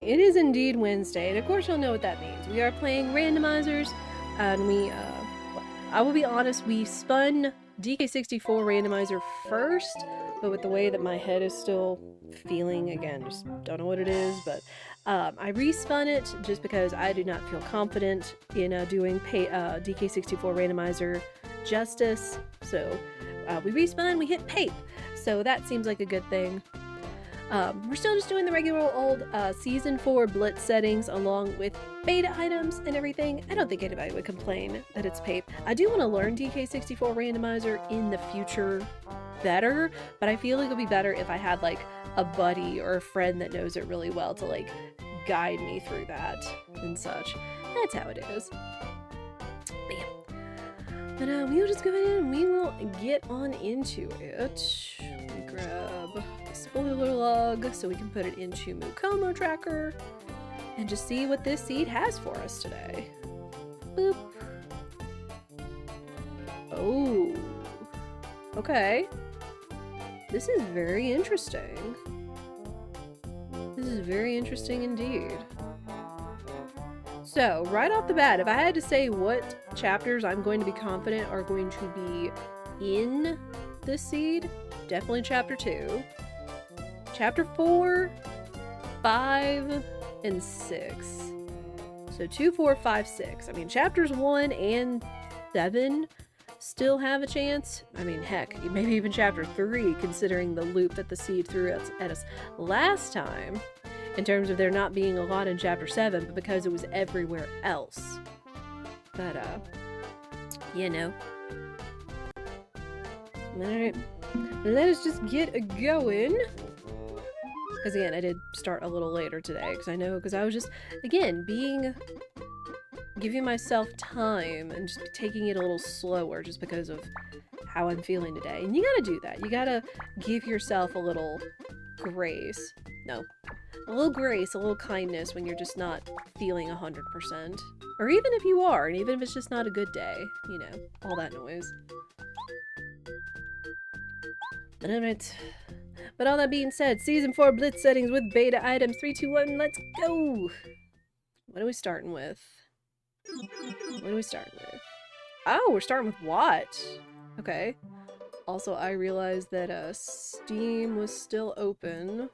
it is indeed Wednesday, and of course you'll know what that means. We are playing randomizers, and I will be honest, we spun DK64 randomizer first, but with the way that my head is still feeling, again, just don't know what it is, but I respun it just because I do not feel confident in doing DK64 randomizer justice, so we respun, we hit PAPE, so that seems like a good thing. We're still just doing the regular old Season 4 Blitz settings along with beta items and everything. I don't think anybody would complain that it's PAPE. I do want to learn DK64 Randomizer in the future better, but I feel like it would be better if I had like a buddy or a friend that knows it really well to like guide me through that and such. That's how it is. But yeah. But we will just go ahead and we will get on into it. Let me grab the spoiler log so we can put it into Mukomo Tracker and just see what this seed has for us today. Boop. Oh. Okay. This is very interesting. This is very interesting indeed. So, right off the bat, if I had to say what chapters I'm going to be confident are going to be in this seed, definitely Chapter 2. Chapter 4, 5, and 6. So 2, 4, 5, 6. I mean, Chapters 1 and 7 still have a chance. I mean, heck, maybe even Chapter 3, considering the loop that the seed threw at us last time. In terms of there not being a lot in Chapter 7, but because it was everywhere else. But, you know. Alright, let us just get going. Because again, I did start a little later today, because I was just, again, giving myself time and just taking it a little slower just because of how I'm feeling today. And you gotta do that. You gotta give yourself a little grace. No. A little grace, a little kindness when you're just not feeling 100%. Or even if you are, and even if it's just not a good day. You know, all that noise. But all that being said, Season 4 Blitz settings with beta items. 3, 2, 1, let's go! What are we starting with? What are we starting with? Oh, we're starting with what? Okay. Also, I realized that Steam was still open.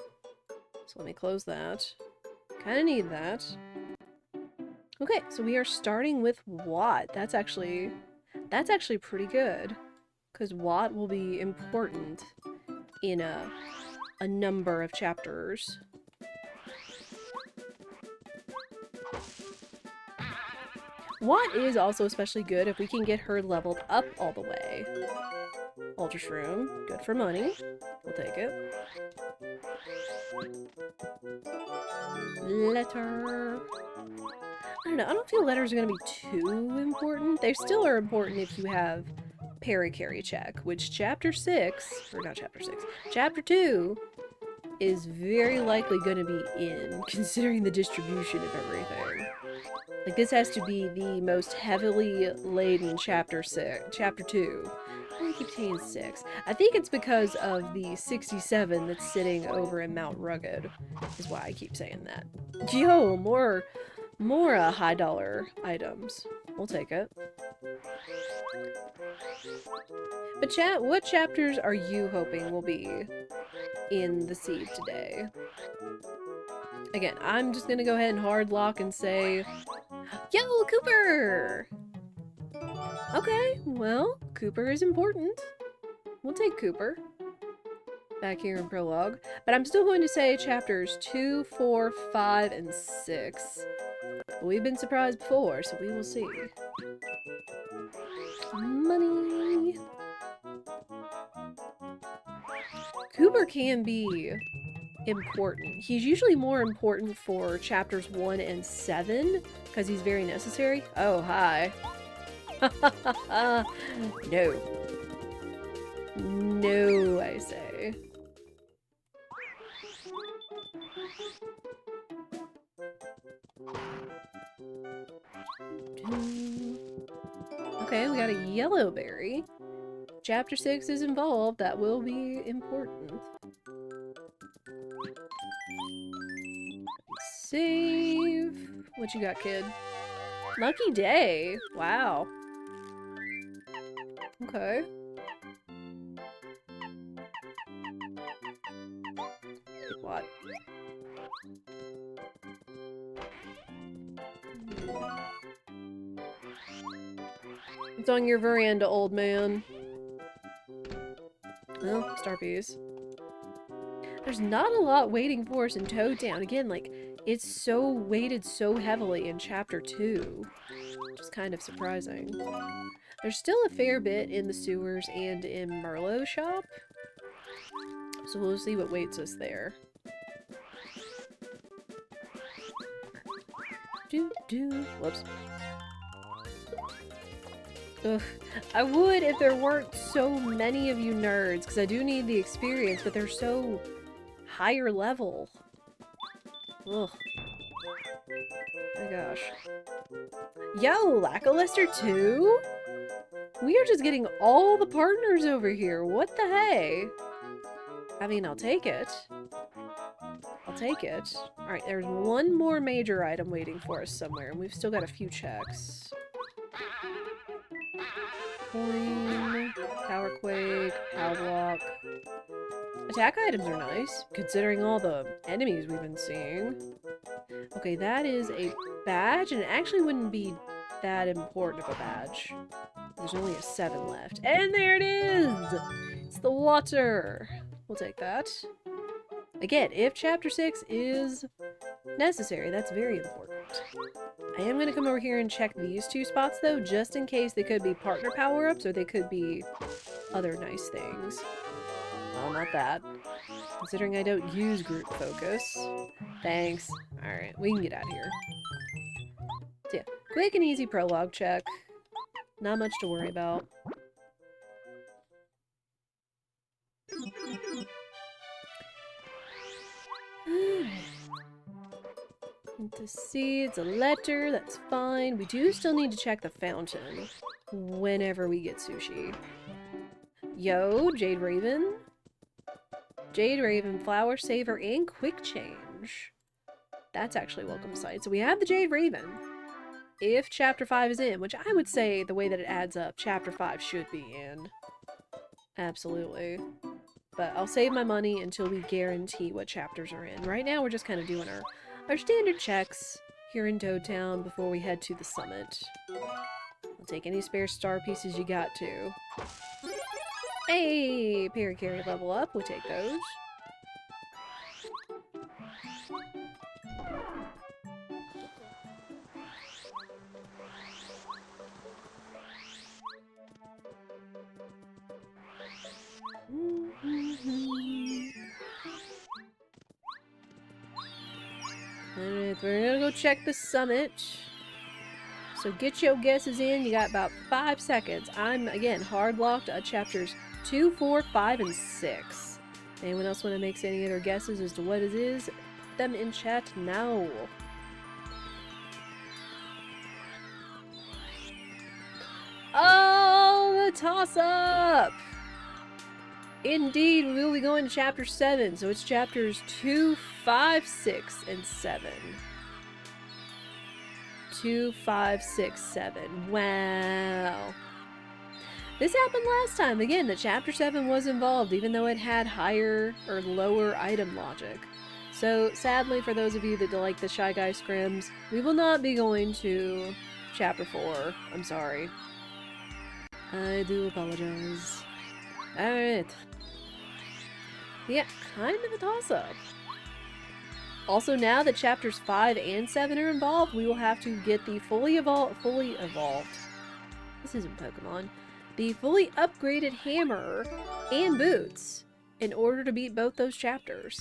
So let me close that. Kinda need that. Okay, so we are starting with Watt. That's actually pretty good. Because Watt will be important in a number of chapters. Watt is also especially good if we can get her leveled up all the way. Ultra Shroom, good for money. We'll take it. Letter. I don't know, I don't feel letters are gonna be too important. They still are important if you have Parakarry check, which Chapter 2 is very likely gonna be in, considering the distribution of everything. Like, this has to be the most heavily laden Chapter 2. Why do I keep saying 6? I think it's because of the 67 that's sitting over in Mount Rugged, is why I keep saying that. Yo, more high dollar items. We'll take it. But chat, what chapters are you hoping will be in the seed today? Again, I'm just gonna go ahead and hard lock and say, yo, Cooper! Okay, well, Cooper is important. We'll take Cooper. Back here in Prologue. But I'm still going to say chapters 2, 4, 5, and 6. We've been surprised before, so we will see. Money! Cooper can be important. He's usually more important for chapters 1 and 7, because he's very necessary. Oh, hi. No. No, I say. Okay, we got a yellow berry. Chapter 6 is involved. That will be important. save. What you got, kid? Lucky day. Wow. Okay. What? It's on your veranda, old man. Well, star piece. There's not a lot waiting for us in Toad Town. Again, like, it's so weighted so heavily in Chapter 2. Which is kind of surprising. There's still a fair bit in the sewers and in Merlot's shop. So we'll see what waits us there. Whoops. Ugh. I would if there weren't so many of you nerds, because I do need the experience, but they're so higher level. Ugh. My gosh. Yo, Lackluster 2? We are just getting all the partners over here. What the hey? I mean, I'll take it. I'll take it. Alright, there's one more major item waiting for us somewhere, and we've still got a few checks. Coin, Power Quake, Power Block. Attack items are nice, considering all the enemies we've been seeing. Okay, that is a badge, and it actually wouldn't be that important of a badge. There's only a 7 left. And there it is! It's the water! We'll take that. Again, if Chapter 6 is necessary, that's very important. I am going to come over here and check these 2 spots, though, just in case they could be partner power-ups, or they could be other nice things. Well, not that. Considering I don't use group focus. Thanks. Alright, we can get out of here. So yeah, quick and easy prologue check. Not much to worry about. To see, it's a letter, that's fine. We do still need to check the fountain whenever we get sushi. Yo, Jade Raven. Jade Raven, Flower Saver, and Quick Change. That's actually a welcome sight. So we have the Jade Raven. If Chapter 5 is in, which I would say the way that it adds up, Chapter 5 should be in. Absolutely. But I'll save my money until we guarantee what chapters are in. Right now we're just kind of doing our standard checks here in Toad Town before we head to the summit. I'll take any spare star pieces you got too. Hey! Parakarry level up, we'll take those. Alright, we're gonna go check the summit. So get your guesses in. You got about 5 seconds. I'm, again, hard locked at chapters 2, 4, 5, and 6. Anyone else want to make any other guesses as to what it is? Put them in chat now. Oh, the toss-up! Indeed, we will be going to chapter 7, so it's chapters 2, 5, 6, and 7. 2, 5, 6, 7. Wow. This happened last time. Again, the chapter 7 was involved, even though it had higher or lower item logic. So, sadly, for those of you that like the Shy Guy scrims, we will not be going to chapter 4. I'm sorry. I do apologize. Alright. Yeah, kind of a toss-up. Also, now that chapters 5 and 7 are involved, we will have to get the fully evolved... This isn't Pokemon. The fully upgraded hammer and boots in order to beat both those chapters.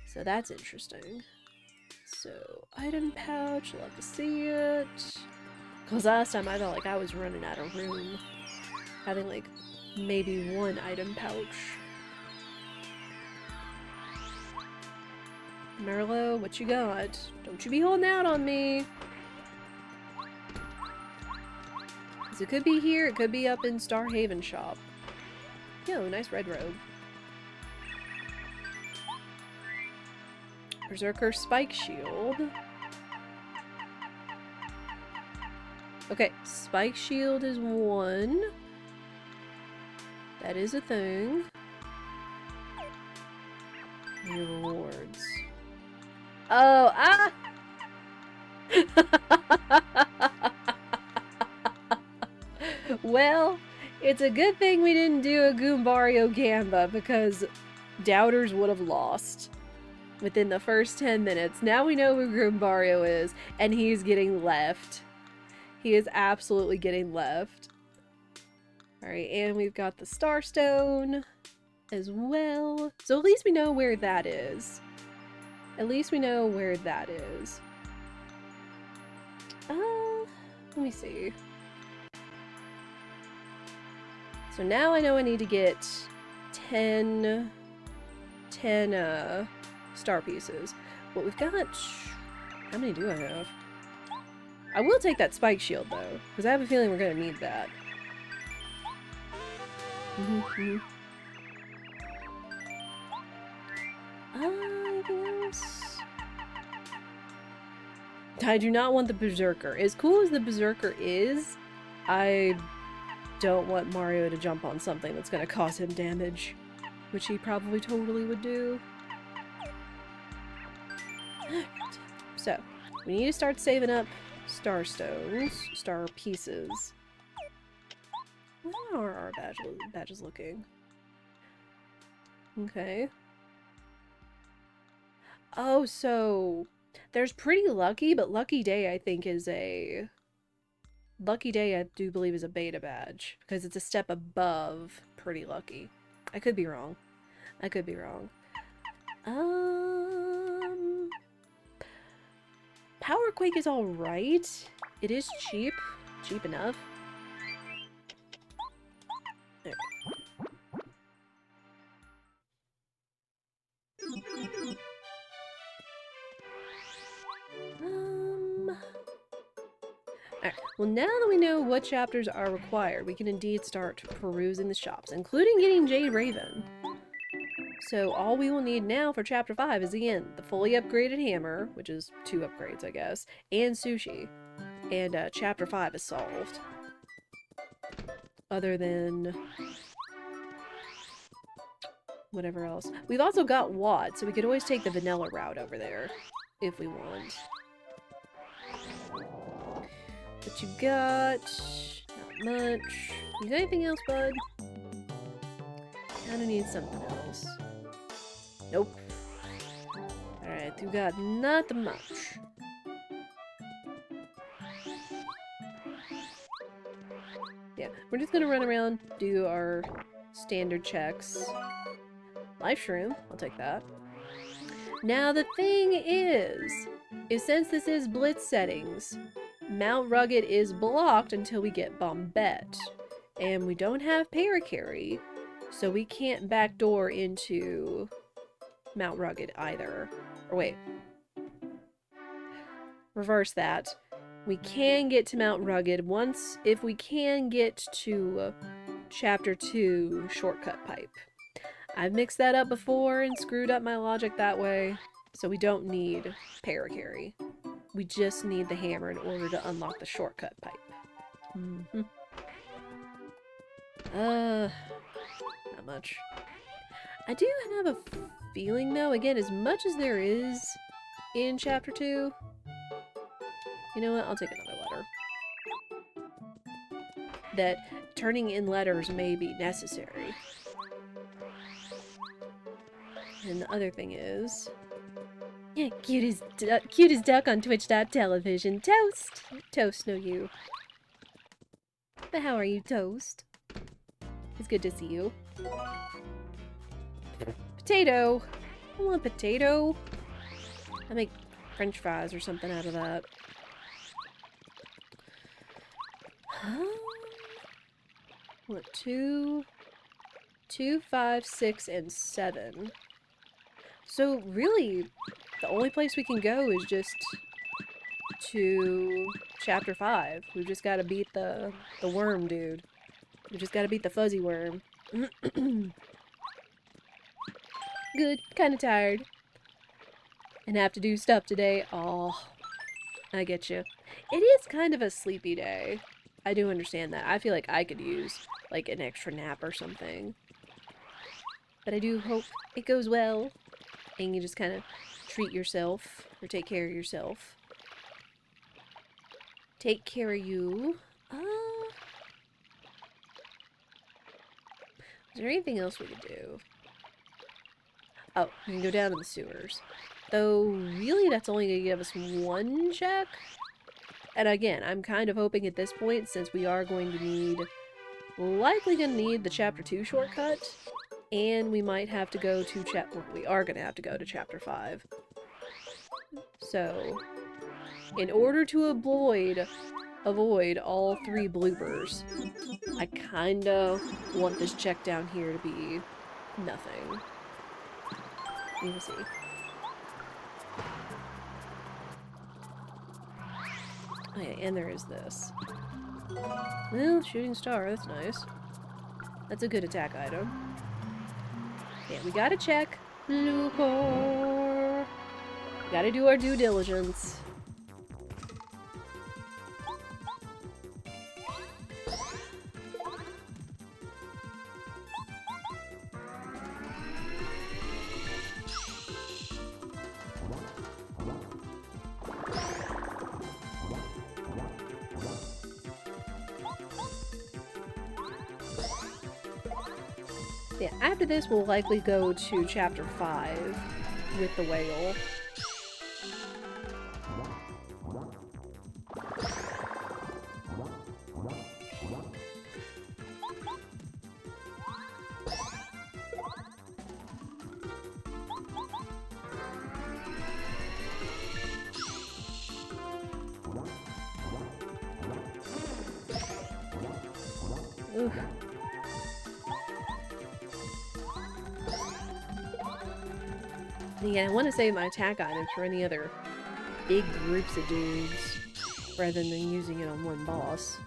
So that's interesting. So, item pouch, love to see it. Because last time I felt like I was running out of room. Having, like, maybe 1 item pouch. Merlot, what you got? Don't you be holding out on me. Because it could be here, it could be up in Star Haven shop. Yo, nice red robe. Berserker Spike Shield. Okay, Spike Shield is one. That is a thing. New rewards. Oh, ah! Well, it's a good thing we didn't do a Goombario Gamba, because doubters would have lost within the first 10 minutes. Now we know who Goombario is, and he's getting left. He is absolutely getting left. Alright, and we've got the Starstone as well. So at least we know where that is. At least we know where that is. Let me see. So now I know I need to get 10 star pieces. But we've got... How many do I have? I will take that Spike Shield, though, because I have a feeling we're going to need that. Anything else? I do not want the Berserker. As cool as the Berserker is, I don't want Mario to jump on something that's going to cause him damage, which he probably totally would do. So, we need to start saving up star stones, star pieces. How are our badges looking? Okay. Oh, so there's Pretty Lucky, but Lucky Day I think is a... Lucky Day I do believe is a beta badge, because it's a step above Pretty Lucky. I could be wrong. I could be wrong. Power Quake is alright. It is cheap. Cheap enough. There. Alright, well now that we know what chapters are required, we can indeed start perusing the shops, including getting Jade Raven. So all we will need now for Chapter 5 is, again, the fully upgraded hammer, which is 2 upgrades, I guess, and sushi. And Chapter 5 is solved. Other than... whatever else. We've also got Wad, so we could always take the vanilla route over there, if we want. What you got? Not much. Need anything else, bud? Kinda need something else. Nope. Alright, you got not much. Yeah, we're just gonna run around, do our standard checks. Life Shroom, I'll take that. Now the thing is since this is Blitz settings, Mount Rugged is blocked until we get Bombette. And we don't have Parakarry, so we can't backdoor into Mount Rugged either. Or wait. Reverse that. We can get to Mount Rugged once, if we can get to Chapter 2 Shortcut Pipe. I've mixed that up before and screwed up my logic that way, so we don't need Parakarry. We just need the hammer in order to unlock the Shortcut Pipe. Not much. I do have a feeling, though, again, as much as there is in Chapter 2, you know what, I'll take another letter. That turning in letters may be necessary. And the other thing is... yeah, cutest duck on Twitch.television. Toast! Toast, no you. But how are you, Toast? It's good to see you. Potato! I want potato. I make French fries or something out of that. What, 2, 5, 6, and 7. So really, the only place we can go is just to Chapter 5. We've just got to beat the worm dude. We just got to beat the fuzzy worm. Good, kind of tired. and have to do stuff today. Oh, I get you. It is kind of a sleepy day. I do understand that. I feel like I could use, like, an extra nap or something. But I do hope it goes well, and you just kind of treat yourself, or take care of yourself. Take care of you. Is there anything else we could do? Oh, we can go down to the sewers. Though, really, that's only going to give us one check. And again, I'm kind of hoping at this point, since we are going to need... likely going to need the Chapter 2 shortcut. And we might have to go to we are going to have to go to Chapter 5. So, in order to avoid all 3 bloopers, I kinda want this check down here to be nothing. We will see. Oh yeah, and there is this. Well, shooting star, that's nice. That's a good attack item. Yeah, we gotta check. Blooper! Gotta do our due diligence. Yeah, after this, we'll likely go to Chapter 5 with the whale. Oof. Yeah, I want to save my attack items for any other big groups of dudes, rather than using it on one boss.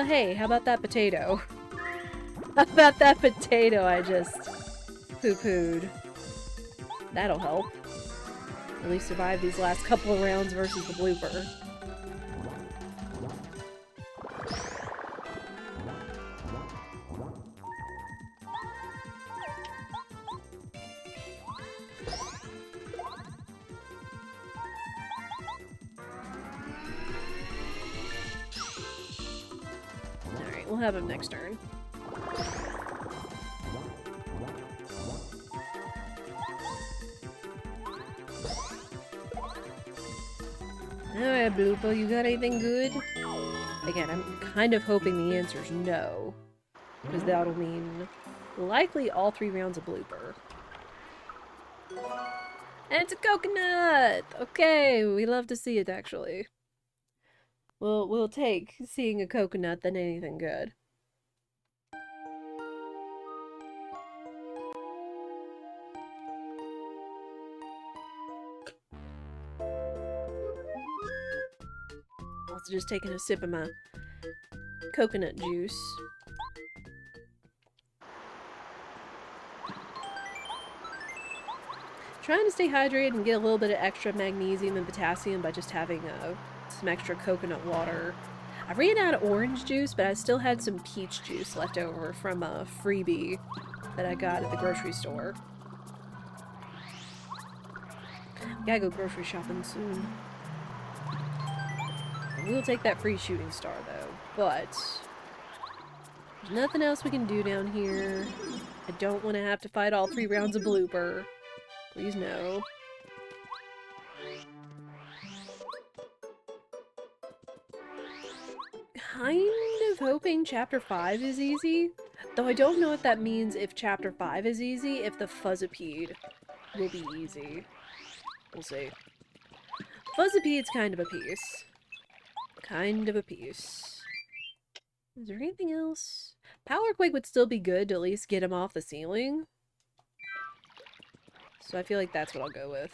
Hey, how about that potato? How about that potato I just poo-pooed? That'll help. At least survive these last couple of rounds versus the blooper. Alright, we'll have him next turn. Alright, Blooper, you got anything good? Again, I'm kind of hoping the answer's no. Because that'll mean likely all 3 rounds of blooper. And it's a coconut! Okay, we love to see it, actually. We'll take seeing a coconut than anything good. Also just taking a sip of my coconut juice. Trying to stay hydrated and get a little bit of extra magnesium and potassium by just having some extra coconut water. I ran out of orange juice, but I still had some peach juice left over from a freebie that I got at the grocery store. Gotta go grocery shopping soon. We'll take that free shooting star, though, but there's nothing else we can do down here. I don't want to have to fight all 3 rounds of blooper. Please no. Kind of hoping Chapter 5 is easy, though I don't know if that means if Chapter 5 is easy, if the Fuzzipede will be easy. We'll see. Fuzzipede's kind of a piece. Kind of a piece. Is there anything else? Power Quake would still be good to at least get him off the ceiling. So I feel like that's what I'll go with.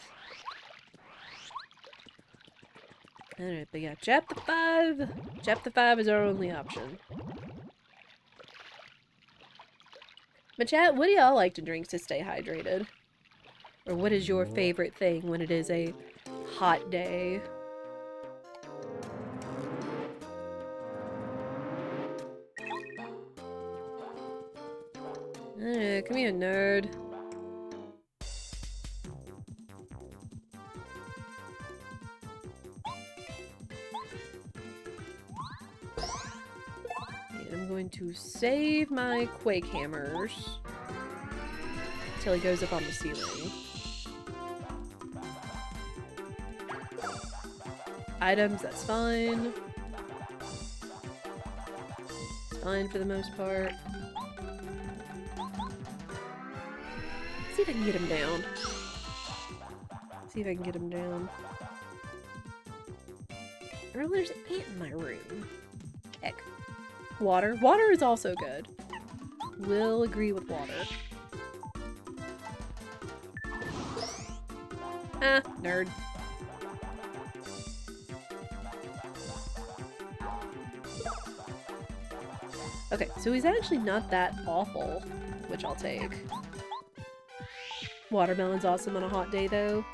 Alright, but yeah, chapter 5. Chapter 5 is our only option. But chat, what do y'all like to drink to stay hydrated? Or what is your favorite thing when it is a hot day? Come here, nerd. And I'm going to save my quake hammers until he goes up on the ceiling. Items, that's fine. It's fine for the most part. See if I can get him down. See if I can get him down. Oh, there's an ant in my room. Heck. Water. Water is also good. Will agree with water. Ah, nerd. Okay, so he's actually not that awful, which I'll take. Watermelon's awesome on a hot day, though.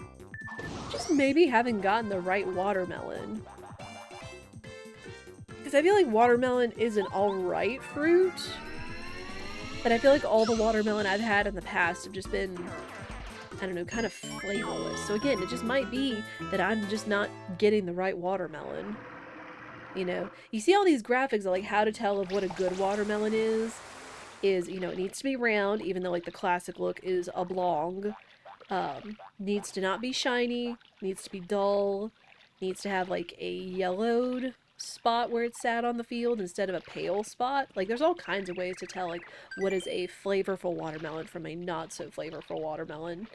Just maybe haven't gotten the right watermelon. Because I feel like watermelon is an alright fruit, but I feel like all the watermelon I've had in the past have just been, I don't know, kind of flavorless. So again, it just might be that I'm just not getting the right watermelon. You know? You see all these graphics of like how to tell of what a good watermelon is, you know, it needs to be round, even though like the classic look is oblong. Needs to not be shiny, needs to be dull, needs to have like a yellowed spot where it's sat on the field instead of a pale spot. Like there's all kinds of ways to tell like what is a flavorful watermelon from a not so flavorful watermelon.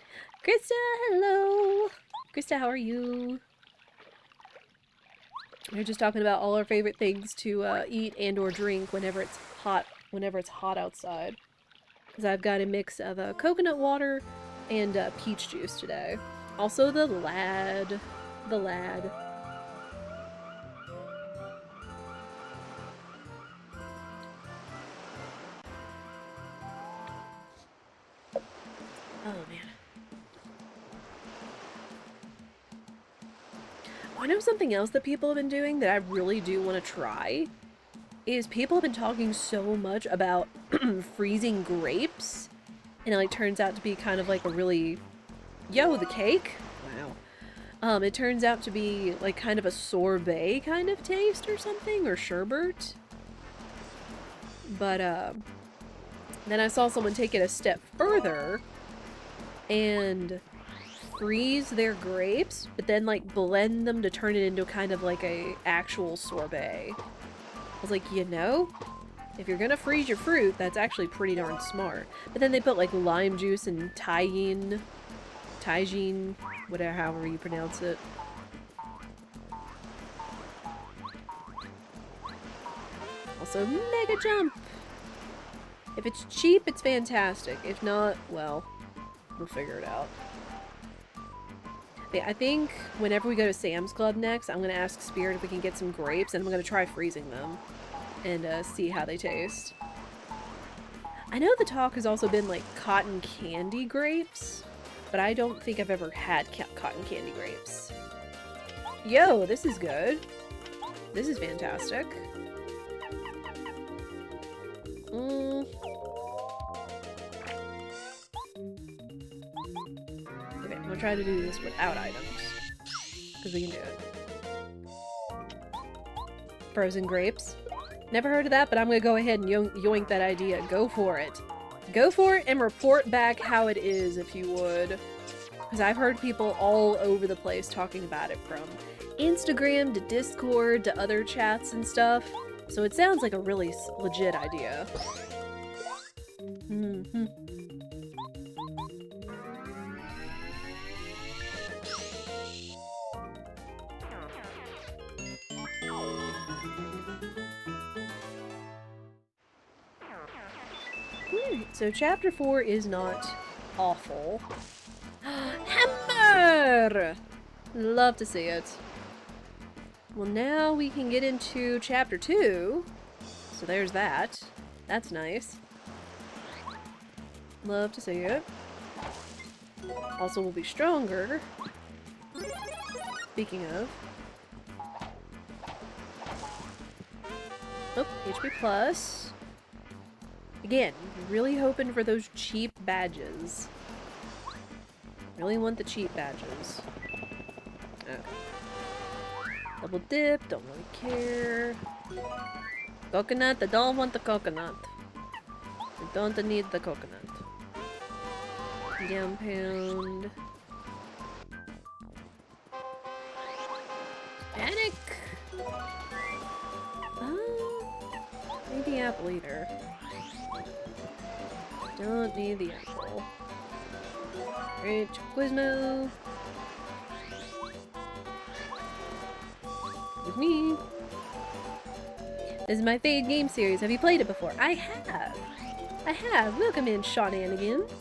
Krista, hello! Krista, how are you? We're just talking about all our favorite things to eat and or drink whenever it's hot outside. Because I've got a mix of coconut water and peach juice today. Also the lad. The lad. Oh man. I know something else that people have been doing that I really do want to try is people have been talking so much about freezing grapes, and it like turns out to be kind of like a really, yo, the cake? Wow. It turns out to be like kind of a sorbet kind of taste or something, or sherbet. But then I saw someone take it a step further and freeze their grapes, but then like blend them to turn it into kind of like a actual sorbet. I was like, you know, if you're gonna freeze your fruit, that's actually pretty darn smart. But then they put like lime juice and Tajín, whatever, however you pronounce it. Also, mega jump! If it's cheap, it's fantastic. If not, well, we'll figure it out. I think whenever we go to Sam's Club next, I'm going to ask Spirit if we can get some grapes, and I'm going to try freezing them and see how they taste. I know the talk has also been like cotton candy grapes, but I don't think I've ever had cotton candy grapes. Yo, this is good. This is fantastic. Okay, I'm gonna try to do this without items, because we can do it. Frozen grapes. Never heard of that, but I'm gonna go ahead and yoink that idea. Go for it. Go for it and report back how it is, if you would. Because I've heard people all over the place talking about it, from Instagram to Discord to other chats and stuff. So it sounds like a really legit idea. Mm-hmm. So chapter 4 is not awful. Hammer! Love to see it. Well, now we can get into chapter 2. So there's that. That's nice. Love to see it. Also, we'll be stronger. Speaking of. Oh, HP plus. Again, really hoping for those cheap badges. Really want the cheap badges. Okay. Double dip, don't really care. Coconut, I don't want the coconut. I don't need the coconut. Down pound. Panic! Need the apple either. Don't need the apple. Alright, Quizmo. With me. This is my fave game series. Have you played it before? I have! I have! Welcome in, Shenanigans.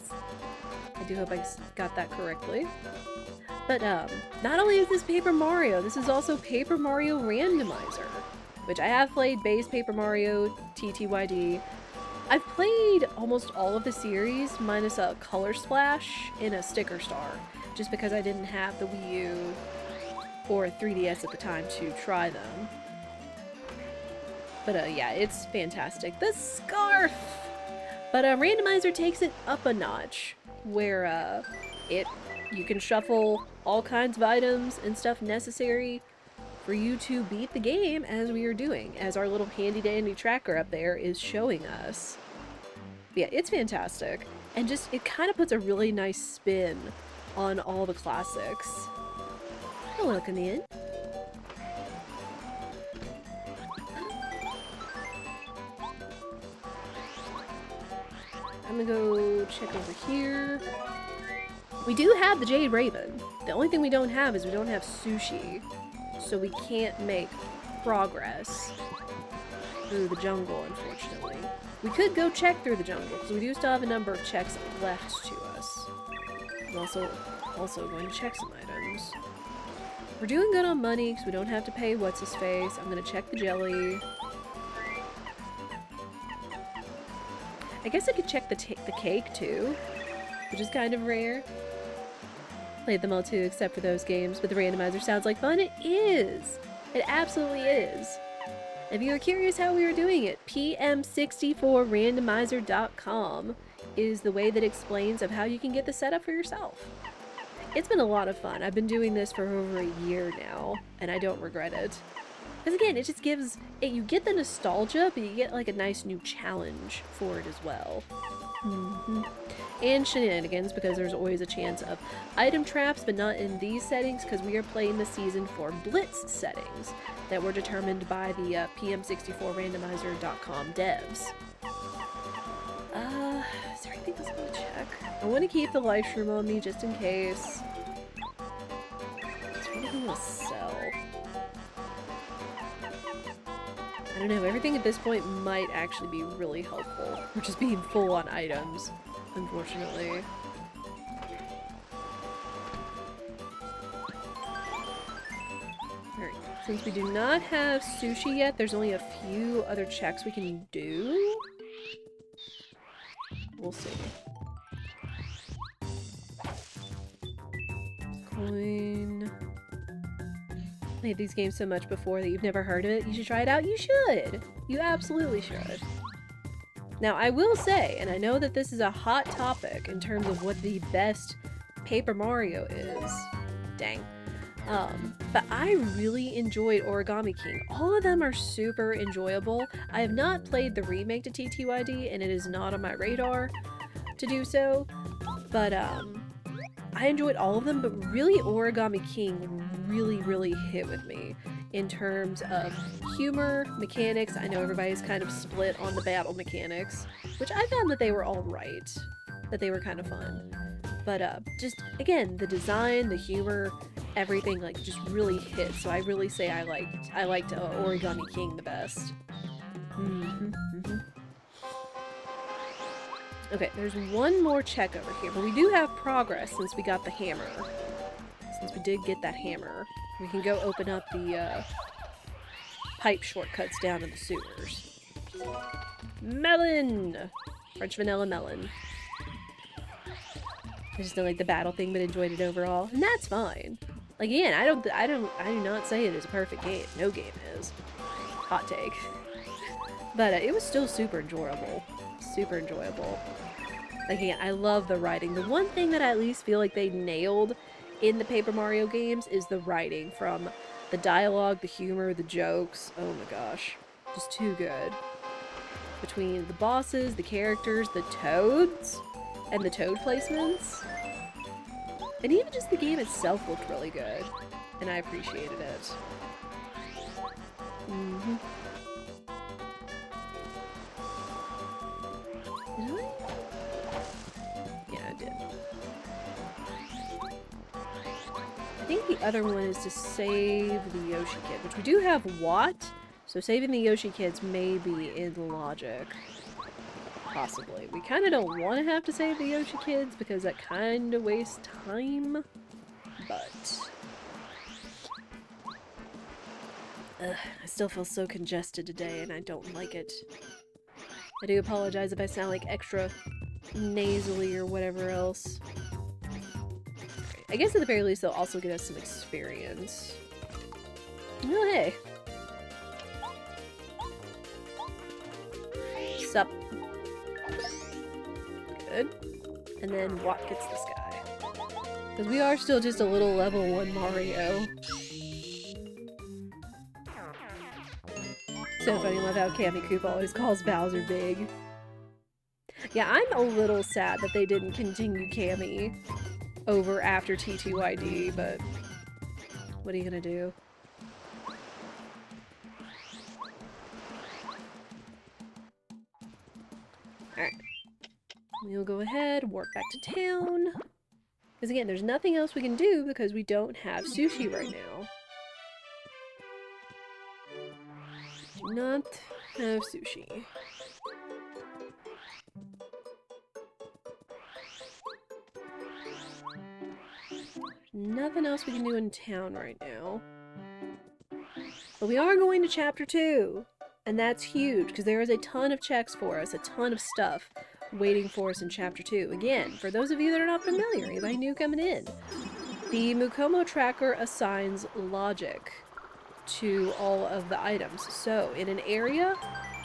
I do hope I got that correctly. But, not only is this Paper Mario, this is also Paper Mario Randomizer, which I have played base Paper Mario, TTYD. I've played almost all of the series, minus a Color Splash and a Sticker Star, just because I didn't have the Wii U or 3DS at the time to try them. But, yeah, it's fantastic. The scarf! But, Randomizer takes it up a notch, where, you can shuffle all kinds of items and stuff necessary for you to beat the game as we are doing, as our little handy-dandy tracker up there is showing us. But yeah, it's fantastic. And just, it kind of puts a really nice spin on all the classics. Welcome in. I'm gonna go check over here. We do have the Jade Raven. The only thing we don't have is we don't have sushi. So we can't make progress through the jungle, unfortunately. We could go check through the jungle, because we do still have a number of checks left to us. I'm also going to check some items. We're doing good on money, because we don't have to pay what's-his-face. I'm going to check the jelly. I guess I could check the cake, too, which is kind of rare. Played them all too, except for those games, but the randomizer sounds like fun. It is! It absolutely is. If you are curious how we are doing it, pm64randomizer.com is the way that explains of how you can get the setup for yourself. It's been a lot of fun. I've been doing this for over a year now, and I don't regret it. Because again, it just gives, you get the nostalgia, but you get like a nice new challenge for it as well. And shenanigans, because there's always a chance of item traps, but not in these settings, because we are playing the season for Blitz settings that were determined by the pm64randomizer.com devs. Is there anything else I want to check? I want to keep the life shroom on me just in case. Is there anything I want to sell? I don't know, everything at this point might actually be really helpful. We're just being full on items, unfortunately. Alright, since we do not have sushi yet, there's only a few other checks we can do. We'll see. Coin. Played these games so much before that you've never heard of it. You should try it out. You should. You absolutely should. Now, I will say, and I know that this is a hot topic in terms of what the best Paper Mario is. Dang. But I really enjoyed Origami King. All of them are super enjoyable. I have not played the remake to TTYD, and it is not on my radar to do so. But, I enjoyed all of them, but really Origami King really hit with me in terms of humor, mechanics. I know everybody's kind of split on the battle mechanics, which I found that they were all right, that they were kind of fun. But just, again, the design, the humor, everything, like, just really hit. So I really say I liked Origami King the best. Okay, there's one more check over here, but we do have progress since we got the hammer. Since we did get that hammer. We can go open up the pipe shortcuts down to the sewers. Melon! French vanilla melon. I just don't like the battle thing, but enjoyed it overall. And that's fine. Like, again, I do not say it is a perfect game. No game is. Hot take. But it was still super enjoyable. Super enjoyable. Like, again, I love the writing. The one thing that I at least feel like they nailed in the Paper Mario games is the writing. From the dialogue, the humor, the jokes. Oh my gosh. Just too good. Between the bosses, the characters, the toads, and the toad placements. And even just the game itself looked really good. And I appreciated it. Mm-hmm. Did I? Yeah, I did. I think the other one is to save the Yoshi Kid, which we do have Watt, so saving the Yoshi Kids may be in logic. Possibly. We kind of don't want to have to save the Yoshi Kids because that kind of wastes time, but... I still feel so congested today and I don't like it. I do apologize if I sound like extra nasally or whatever else. I guess at the very least they'll also get us some experience. Oh, hey. Sup. Good. And then Watt gets this guy. Because we are still just a little level 1 Mario. So funny, I love how Cammy Koopa always calls Bowser big. Yeah, I'm a little sad that they didn't continue Cammy over after TTYD, but what are you gonna do? Alright. We'll go ahead, walk back to town. Because again, there's nothing else we can do because we don't have sushi right now. Do not have sushi. Nothing else we can do in town right now. But we are going to Chapter 2. And that's huge, because there is a ton of checks for us, a ton of stuff waiting for us in Chapter 2. Again, for those of you that are not familiar, anybody new coming in, the Mukomo tracker assigns logic to all of the items. So, in an area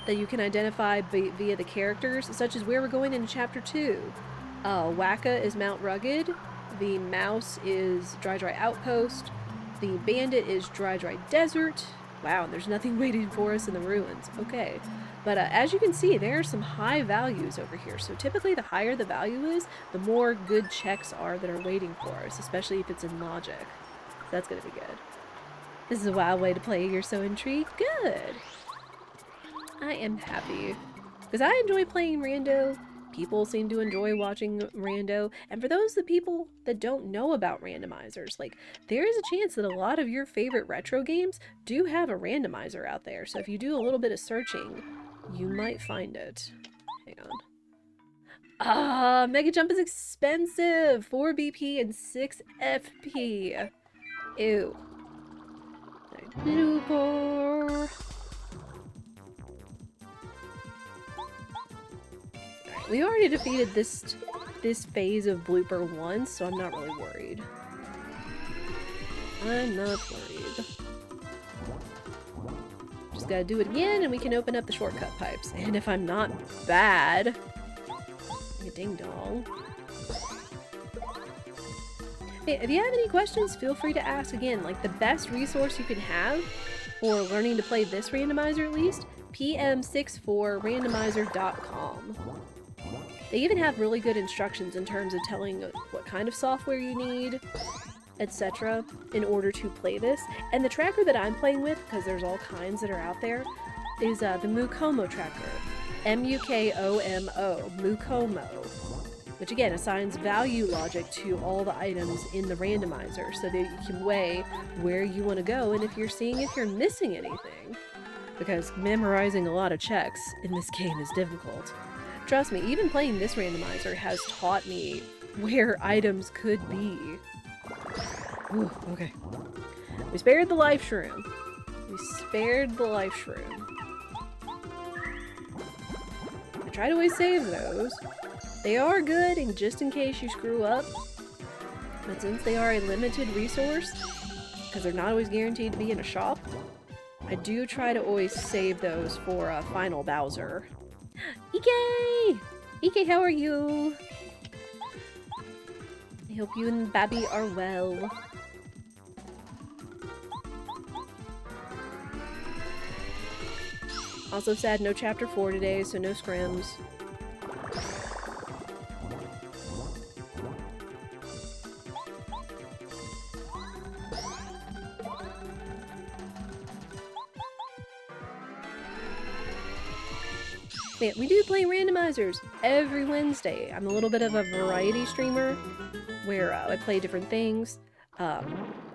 that you can identify via the characters, such as where we're going in Chapter 2, Waka is Mount Rugged, the mouse is Dry Outpost, the bandit is Dry Desert. Wow, and there's nothing waiting for us in the ruins. Okay. But as you can see, there are some high values over here. So typically the higher the value is, the more good checks are that are waiting for us, especially if it's in logic. So that's going to be good. This is a wild way to play. You're so intrigued. Good. I am happy. Because I enjoy playing Rando. People seem to enjoy watching Rando. And for those of the people that don't know about randomizers, like, there is a chance that a lot of your favorite retro games do have a randomizer out there. So if you do a little bit of searching, you might find it. Hang on. Ah, Mega Jump is expensive! 4 BP and 6 FP. Ew. Blooper. We already defeated this phase of Blooper once, so I'm not really worried. I'm not worried. Just gotta do it again, and we can open up the shortcut pipes. And if I'm not bad, like a ding dong. Hey, if you have any questions, feel free to ask. Again, like, the best resource you can have for learning to play this randomizer, at least, pm64randomizer.com. They even have really good instructions in terms of telling what kind of software you need, etc. in order to play this. And the tracker that I'm playing with, because there's all kinds that are out there, is the Mukomo tracker. M-U-K-O-M-O. Mukomo. Which again assigns value logic to all the items in the randomizer so that you can weigh where you want to go and if you're seeing if you're missing anything. Because memorizing a lot of checks in this game is difficult. Trust me, even playing this randomizer has taught me where items could be. Ooh, okay. We spared the life shroom. We spared the life shroom. I try to always save those. They are good, and just in case you screw up. But since they are a limited resource, because they're not always guaranteed to be in a shop, I do try to always save those for Final Bowser. Ike! Ike, how are you? I hope you and Babby are well. Also sad, no chapter 4 today, so no scrims. Man, we do play randomizers every Wednesday. I'm a little bit of a variety streamer where I play different things.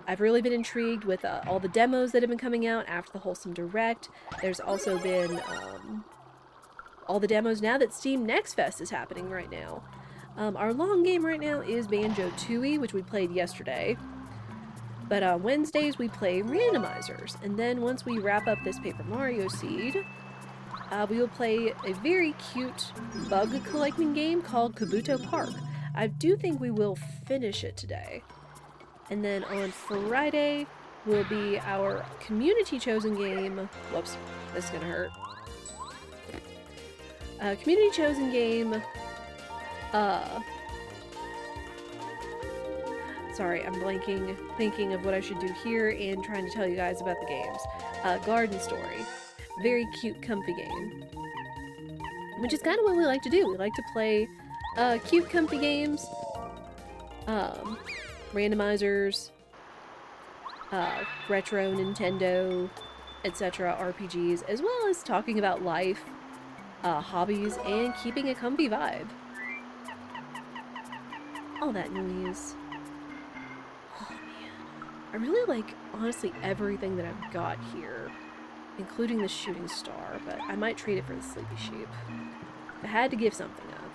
I've really been intrigued with all the demos that have been coming out after the Wholesome Direct. There's also been all the demos now that Steam Next Fest is happening right now. Our long game right now is Banjo-Tooie, which we played yesterday. But on Wednesdays we play randomizers. And then once we wrap up this Paper Mario Seed, we will play a very cute bug collecting game called Kabuto Park. I do think we will finish it today. And then on Friday will be our community chosen game. Whoops, this is gonna hurt. Community chosen game. Sorry, I'm blanking, thinking of what I should do here and trying to tell you guys about the games. Garden Story. Very cute, comfy game. Which is kind of what we like to do. We like to play cute, comfy games. Randomizers, retro Nintendo, etc. RPGs, as well as talking about life, hobbies, and keeping a comfy vibe. All that noise. Oh man. I really like, honestly, everything that I've got here, including the shooting star, but I might trade it for the sleepy sheep. I had to give something up.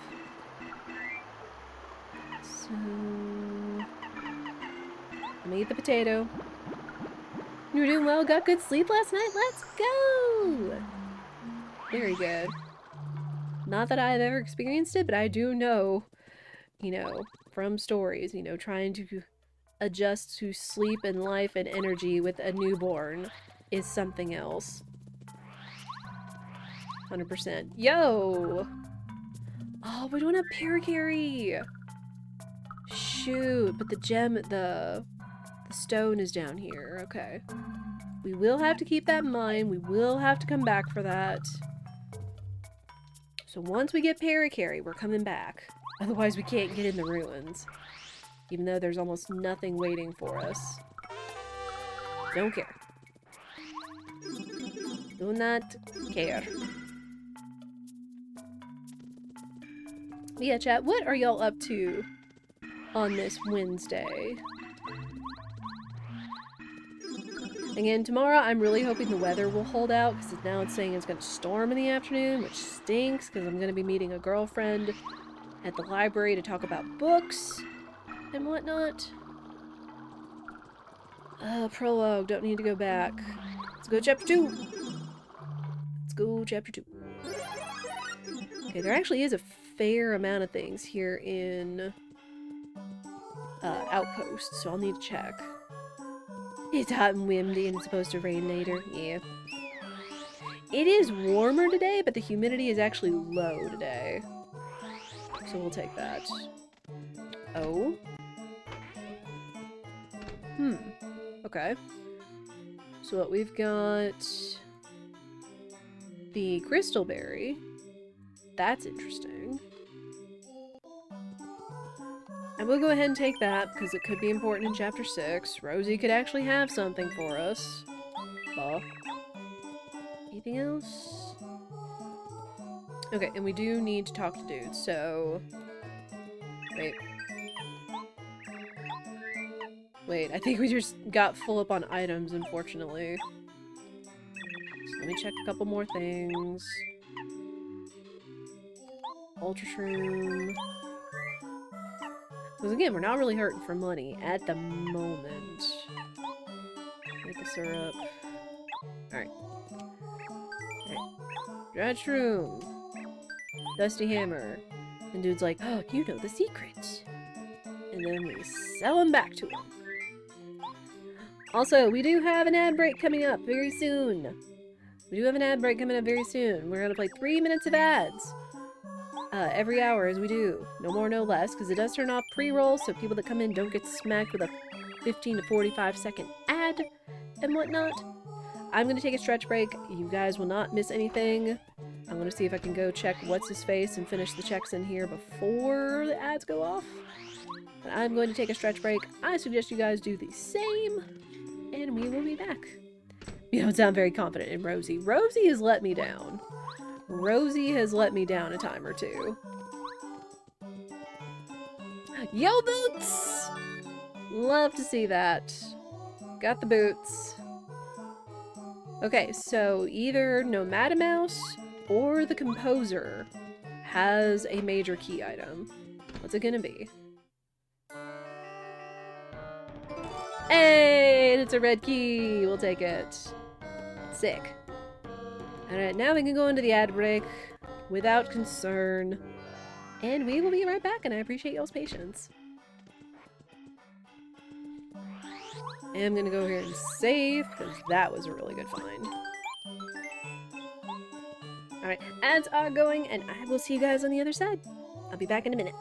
So... I'm gonna eat the potato. You were doing well, got good sleep last night? Let's go! Very good. Not that I've ever experienced it, but I do know, you know, from stories, you know, trying to adjust to sleep and life and energy with a newborn is something else. 100%. Yo! Oh, we don't have Parakarry! Shoot, but the gem, the stone is down here. Okay. We will have to keep that in mind. We will have to come back for that. So once we get Parakarry, we're coming back. Otherwise we can't get in the ruins. Even though there's almost nothing waiting for us. Don't care. Do not care. But yeah, chat, what are y'all up to on this Wednesday? Again, tomorrow I'm really hoping the weather will hold out, because now it's saying it's going to storm in the afternoon, which stinks, because I'm going to be meeting a girlfriend at the library to talk about books and whatnot. Prologue, don't need to go back. Let's go chapter 2! Let's go chapter 2. Okay, there actually is a fair amount of things here in Outpost, so I'll need to check. It's hot and windy and it's supposed to rain later. Yeah. It is warmer today, but the humidity is actually low today. So we'll take that. Oh. Okay. So what we've got... the crystal berry. That's interesting. I will go ahead and take that, because it could be important in Chapter 6. Rosie could actually have something for us. Anything else? Okay, and we do need to talk to dudes, so... Wait. Wait, I think we just got full up on items, unfortunately. So let me check a couple more things. Ultra Shroom... Because again, we're not really hurting for money at the moment. Maple syrup. Alright. Stretch room. Dusty hammer. And dude's like, oh, you know the secret. And then we sell him back to him. Also, we do have an ad break coming up very soon. We're gonna play 3 minutes of ads. Every hour as we do. No more, no less, because it does turn off pre-roll, so people that come in don't get smacked with a 15 to 45 second ad and whatnot. I'm gonna take a stretch break. You guys will not miss anything. I'm gonna see if I can go check what's his face and finish the checks in here before the ads go off. But I'm going to take a stretch break. I suggest you guys do the same, and we will be back. You don't sound very confident in Rosie. Rosie has let me down. Rosie has let me down a time or two. Yo, boots! Love to see that. Got the boots. Okay, so either Nomadamouse or the Composer has a major key item. What's it gonna be? Hey, it's a red key. We'll take it. Sick. Alright, now we can go into the ad break without concern. And we will be right back, and I appreciate y'all's patience. And I'm gonna go here and save, because that was a really good find. Alright, ads are going, and I will see you guys on the other side. I'll be back in a minute.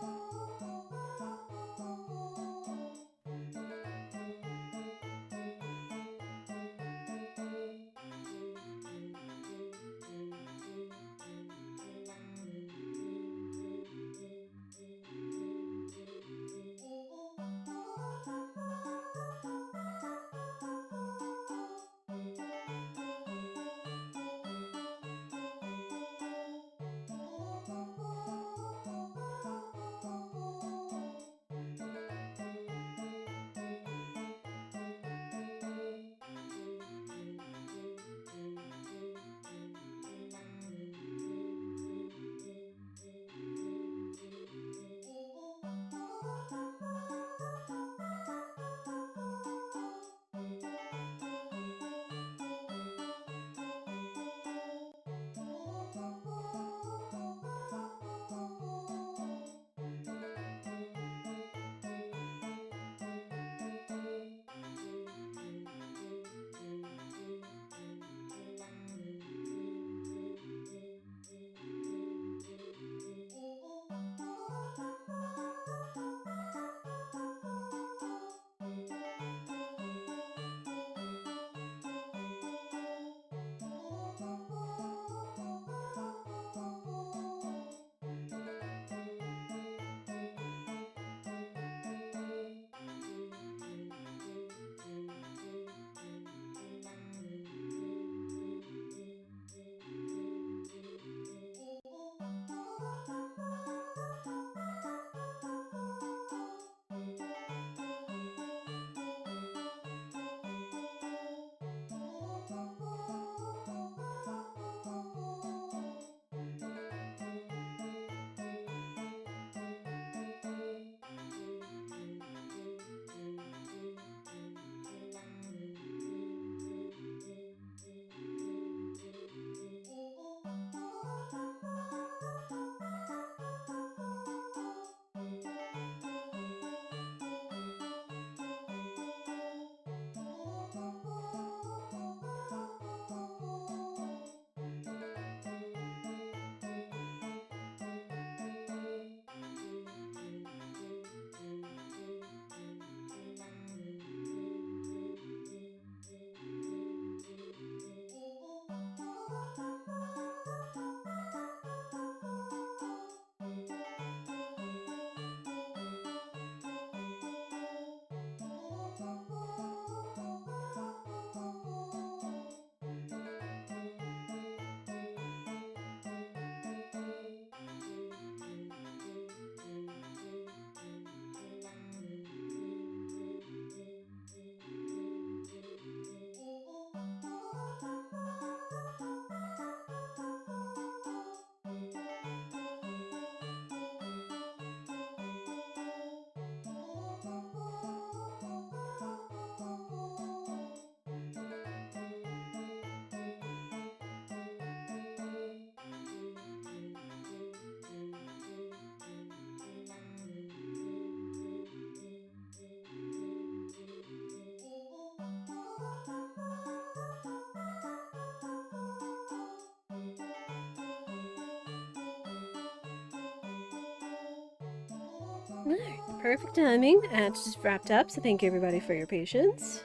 Alright, perfect timing. It's just wrapped up, so thank you everybody for your patience.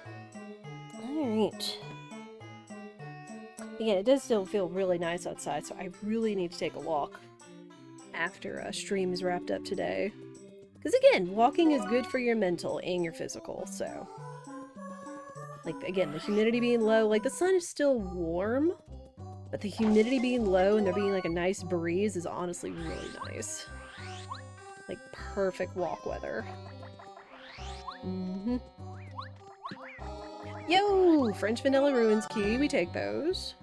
Alright. Again, it does still feel really nice outside, so I really need to take a walk after stream is wrapped up today. Because again, walking is good for your mental and your physical, so... Like, again, the humidity being low, like, the sun is still warm, but the humidity being low and there being, like, a nice breeze is honestly really nice. Like, perfect walk weather. Mm-hmm. Yo! French Vanilla Ruins key, we take those.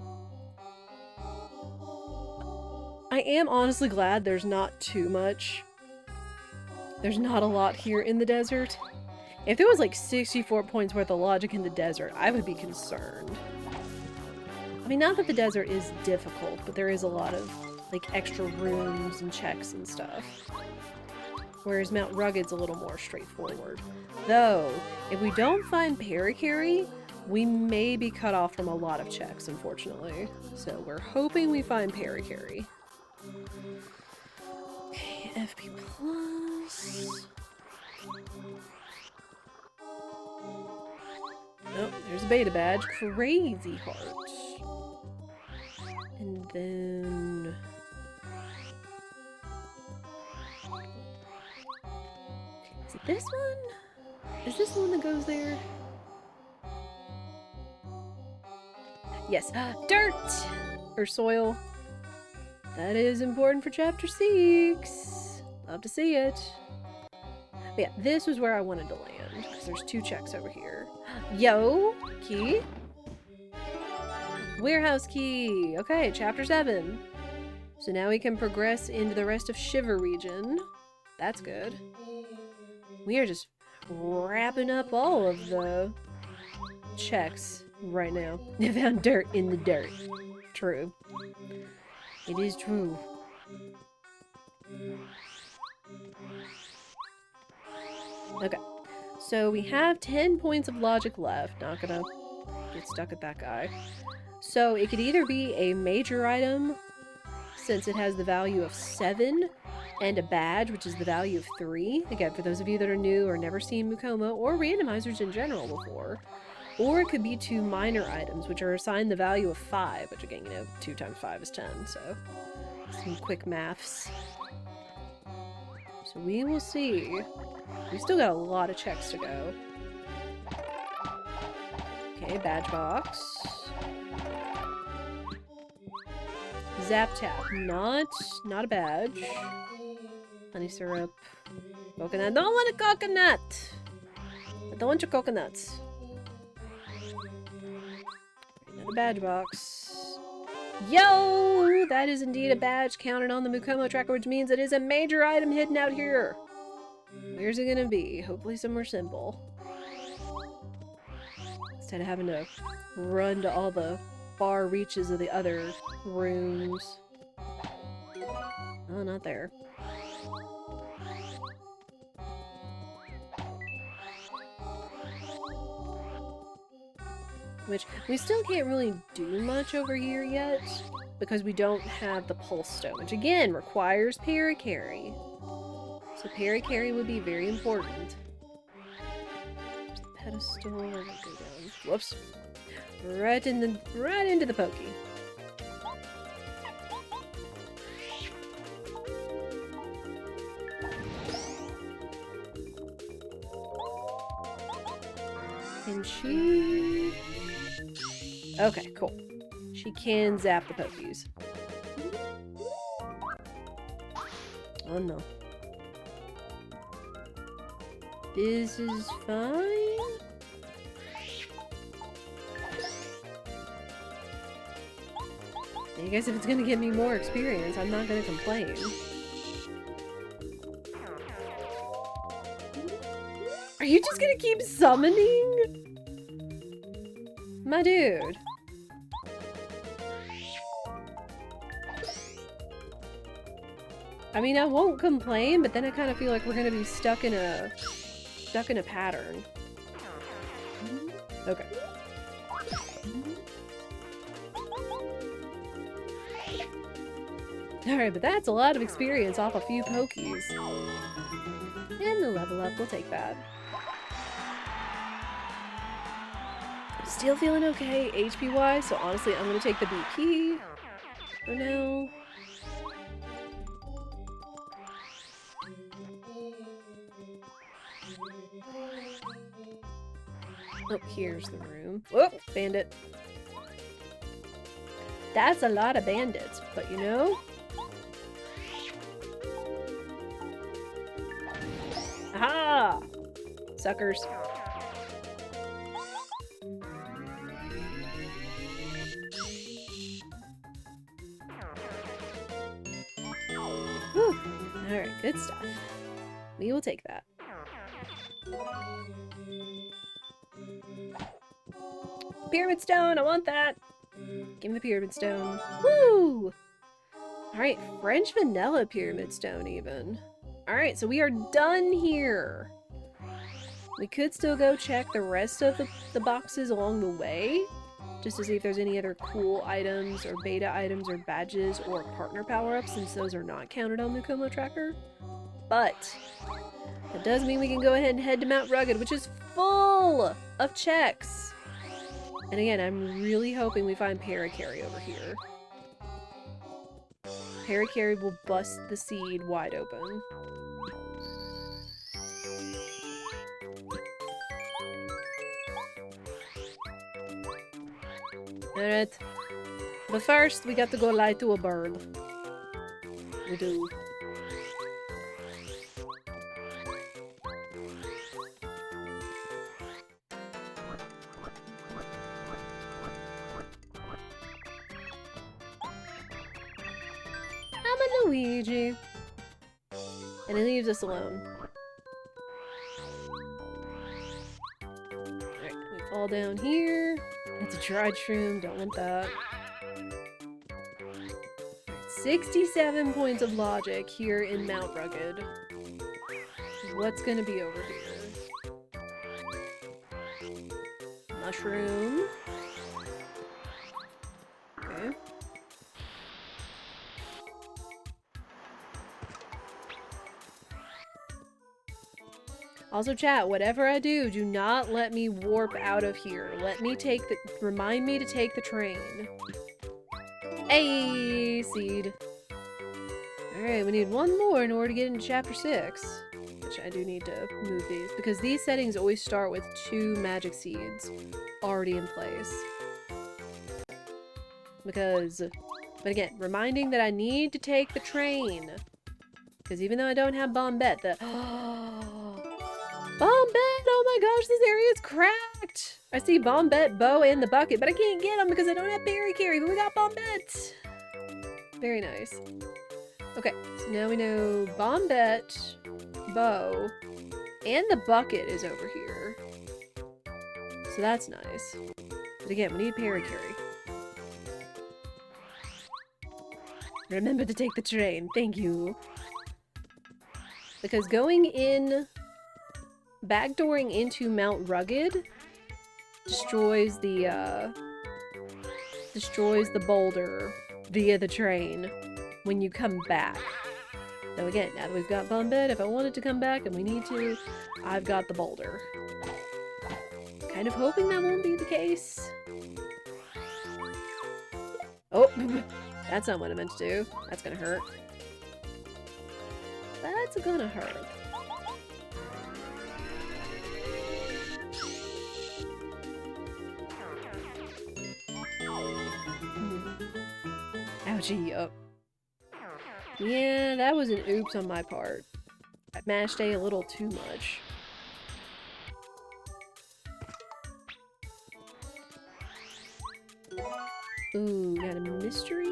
I am honestly glad there's not too much. There's not a lot here in the desert. If there was like 64 points worth of logic in the desert, I would be concerned. I mean, not that the desert is difficult, but there is a lot of like extra rooms and checks and stuff. Whereas Mount Rugged's a little more straightforward. Though, if we don't find Parakarry, we may be cut off from a lot of checks, unfortunately. So we're hoping we find Parakarry. Okay, FP plus... Oh, there's a beta badge. Crazy heart. And then... Is it this one? Is this the one that goes there? Yes. Dirt! Or soil. That is important for Chapter 6. Love to see it. But yeah, this was where I wanted to land, because there's 2 checks over here. Yo! Key? Warehouse key! Okay, Chapter 7. So now we can progress into the rest of Shiver region. That's good. We are just wrapping up all of the checks right now. I found dirt in the dirt. True. It is true. Okay. So we have 10 points of logic left. Not gonna get stuck at that guy. So it could either be a major item, since it has the value of 7, and a badge, which is the value of 3. Again, for those of you that are new or never seen Mukoma or randomizers in general before. Or it could be 2 minor items, which are assigned the value of 5, which again, you know, 2 times 5 is 10, so some quick maths. So we will see. We still got a lot of checks to go. Okay, badge box. Zap tap. Not a badge. Honey syrup. Coconut. I don't want a coconut! I don't want your coconuts. Another badge box. Yo! That is indeed a badge counted on the Mukoma tracker, which means it is a major item hidden out here. Where's it gonna be? Hopefully somewhere simple. Instead of having to run to all the far reaches of the other rooms. Oh, not there. Which, we still can't really do much over here yet, because we don't have the Pulse Stone, which again requires Parakarry. So Parakarry would be very important. There's the pedestal, we'll go down. Whoops. Right into the pokey. And she... Okay, cool. She can zap the pokies. Oh no. This is fine. I guess if it's gonna give me more experience, I'm not gonna complain. Are you just gonna keep summoning? My dude. I mean, I won't complain, but then I kind of feel like we're gonna be stuck in a pattern. Okay. Alright, but that's a lot of experience off a few pokies. And the level up, we'll take that. Still feeling okay HP-wise, so honestly, I'm gonna take the BP for now. Oh, here's the room. Whoop! Bandit. That's a lot of bandits, but you know? Aha! Suckers. Whew. Alright, good stuff. We will take that. Pyramid stone! I want that! Give me the pyramid stone. Woo! Alright, French vanilla pyramid stone even. Alright, so we are done here. We could still go check the rest of the boxes along the way, just to see if there's any other cool items or beta items or badges or partner power-ups, since those are not counted on the Como tracker. But that does mean we can go ahead and head to Mount Rugged, which is full of checks. And again, I'm really hoping we find Parakarry over here. Parakarry will bust the seed wide open. Alright. But first, we got to go lie to a bird. We do. I'm a Luigi. And he leaves us alone. Alright, we fall down here. It's a dried shroom, don't want that. 67 points of logic here in Mount Rugged. What's gonna be over here? Mushroom. Okay. Also, chat, whatever I do, do not let me warp out of here. Let me take the- remind me to take the train. Hey, seed. Alright, we need one more in order to get into chapter 6. Which I do need to move these, because these settings always start with 2 magic seeds already in place. But again, reminding that I need to take the train. Because even though I don't have Bombette, Bombette! Oh my gosh, this area is cracked! I see Bombette, Bo, and the bucket, but I can't get them because I don't have Parakarry, but we got Bombette! Very nice. Okay, so now we know Bombette, Bo, and the bucket is over here. So that's nice. But again, we need Parakarry. Remember to take the train, thank you. Because going in... backdooring into Mount Rugged destroys the boulder via the train when you come back. So again, now that we've got Bombette, if I wanted to come back and we need to, I've got the boulder. Kind of hoping that won't be the case. Oh, that's not what I meant to do. That's gonna hurt. That's gonna hurt. Ouchie, up. Yeah, that was an oops on my part. I mashed A little too much. Ooh, got a mystery?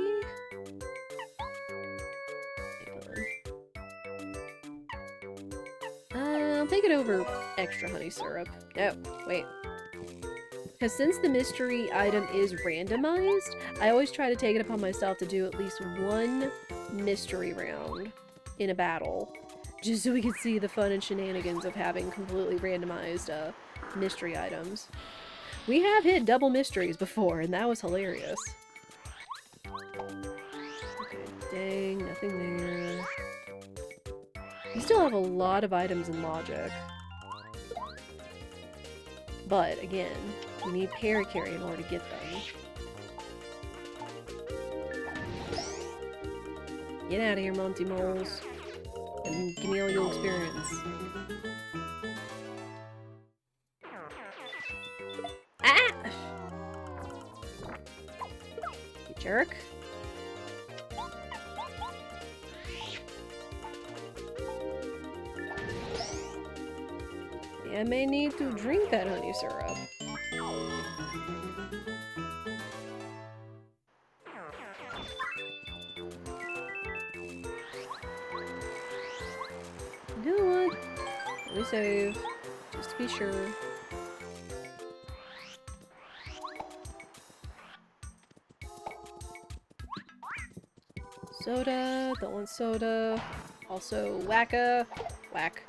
I'll take it over extra honey syrup. No, wait. Because since the mystery item is randomized, I always try to take it upon myself to do at least one mystery round in a battle. Just so we can see the fun and shenanigans of having completely randomized mystery items. We have hit double mysteries before, and that was hilarious. Okay, dang, Nothing there. We still have a lot of items in logic. But, again, we need Parakarry in order to get them. Get out of here, Monty Moles. And give me all your experience. Ah! You jerk. I may need to drink that honey syrup. You know what? Let me save, just to be sure. Soda, don't want soda. Also, wacka, whack.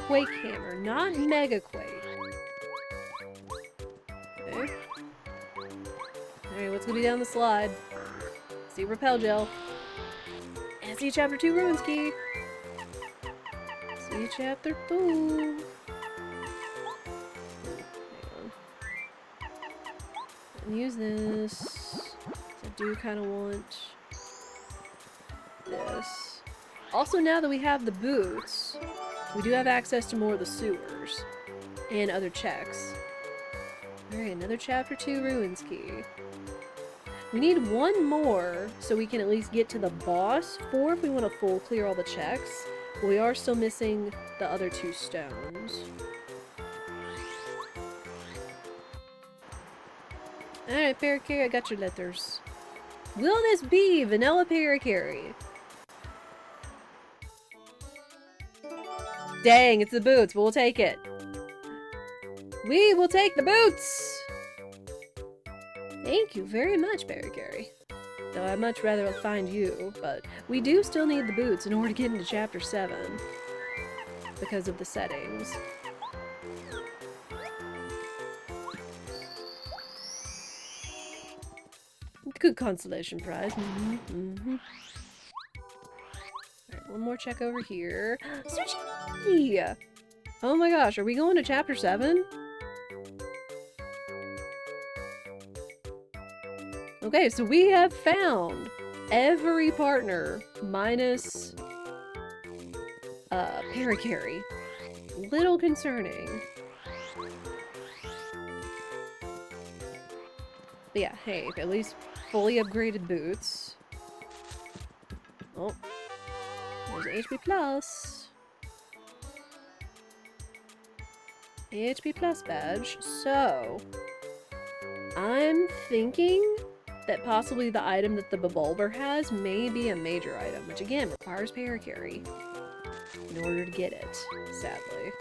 Quake Hammer, not Mega Quake. Okay. Alright, what's gonna be down the slide? See Repel Gel. And see Chapter 2 Ruins Key. See Chapter 2. Hang on. And use this. I do kind of want this. Also, now that we have the boots, we do have access to more of the sewers and other checks. Alright, another Chapter 2 Ruins Key. We need one more so we can at least get to the boss, 4 if we want to full clear all the checks. But we are still missing the other 2 stones. Alright, Parakarry, I got your letters. Will this be Vanilla Parakarry? Dang, it's the boots, but we'll take it. We will take the boots! Thank you very much, Parakarry. Though I'd much rather find you, but we do still need the boots in order to get into Chapter 7. Because of the settings. Good consolation prize. Alright, one more check over here. Sushi! Oh my gosh, are we going to Chapter 7? Okay, so we have found every partner minus Parakarry. Little concerning. But yeah, hey, at least fully upgraded boots. Oh, there's HP plus. HP plus badge. So, I'm thinking that possibly the item that the Bebulber has may be a major item, which again requires Parakarry in order to get it, sadly.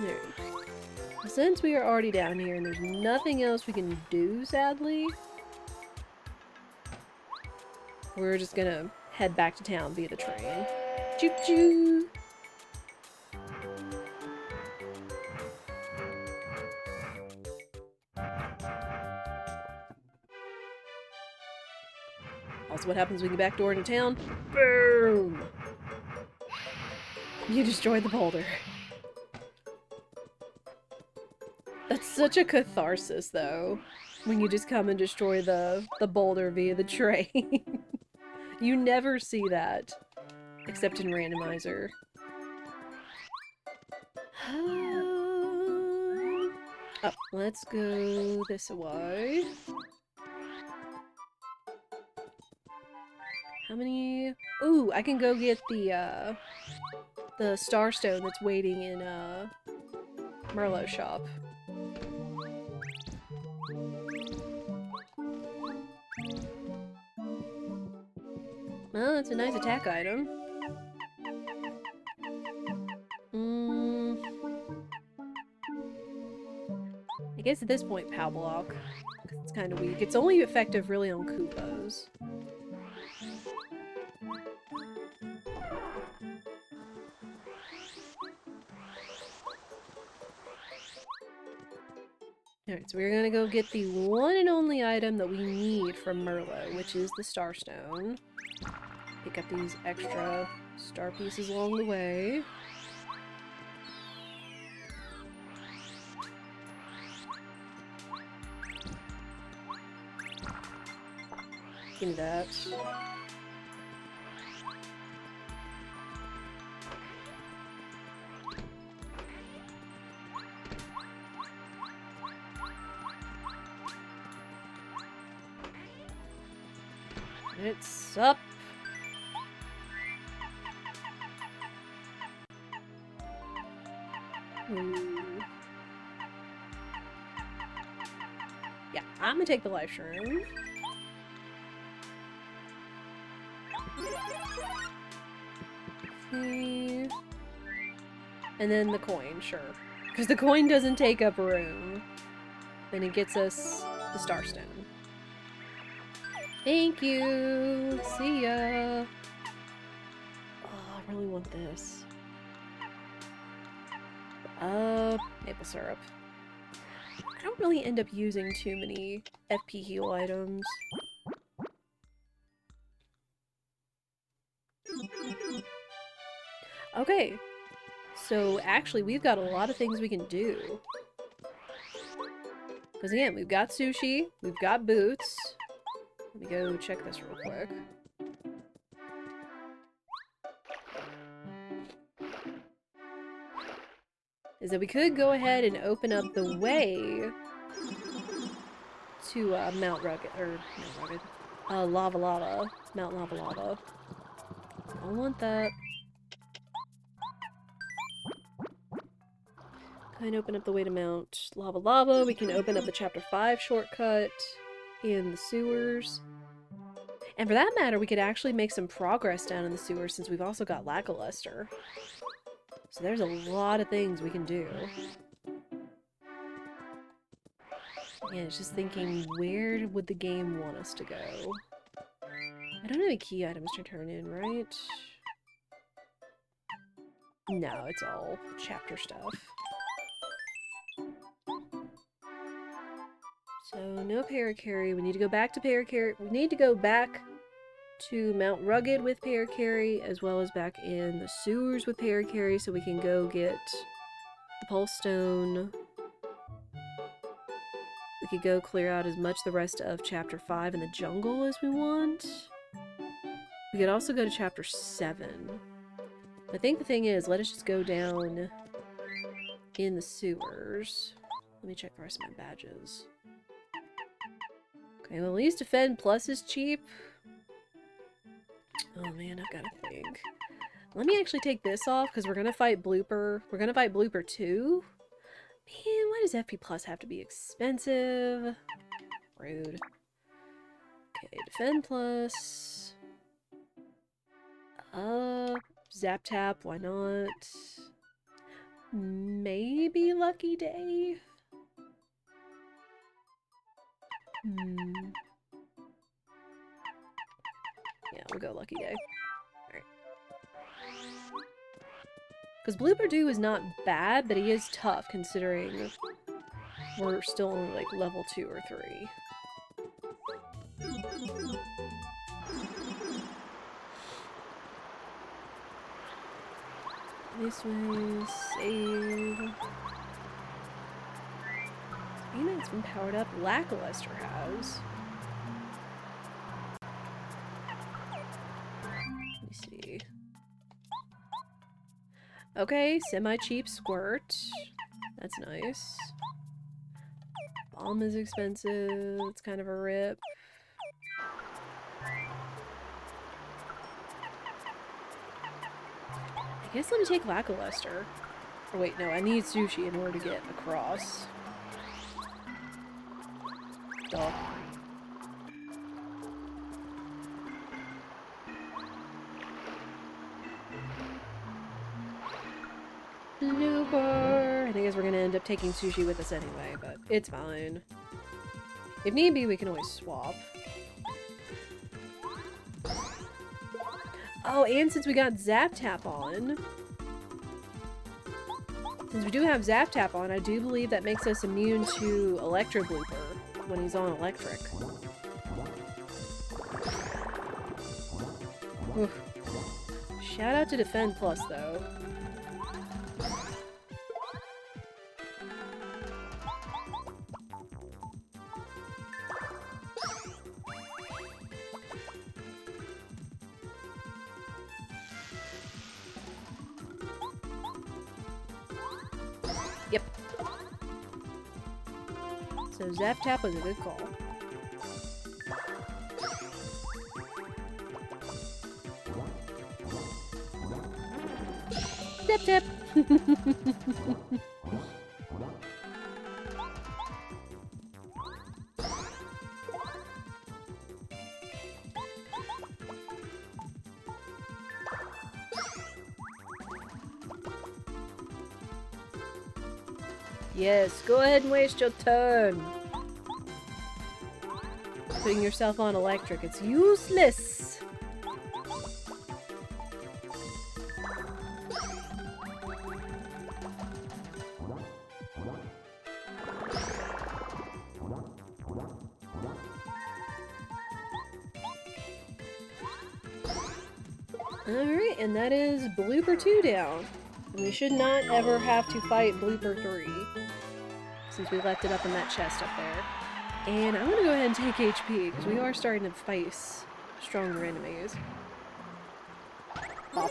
There. Since we are already down here and there's nothing else we can do, sadly, we're just gonna head back to town via the train. Choo choo! Also, what happens when you backdoor into town? Boom! You destroyed the boulder. That's such a catharsis, though, when you just come and destroy the boulder via the train. You never see that, except in Randomizer. Oh, let's go this way. How many? Ooh, I can go get the Starstone that's waiting in Merlot's shop. Well, that's a nice attack item. I guess at this point, Pow Block. It's kind of weak. It's only effective really on Koopas. Alright, so we're gonna go get the one and only item that we need from Merlot, which is the Starstone. Pick up these extra star pieces along the way. Give me that. It's up. Yeah, I'm gonna take the life shroom. Okay. And then the coin, sure. Because the coin doesn't take up room. Then it gets us the Starstone. Thank you! See ya! Oh, I really want this. Maple syrup. I don't really end up using too many FP heal items. Okay, so actually we've got a lot of things we can do. Because again, we've got sushi, we've got boots. Let me go check this real quick. Is that we could go ahead and open up the way to Mount Rugged, or Mount Rugged, Lava Lava, Mount Lava Lava. I don't want that. Go ahead and open up the way to Mount Lava Lava. We can open up the Chapter 5 shortcut in the sewers. And for that matter, we could actually make some progress down in the sewers since we've also got Lackluster. So there's a lot of things we can do. Yeah, it's just thinking, where would the game want us to go? I don't have any key items to turn in, right? No, it's all chapter stuff. So, no Parakarry. We need to go back to Parakarry. We need to go back to Mount Rugged with Parakarry, as well as back in the sewers with Parakarry, so we can go get the Pulse Stone. We could go clear out as much the rest of Chapter 5 in the jungle as we want. We could also go to Chapter 7. I think the thing is, let us just go down in the sewers. Let me check the rest of my badges. Okay, well at least Defend Plus is cheap. Oh man, I've got to think. Let me actually take this off, because we're gonna fight Blooper. We're gonna fight Blooper 2. Man, why does FP Plus have to be expensive? Rude. Okay, Defend Plus. Zap Tap, why not? Maybe Lucky Day? Yeah, we'll go Lucky Day. Alright. Because Blooper 2 is not bad, but he is tough considering we're still only like level 2 or 3. This way, save. Payment's been powered up. Lackluster has. Let me see. Okay, semi-cheap squirt. That's nice. Bomb is expensive. It's kind of a rip. I guess let me take Lackluster. Oh wait, no, I need sushi in order to get across. Duh. Blooper! I guess we're gonna end up taking sushi with us anyway, but it's fine. If need be, we can always swap. Oh, and since we got Zap Tap on, Since we do have Zap Tap on, I do believe that makes us immune to Electro Blooper when he's on electric. Oof. Shout out to Defend Plus, though. Yep. So Zap Tap was a good call. Tip tip. Yes, go ahead and waste your turn. Putting yourself on electric, it's useless. Alright, and that is Blooper 2 down. And we should not ever have to fight Blooper 3, since we left it up in that chest up there. And I'm gonna go ahead and take HP, because we are starting to face stronger enemies. Pop.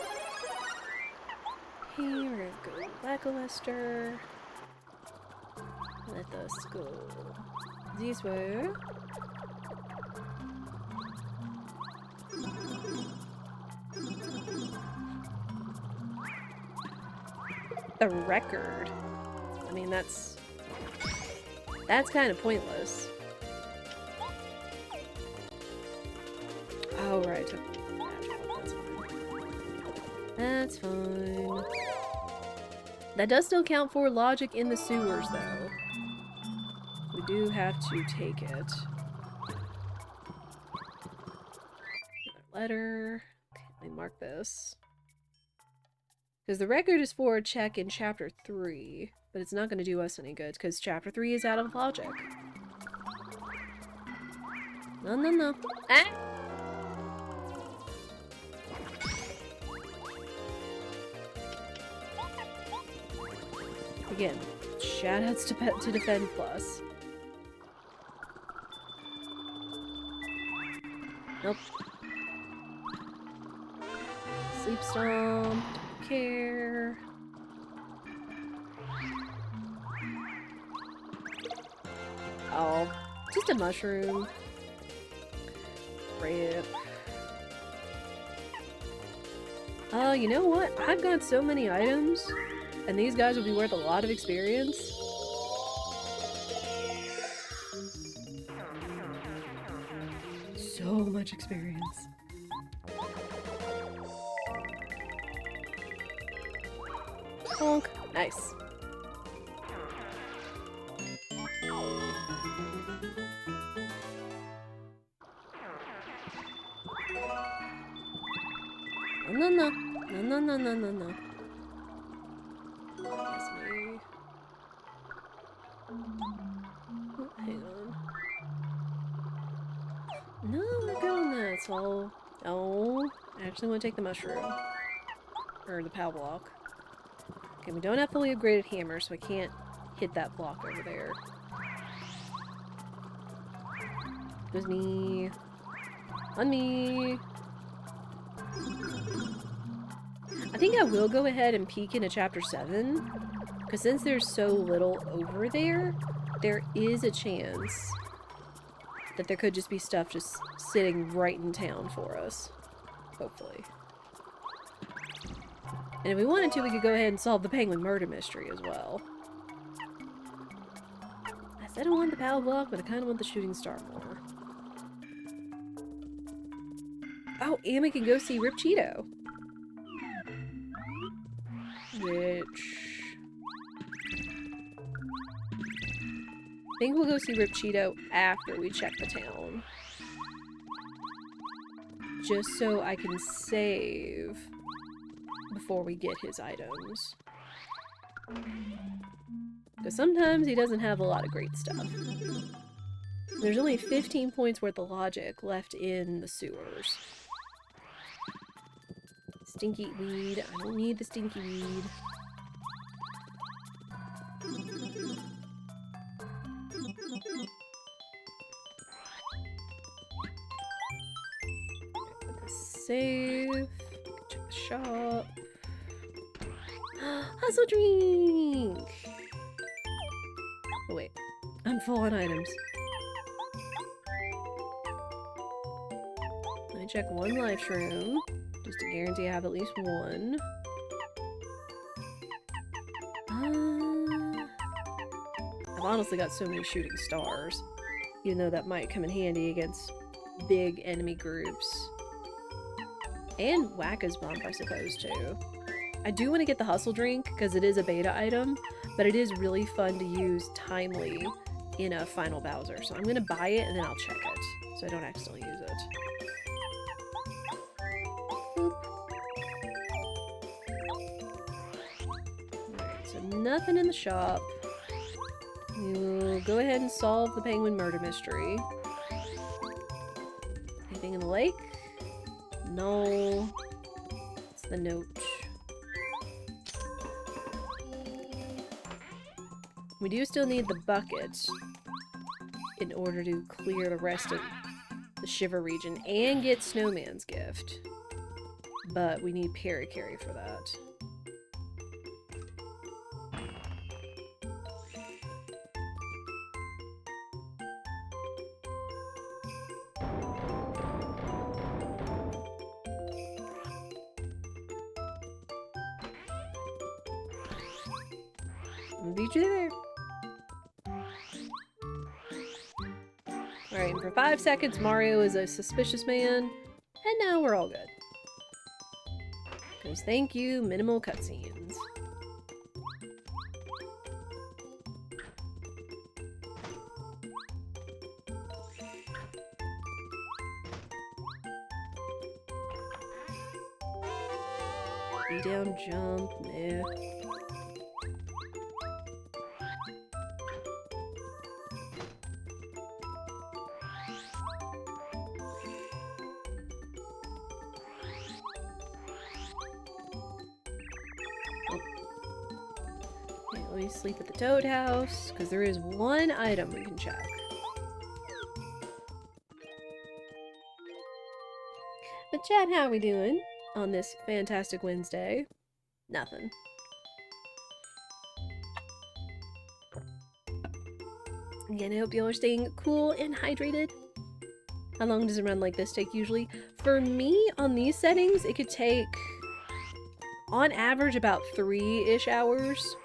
Hey, we're gonna go Lackluster. Let us go this way. A record. I mean, that's kind of pointless. Oh, right. That's fine. That's fine. That does still count for logic in the sewers, though. We do have to take it. Another letter. Okay, let me mark this. Because the record is for a check in Chapter 3, but it's not going to do us any good, because Chapter 3 is out of logic. No, no, no. Ah! Again, shoutouts to Defend Plus. Nope. Sleep Stomp. Care. Oh, just a mushroom. Rip. Oh, you know what? I've got so many items, and these guys would be worth a lot of experience. So much experience. Honk. Nice. No, no, no. No, no, no, no, no, no. That's me. Oh, hang on. No, we're good on that, so... Oh, I actually want to take the mushroom. Or the POW block. Okay, we don't have fully upgraded hammer, so I can't hit that block over there. It was me. On me. I think I will go ahead and peek into Chapter 7, because since there's so little over there, there is a chance that there could just be stuff just sitting right in town for us. Hopefully. And if we wanted to, we could go ahead and solve the penguin murder mystery as well. I said I want the POW block, but I kind of want the shooting star more. Oh, and we can go see Rip Cheeto. Which... I think we'll go see Rip Cheeto after we check the town. Just so I can save before we get his items. Because sometimes he doesn't have a lot of great stuff. There's only 15 points worth of logic left in the sewers. Stinky weed. I don't need the stinky weed. Put this safe. Check the shop. Hustle drink! Oh wait, I'm full on items. Let me check one life shroom, just to guarantee I have at least one. I've honestly got so many shooting stars, even though that might come in handy against big enemy groups. And Wacka's bump, I suppose, too. I do want to get the hustle drink, because it is a beta item, but it is really fun to use timely in a final Bowser. So I'm going to buy it, and then I'll check it, so I don't accidentally use it. Boop. Alright, so nothing in the shop. We'll go ahead and solve the penguin murder mystery. Anything in the lake? No. It's the note. We do still need the bucket in order to clear the rest of the Shiver region and get Snowman's gift. But we need Parakarry for that. I'll beat you there. Alright, and for 5 seconds, Mario is a suspicious man, and now we're all good. Because thank you, minimal cutscenes. Be down, jump, nah. Let me sleep at the Toad House, because there is one item we can check. But chat, how are we doing on this fantastic Wednesday? Nothing. Again, I hope y'all are staying cool and hydrated. How long does a run like this take usually? For me, on these settings, it could take, on average, about 3-ish hours.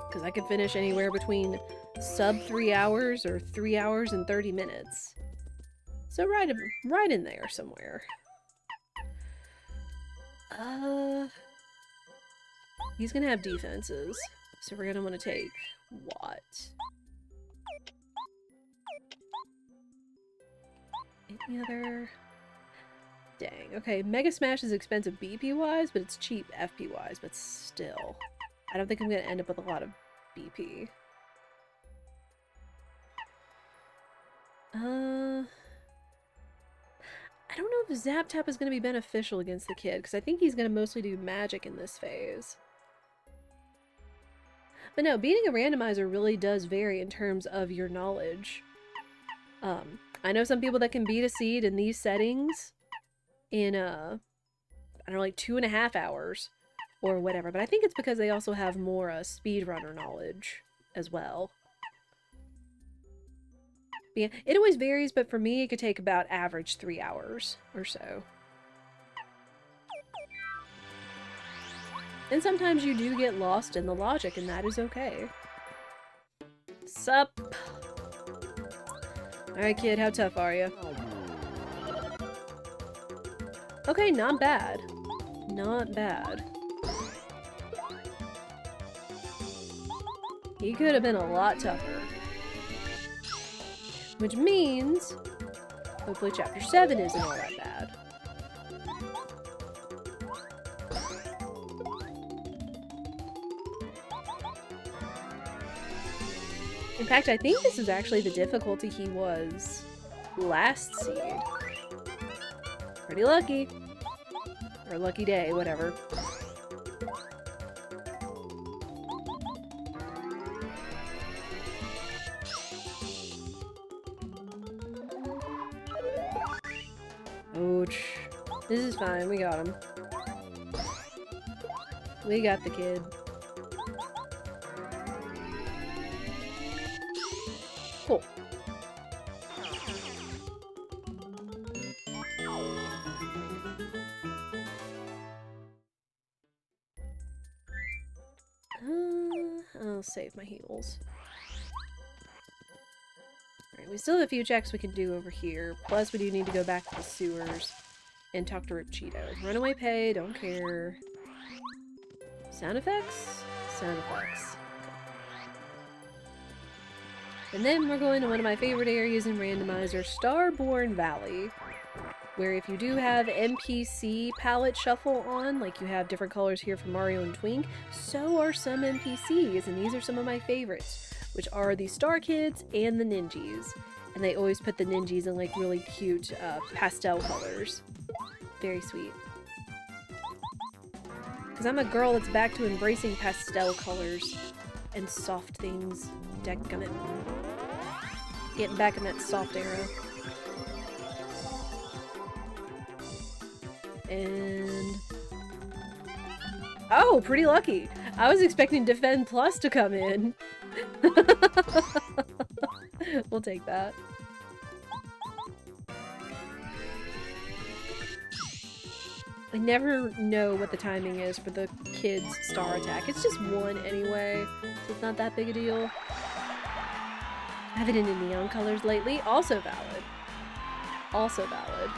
Because I could finish anywhere between sub 3 hours or 3 hours and 30 minutes. So right in there somewhere. He's gonna have defenses. So we're gonna want to take what? Any other? Dang. Okay, Mega Smash is expensive BP-wise, but it's cheap FP-wise, but still. I don't think I'm gonna end up with a lot of BP. I don't know if Zap Tap is going to be beneficial against the kid, because I think he's going to mostly do magic in this phase. But no, beating a randomizer really does vary in terms of your knowledge. I know some people that can beat a seed in these settings in, I don't know, like 2.5 hours. Or whatever, but I think it's because they also have more speedrunner knowledge as well. But yeah, it always varies, but for me it could take about average 3 hours or so. And sometimes you do get lost in the logic, and that is okay. Sup? Alright kid, how tough are you? Okay, not bad. Not bad. He could have been a lot tougher. Which means, hopefully chapter 7 isn't all that bad. In fact, I think this is actually the difficulty he was last seed. Pretty lucky. Or lucky day, whatever. Ouch. This is fine, we got him. We got the kid. Cool. I'll save my heals. Alright, we still have a few checks we can do over here. Plus, we do need to go back to the sewers and talk to Rip Cheeto. Runaway pay, don't care. Sound effects? Sound effects. And then we're going to one of my favorite areas in Randomizer, Starborn Valley, where if you do have NPC palette shuffle on, like you have different colors here for Mario and Twink, so are some NPCs, and these are some of my favorites, which are the Star Kids and the Ninjas. And they always put the Ninjas in like really cute pastel colors. Very sweet. Because I'm a girl that's back to embracing pastel colors and soft things. Dadgummit. Getting back in that soft era. And... oh, pretty lucky! I was expecting Defend Plus to come in. We'll take that. I never know what the timing is for the kid's star attack. It's just one anyway, so it's not that big a deal. I have it in the neon colors lately. Also valid. Also valid.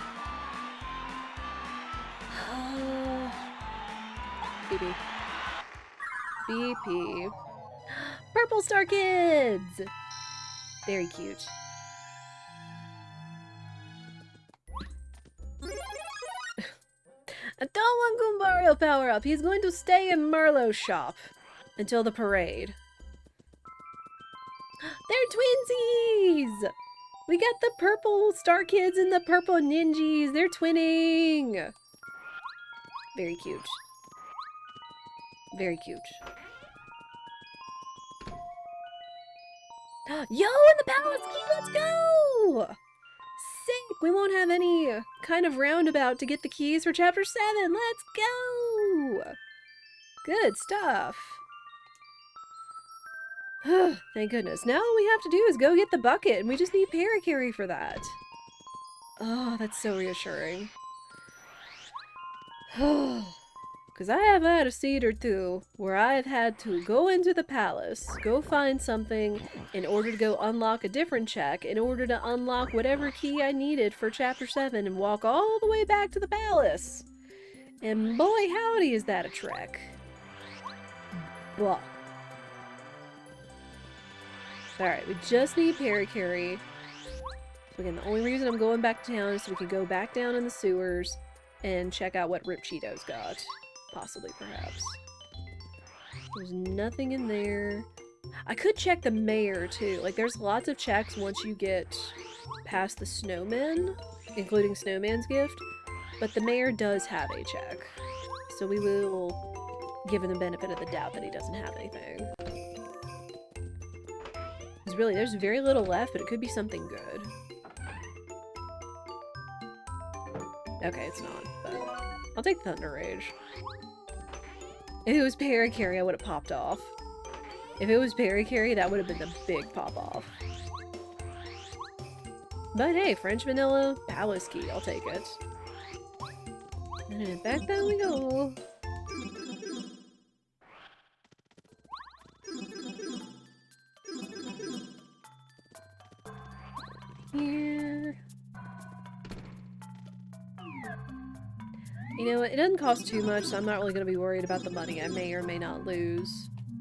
BP. BP. Purple Star Kids! Very cute. I don't want Goombario power-up. He's going to stay in Merlo's shop until the parade. They're twinsies! We got the purple Star Kids and the purple Ninjas. They're twinning! Very cute. Very cute. Yo, in the palace key, let's go! Sick! We won't have any kind of roundabout to get the keys for Chapter 7. Let's go! Good stuff. Thank goodness. Now all we have to do is go get the bucket, and we just need Parakarry for that. Oh, that's so reassuring. Because I have had a seed or two where I've had to go into the palace, go find something in order to go unlock a different check, in order to unlock whatever key I needed for Chapter 7, and walk all the way back to the palace. And boy howdy is that a trek. Blah. Alright, we just need Parakarry. So again, the only reason I'm going back to town is so we can go back down in the sewers and check out what Rip Cheeto's got. Possibly, perhaps. There's nothing in there. I could check the mayor, too. Like, there's lots of checks once you get past the snowmen, including Snowman's Gift, but the mayor does have a check. So we will give him the benefit of the doubt that he doesn't have anything. Because really, there's very little left, but it could be something good. Okay, it's not, but I'll take Thunder Rage. If it was Parakarry, I would have popped off. If it was Parakarry, that would have been the big pop-off. But hey, French Vanilla Palace Key, I'll take it. And then back down we go. Here. You know, it doesn't cost too much, so I'm not really going to be worried about the money I may or may not lose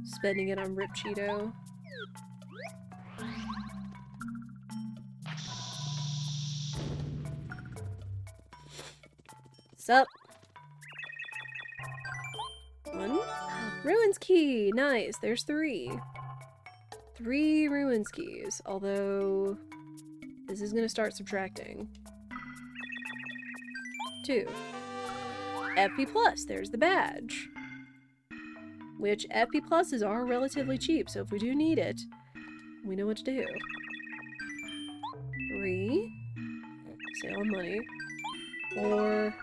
spending it on Rip Cheeto. Sup? One? Ruins Key! Nice, there's 3. 3 ruins keys, although this is gonna start subtracting. 2. FP Plus, there's the badge. Which FP Pluses are relatively cheap, so if we do need it, we know what to do. 3. Sale on money. 4.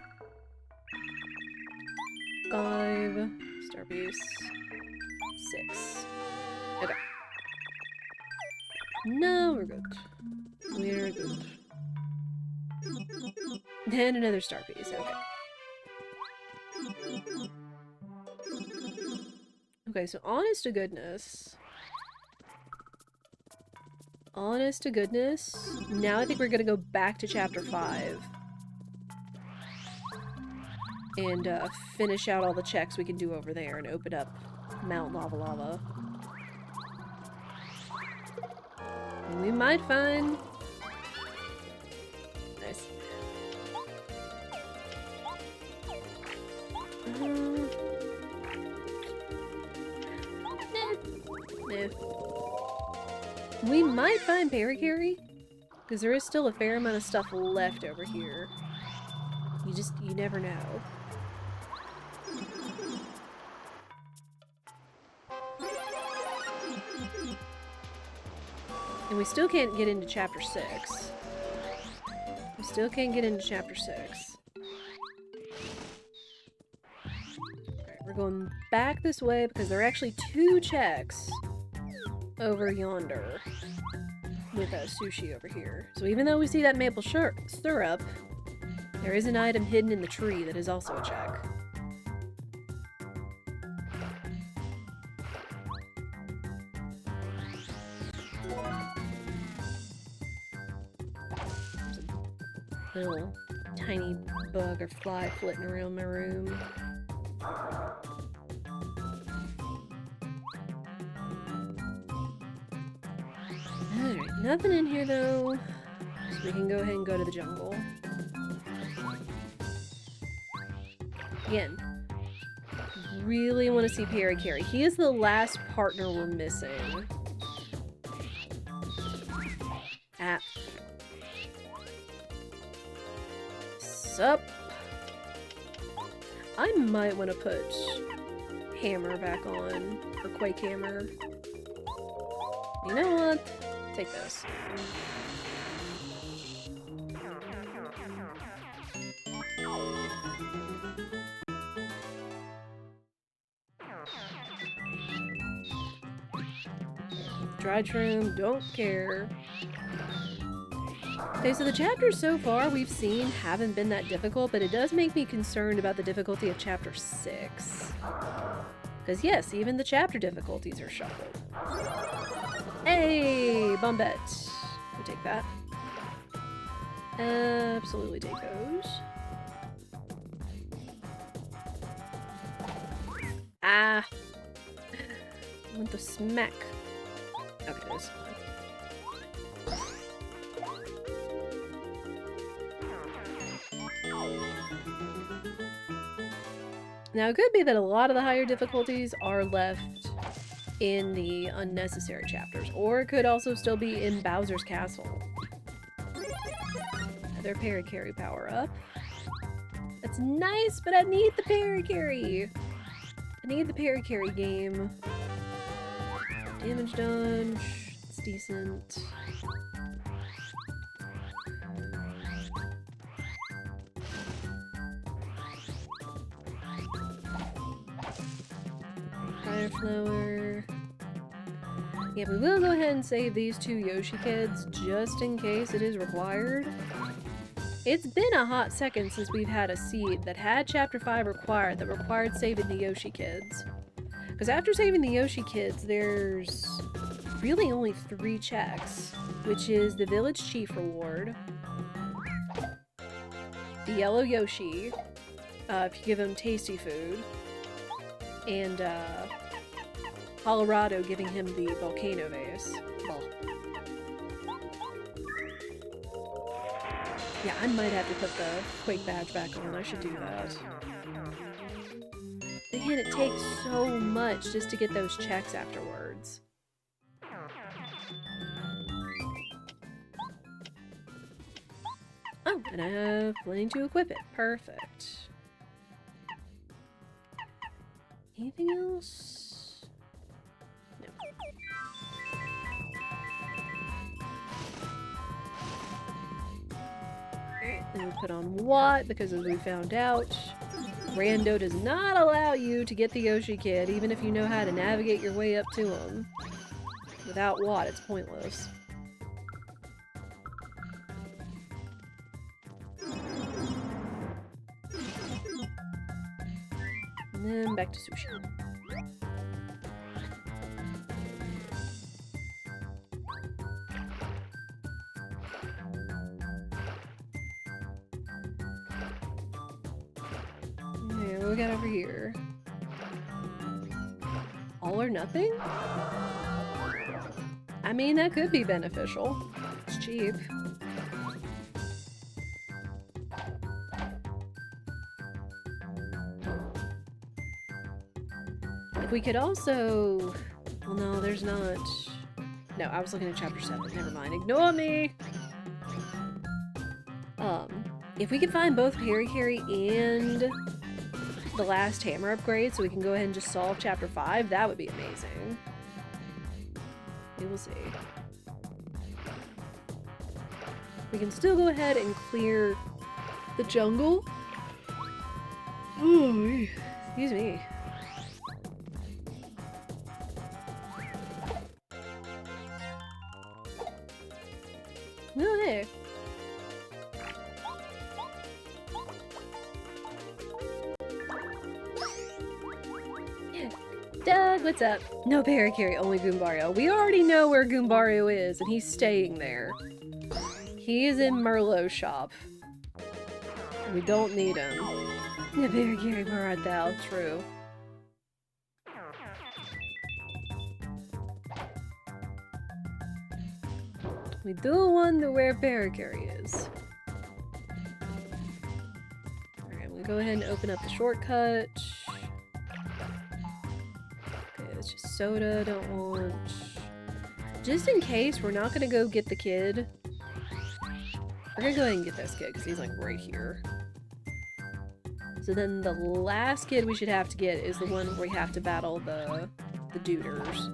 5. Star piece. 6. Okay. No, we're good. We're good. And another star piece, okay. Okay, so honest to goodness. Honest to goodness. Now I think we're gonna go back to chapter 5. And finish out all the checks we can do over there and open up Mount Lava Lava. And we might find... Nice. Nah. We might find Parakarry, because there is still a fair amount of stuff left over here. You never know. And we still can't get into chapter 6. We still can't get into chapter 6. Alright, we're going back this way because there are actually 2 checks over yonder with sushi over here. So even though we see that maple syrup, there is an item hidden in the tree that is also a check. There's a little tiny bug or fly flitting around my room. Alright, nothing in here though, so we can go ahead and go to the jungle. Again, really want to see Parakarry. He is the last partner we're missing. Ah. Sup? I might want to put Hammer back on, or Quake Hammer. You know what? Take this. Dried shroom, don't care. Okay, so the chapters so far we've seen haven't been that difficult, but it does make me concerned about the difficulty of chapter 6. Because yes, even the chapter difficulties are shuffled. Hey, Bombette. We'll take that. Absolutely take those. Ah! I want the smack. Okay, that's fine. Now, it could be that a lot of the higher difficulties are left in the unnecessary chapters, or it could also still be in Bowser's Castle. Another Parakarry power-up. That's nice, but I need the Parakarry! I need the Parakarry game. Damage dodge. It's decent. Fire flower. Yeah, we will go ahead and save these 2 Yoshi kids just in case it is required. It's been a hot second since we've had a seed that had Chapter 5 required that required saving the Yoshi kids. Because after saving the Yoshi kids, there's really only 3 checks, which is the Village Chief reward, the Yellow Yoshi, if you give him tasty food, and Colorado giving him the Volcano Vase. Well, yeah, I might have to put the Quake badge back on. I should do that. Again, it takes so much just to get those checks afterwards. Oh, and I have plenty to equip it. Perfect. Anything else? No. Alright, then we put on Watt because as we found out, Rando does not allow you to get the Yoshi Kid, even if you know how to navigate your way up to him. Without Watt, it's pointless. And then back to sushi. Okay, what we got over here? All or nothing? I mean, that could be beneficial. It's cheap. We could also... Well, no, there's not... No, I was looking at chapter 7. Never mind. Ignore me! If we could find both Parakarry and the last hammer upgrade so we can go ahead and just solve chapter 5, that would be amazing. We will see. We can still go ahead and clear the jungle. Ooh, excuse me. Oh, hey. Doug, what's up? No Parakarry, only Goombario. We already know where Goombario is, and he's staying there. He is in Merlot's shop. We don't need him. No Parakarry, where art thou? True. We do wonder where Parakarry is. Alright, I'm gonna go ahead and open up the shortcut. Okay, it's just soda, don't want... Just in case, we're not gonna go get the kid. We're gonna go ahead and get this kid, because he's like right here. So then the last kid we should have to get is the one where we have to battle the duders.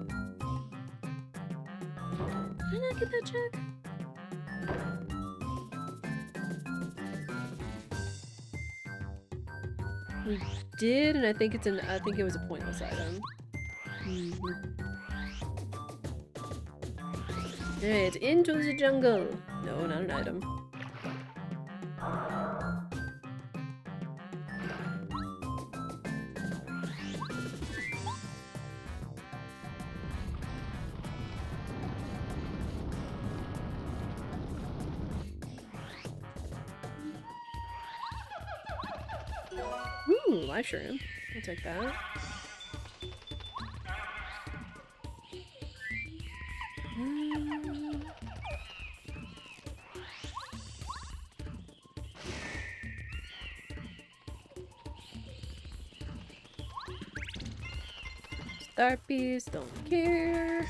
Did I not get that check? We did, and I think it's an. I think it was a pointless item. Alright, into the jungle. No, not an item. Ooh, mushroom. I'll take that. Star piece, don't care.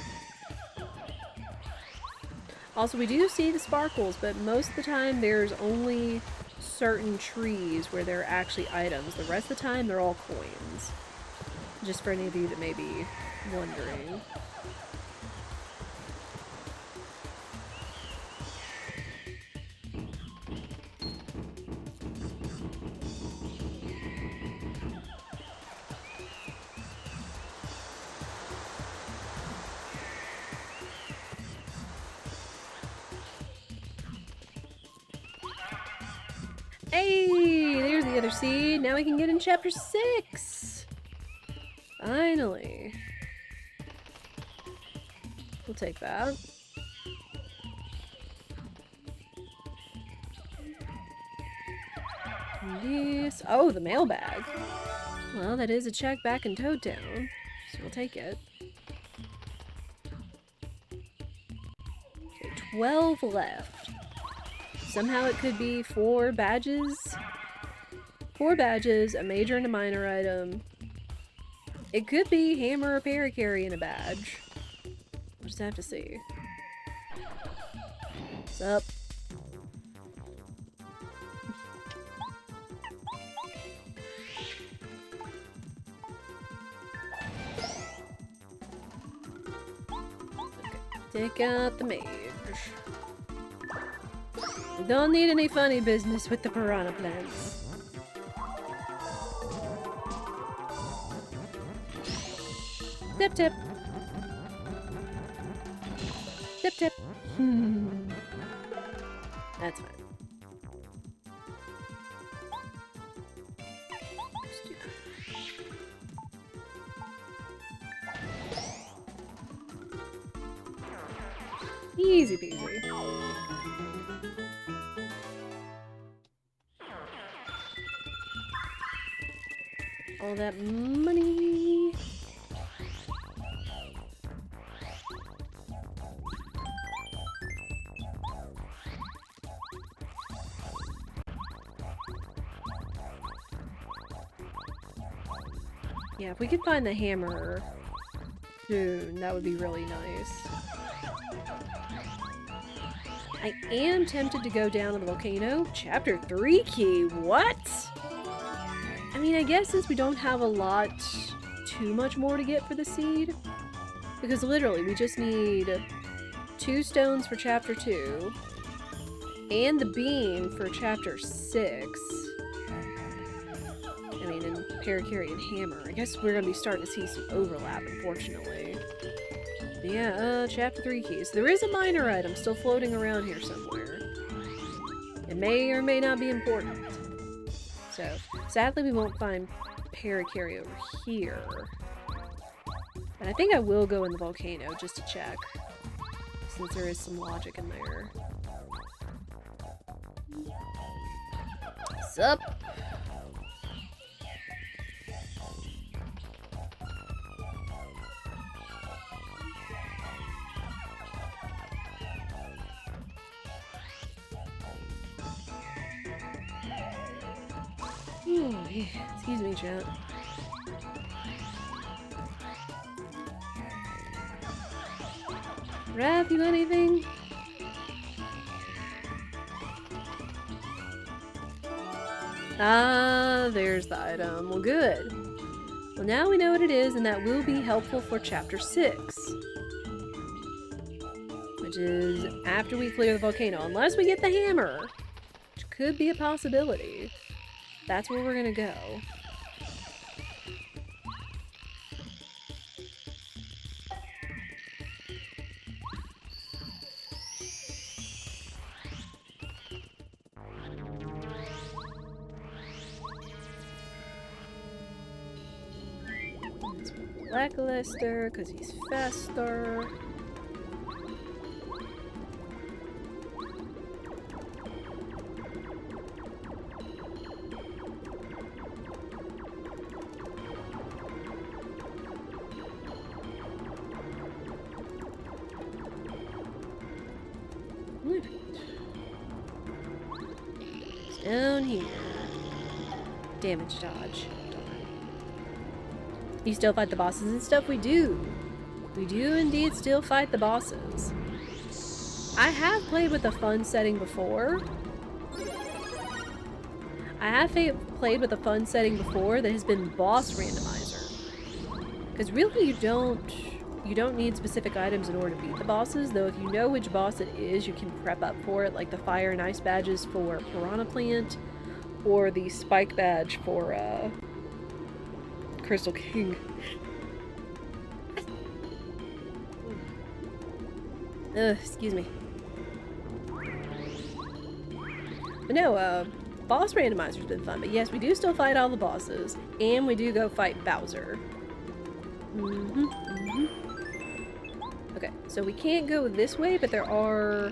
Also, we do see the sparkles, but most of the time there's only certain trees where there are actually items. The rest of the time they're all coins. Just for any of you that may be wondering. Hey, there's the other seed. Now we can get in chapter 6. Finally. We'll take that. This. Oh, the mailbag. Well, that is a check back in Toad Town, so we'll take it. Okay, 12 left. Somehow it could be 4 badges. 4 badges, a major and a minor item. It could be hammer or Parakarry in a badge. We'll just have to see. What's up? Take out the mage. We don't need any funny business with the piranha plants. Tip tip. Tip tip. That's fine. Easy peasy. All that money. Yeah, if we could find the hammer soon, that would be really nice. I am tempted to go down to the volcano. Chapter 3 key, what? I mean, I guess since we don't have a lot too much more to get for the seed, because literally we just need 2 stones for chapter 2 and the bean for chapter 6. I mean, and Parakarry and hammer. I guess we're gonna be starting to see some overlap, unfortunately. But yeah, chapter 3 keys. There is a minor item still floating around here somewhere. It may or may not be important. So, sadly we won't find Parakarry over here. And I think I will go in the volcano just to check, since there is some logic in there. Sup? Oh, yeah. Excuse me, chat. Raph, you got anything? Ah, there's the item. Well, good. Well, now we know what it is, and that will be helpful for chapter 6. Which is after we clear the volcano. Unless we get the hammer. Which could be a possibility. That's where we're gonna go. Lackluster, because he's faster. Down here. Damage dodge. Darn. You still fight the bosses and stuff? We do. We do indeed still fight the bosses. I have played with a fun setting before. I have played with a fun setting before that has been boss randomizer. Because really you don't need specific items in order to beat the bosses, though if you know which boss it is, you can prep up for it, like the fire and ice badges for Piranha Plant, or the spike badge for Crystal King. Excuse me. But no, boss randomizer's been fun, but yes, we do still fight all the bosses, and we do go fight Bowser. Okay, so we can't go this way, but there are a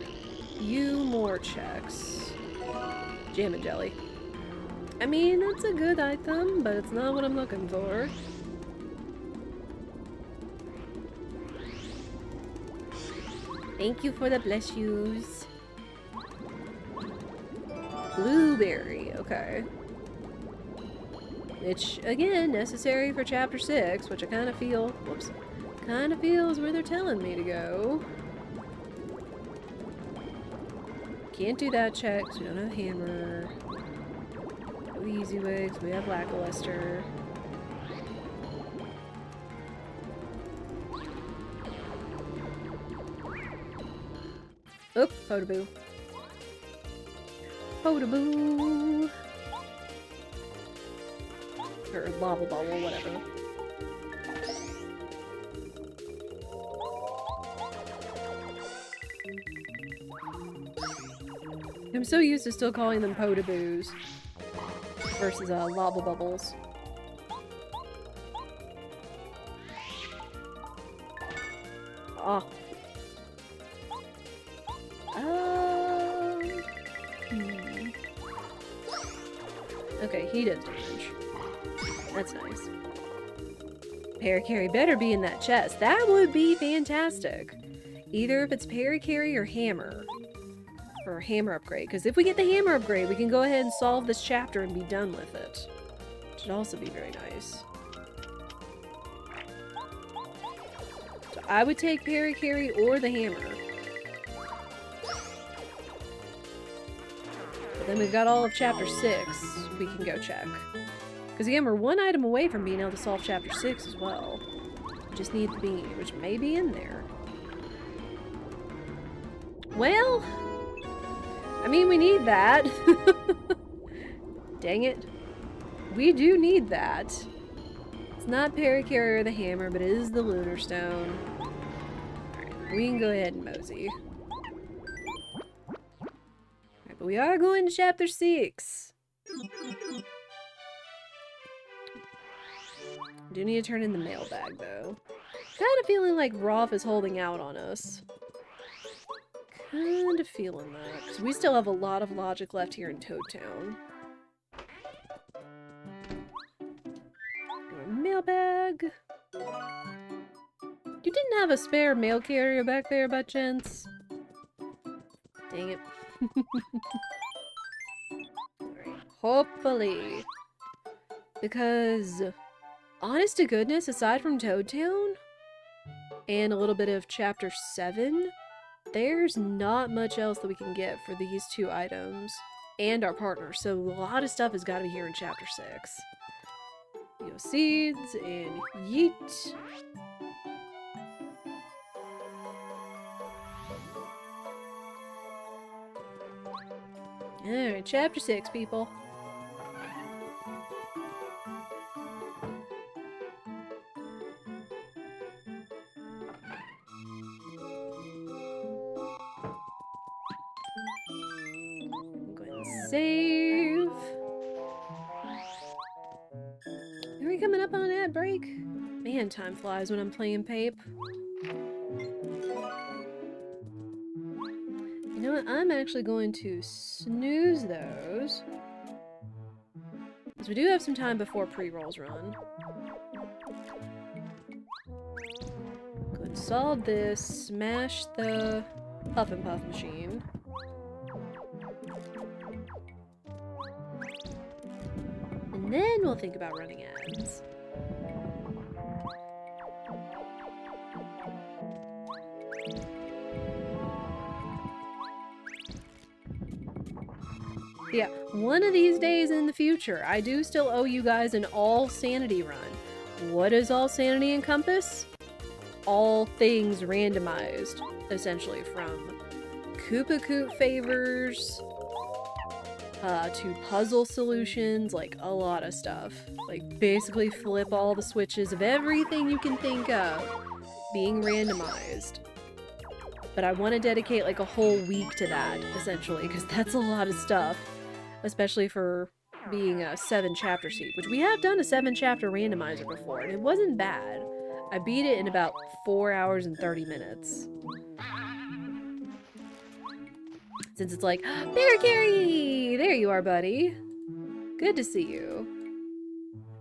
few more checks. Jam and jelly. I mean, it's a good item, but it's not what I'm looking for. Thank you for the bless yous. Blueberry, okay. Which, again, necessary for chapter 6, which I kind of feel, whoops, kind of feels where they're telling me to go. Can't do that check, because we don't have hammer. No easy way, because we have lackluster. Oop, Potaboo. Potaboo! Or Lava Bubble, whatever. I'm so used to still calling them Potaboos versus Lava Bubbles. Oh. Okay, he does damage. That's nice. Parakarry better be in that chest. That would be fantastic. Either if it's Parakarry or Hammer. Or Hammer upgrade. Because if we get the Hammer upgrade, we can go ahead and solve this chapter and be done with it. Which would also be very nice. So I would take Parakarry or the Hammer. But then we've got all of Chapter 6 we can go check. Because again, we're one item away from being able to solve Chapter 6 as well. We just need the bean, which may be in there. Well, I mean, we need that. Dang it. We do need that. It's not Parakarry or the Hammer, but it is the Lunar Stone. Alright, we can go ahead and mosey. Alright, but we are going to Chapter 6. Do need to turn in the mailbag, though. Kind of feeling like Rolf is holding out on us. Kind of feeling that. Because we still have a lot of logic left here in Toad Town. Mailbag. You didn't have a spare mail carrier back there by chance? Dang it. Alright, hopefully. Because, honest to goodness, aside from Toad Town, and a little bit of Chapter 7, there's not much else that we can get for these two items and our partner, so a lot of stuff has got to be here in Chapter 6. You know, seeds and yeet. Alright, Chapter 6, people. Save. Are we coming up on an ad break? Man, time flies when I'm playing Pape. You know what? I'm actually going to snooze those. Because we do have some time before pre-rolls run. Go ahead and solve this. Smash the Puff and Puff machine. And then we'll think about running ads. Yeah, one of these days in the future, I do still owe you guys an all sanity run. What does all sanity encompass? All things randomized, essentially, from Koopa Koop favors to puzzle solutions, like a lot of stuff. Like basically flip all the switches of everything you can think of being randomized. But I want to dedicate like a whole week to that, essentially, because that's a lot of stuff. Especially for being a 7-chapter seed, which we have done a 7-chapter randomizer before, and it wasn't bad. I beat it in about 4 hours and 30 minutes. Since it's like, Parakarry! There you are, buddy. Good to see you.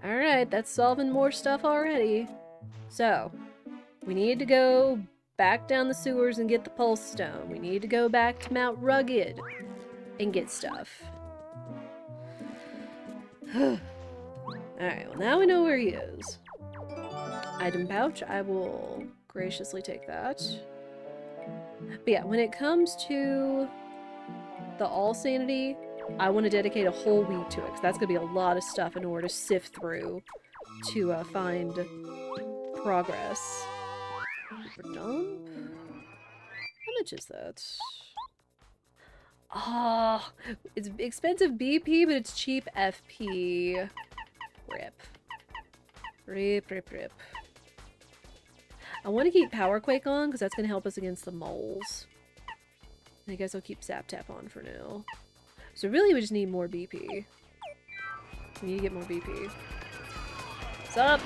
Alright, that's solving more stuff already. So, we need to go back down the sewers and get the Pulse Stone. We need to go back to Mount Rugged and get stuff. Alright, well now we know where he is. Item pouch, I will graciously take that. But yeah, when it comes to the all sanity, I want to dedicate a whole week to it, because that's going to be a lot of stuff in order to sift through to find progress. Dump? How much is that? Oh, it's expensive BP, but it's cheap FP. Rip. Rip, rip, rip. I want to keep Power Quake on, because that's going to help us against the moles. I guess I'll keep Zap Tap on for now. So really, we just need more BP. We need to get more BP. What's up?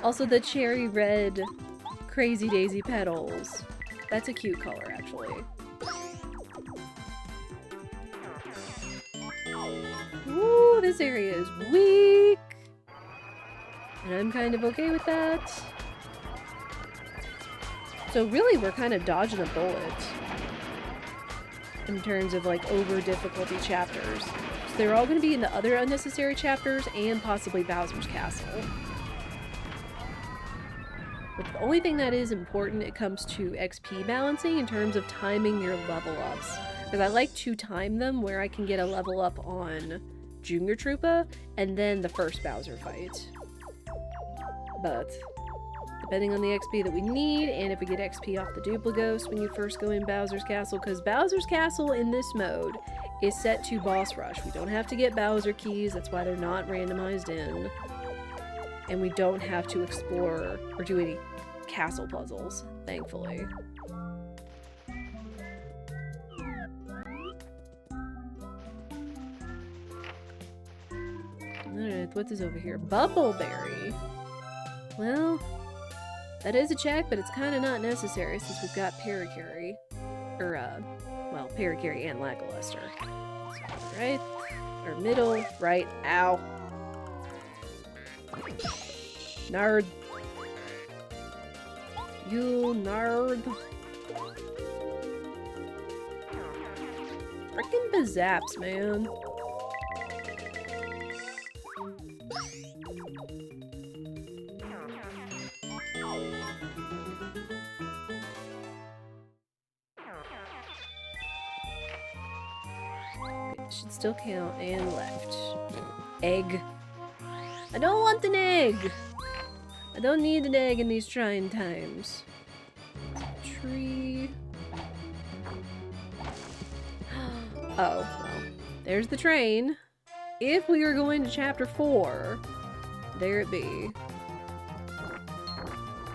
Also, the cherry red Crazy Daisy petals. That's a cute color, actually. Ooh, this area is weak! And I'm kind of okay with that. So really, we're kind of dodging a bullet in terms of, like, over-difficulty chapters. So they're all going to be in the other unnecessary chapters and possibly Bowser's Castle. But the only thing that is important, it comes to XP balancing in terms of timing your level ups. Because I like to time them where I can get a level up on Junior Troopa and then the first Bowser fight. But depending on the XP that we need, and if we get XP off the Duplighost when you first go in Bowser's Castle, because Bowser's Castle in this mode is set to boss rush. We don't have to get Bowser keys, that's why they're not randomized in. And we don't have to explore or do any castle puzzles, thankfully. Alright, what is over here? Bubbleberry! Well, that is a check, but it's kind of not necessary since we've got Parakarry. Or, well, Parakarry and Lackluster. So, right? Or middle, right, ow. Nerd. You nerd. Frickin' Bazaps, man. Should still count, and left. Egg. I don't want an egg! I don't need an egg in these trying times. Tree. Oh, well. There's the train. If we are going to chapter 4, there it be.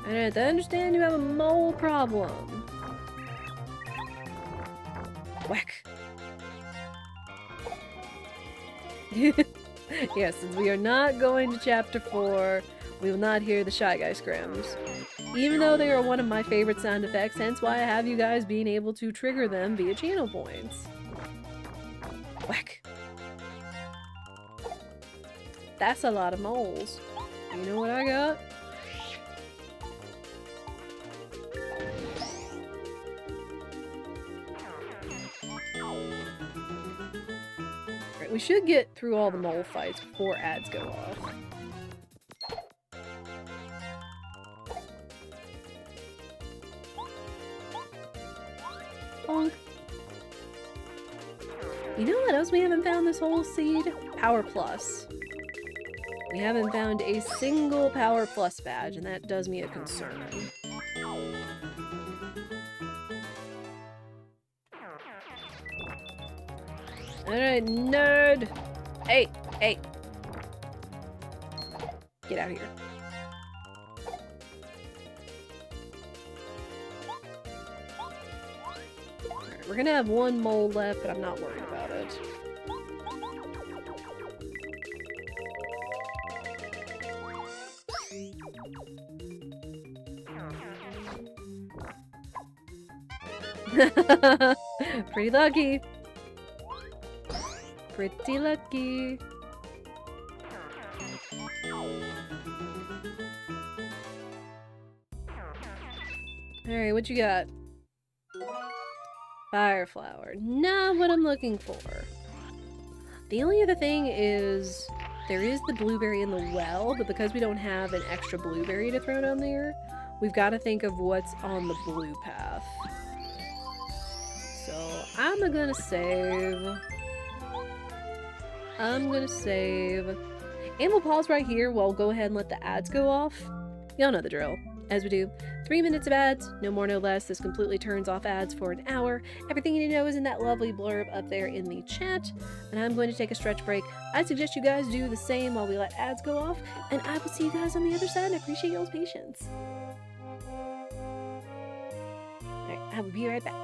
Alright, I understand you have a mole problem. Whack. Yes, since we are not going to chapter 4, we will not hear the Shy Guy scrims. Even though they are one of my favorite sound effects, hence why I have you guys being able to trigger them via channel points. Whack. That's a lot of moles. You know what I got? Right, we should get through all the mole fights before ads go off. Bonk. You know what else we haven't found this whole seed? Power Plus. We haven't found a single Power Plus badge, and that does me a concern. Alright, nerd! Hey! Hey! Get out of here. Alright, we're gonna have one mole left, but I'm not worried about it. Pretty lucky. Pretty lucky. Alright, what you got? Fire flower. Not what I'm looking for. The only other thing is there is the blueberry in the well, but because we don't have an extra blueberry to throw down there, we've got to think of what's on the blue path. So I'm gonna save I'm gonna save. And we'll pause right here while we'll go ahead and let the ads go off. Y'all know the drill. As we do, 3 minutes of ads, no more, no less. This completely turns off ads for an hour. Everything you need to know is in that lovely blurb up there in the chat. And I'm going to take a stretch break. I suggest you guys do the same while we let ads go off. And I will see you guys on the other side. I appreciate y'all's patience. Alright, I will be right back.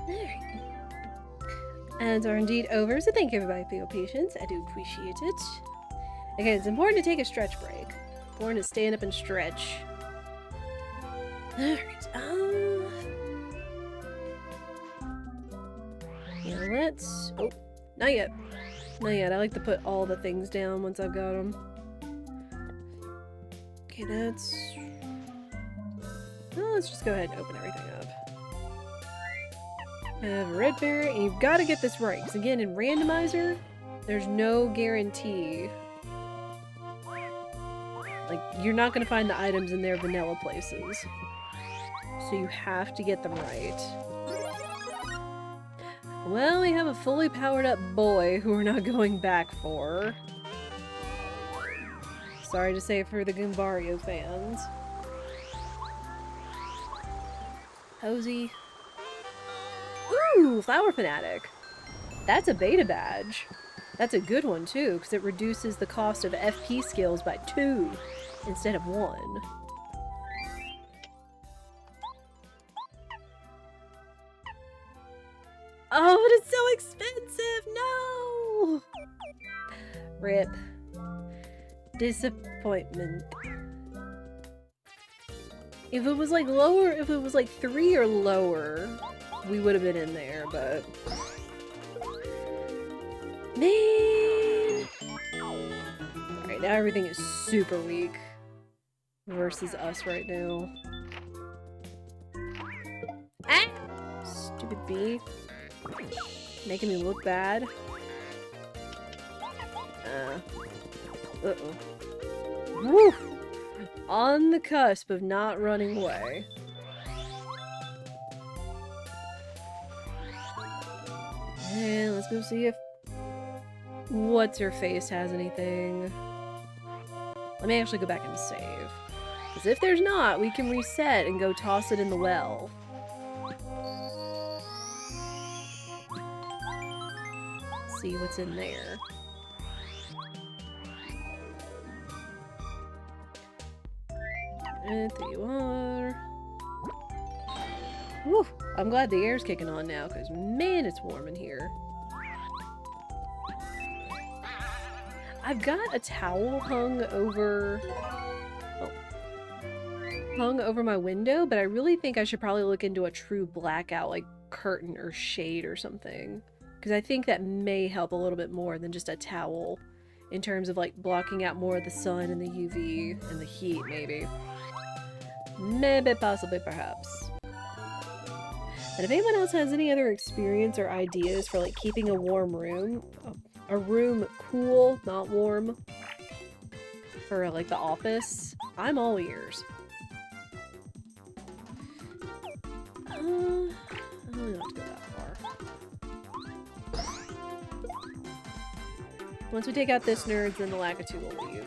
Alright. Ads are indeed over, so thank you everybody for your patience. I do appreciate it. Okay, it's important to take a stretch break. Important to stand up and stretch. Alright, yeah, let's... Oh, not yet. Not yet. I like to put all the things down once I've got them. Okay, that's... Well, let's just go ahead and open everything up. I have a red berry, and you've got to get this right. Because again, in Randomizer, there's no guarantee. Like, you're not going to find the items in their vanilla places. So you have to get them right. Well, we have a fully powered up boy who we're not going back for. Sorry to say for the Goombario fans. Posey. Ooh, Flower Fanatic. That's a beta badge. That's a good one too, because it reduces the cost of FP skills by 2 instead of 1. Oh, but it's so expensive! No! RIP. Disappointment. If it was like lower, if it was like 3 or lower, we would have been in there, but... Man! Alright, now everything is super weak versus us right now. Ah! Stupid bee. Making me look bad. Uh-oh. Woo! On the cusp of not running away. And let's go see if What's-Her-Face has anything. Let me actually go back and save. Because if there's not, we can reset and go toss it in the well. See what's in there. And there you are. Woo! I'm glad the air's kicking on now, because man, it's warm in here. I've got a towel hung over my window, but I really think I should probably look into a true blackout, like curtain or shade or something. Because I think that may help a little bit more than just a towel in terms of like blocking out more of the sun and the UV and the heat, maybe. Maybe, possibly, perhaps. But if anyone else has any other experience or ideas for like keeping a warm room, a room cool, not warm, for like the office, I'm all ears. I don't really want to go that far. Once we take out this nerd, then the Lakitu will leave.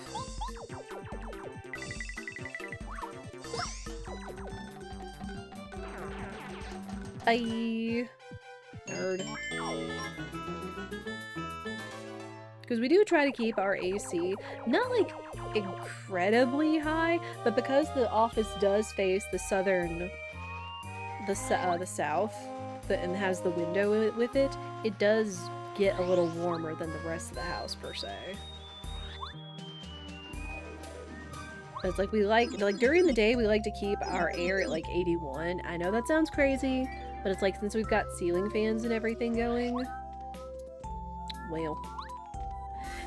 Bye! Nerd. Because we do try to keep our AC not like incredibly high, but because the office does face the southern, the south, and has the window with it, it does get a little warmer than the rest of the house per se. It's like we like during the day we like to keep our air at like 81. I know that sounds crazy, but it's like since we've got ceiling fans and everything going, well.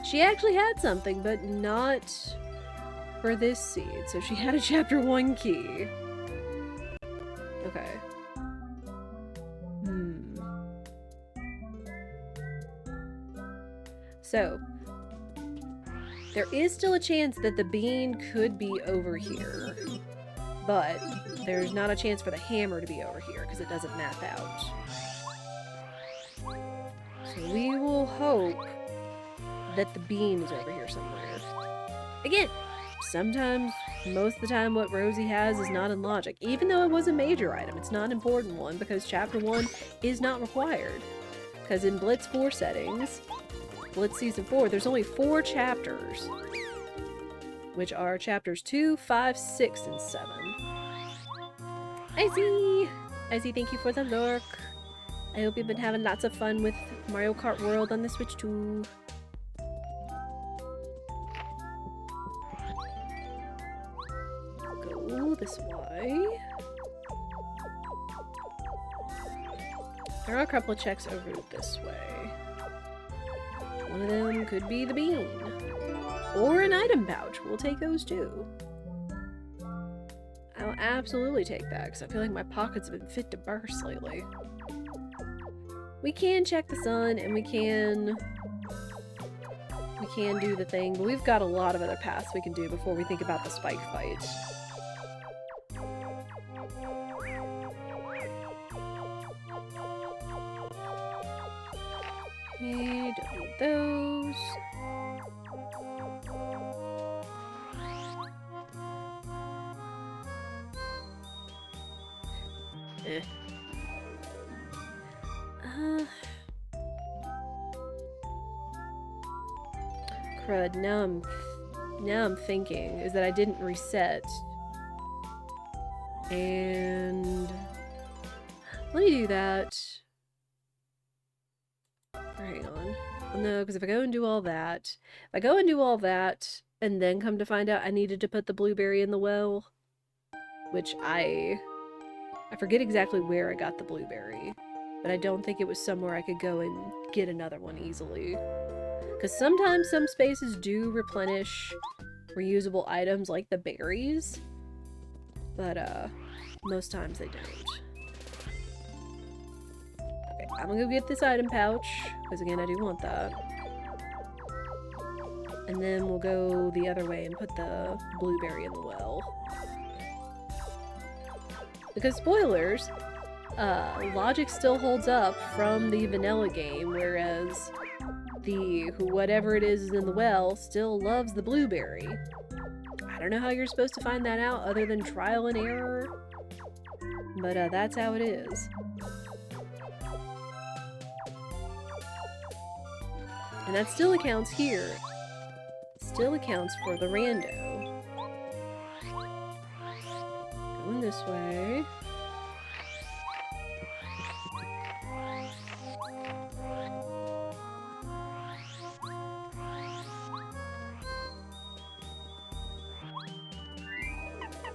She actually had something, but not for this seed. So she had a chapter 1 key. Okay. So, there is still a chance that the bean could be over here, but there's not a chance for the hammer to be over here because it doesn't map out. So we will hope that the bean is over here somewhere. Again, sometimes, most of the time, what Rosie has is not in logic. Even though it was a major item, it's not an important one because chapter 1 is not required. Because in Blitz 4 settings, Blitz Season 4, there's only 4 chapters, which are chapters 2, 5, 6, and 7. Icy! Icy, thank you for the lurk. I hope you've been having lots of fun with Mario Kart World on the Switch too. Go this way. There are a couple of checks over this way. One of them could be the bean. Or an item pouch. We'll take those too. I'll absolutely take that, because I feel like my pockets have been fit to burst lately. We can check the sun, and we can do the thing, but we've got a lot of other paths we can do before we think about the spike fight. Okay, don't need those. Crud, now I'm thinking is that I didn't reset. And let me do that. Hang on. Well, no, because if I go and do all that, and then come to find out I needed to put the blueberry in the well, which I forget exactly where I got the blueberry, but I don't think it was somewhere I could go and get another one easily. Because sometimes some spaces do replenish reusable items like the berries, but most times they don't. Okay, I'm gonna go get this item pouch, because again, I do want that. And then we'll go the other way and put the blueberry in the well. Because spoilers, logic still holds up from the vanilla game, whereas the whatever it is in the well still loves the blueberry. I don't know how you're supposed to find that out other than trial and error, but that's how it is. And that still accounts here. Still accounts for the rando. Going this way.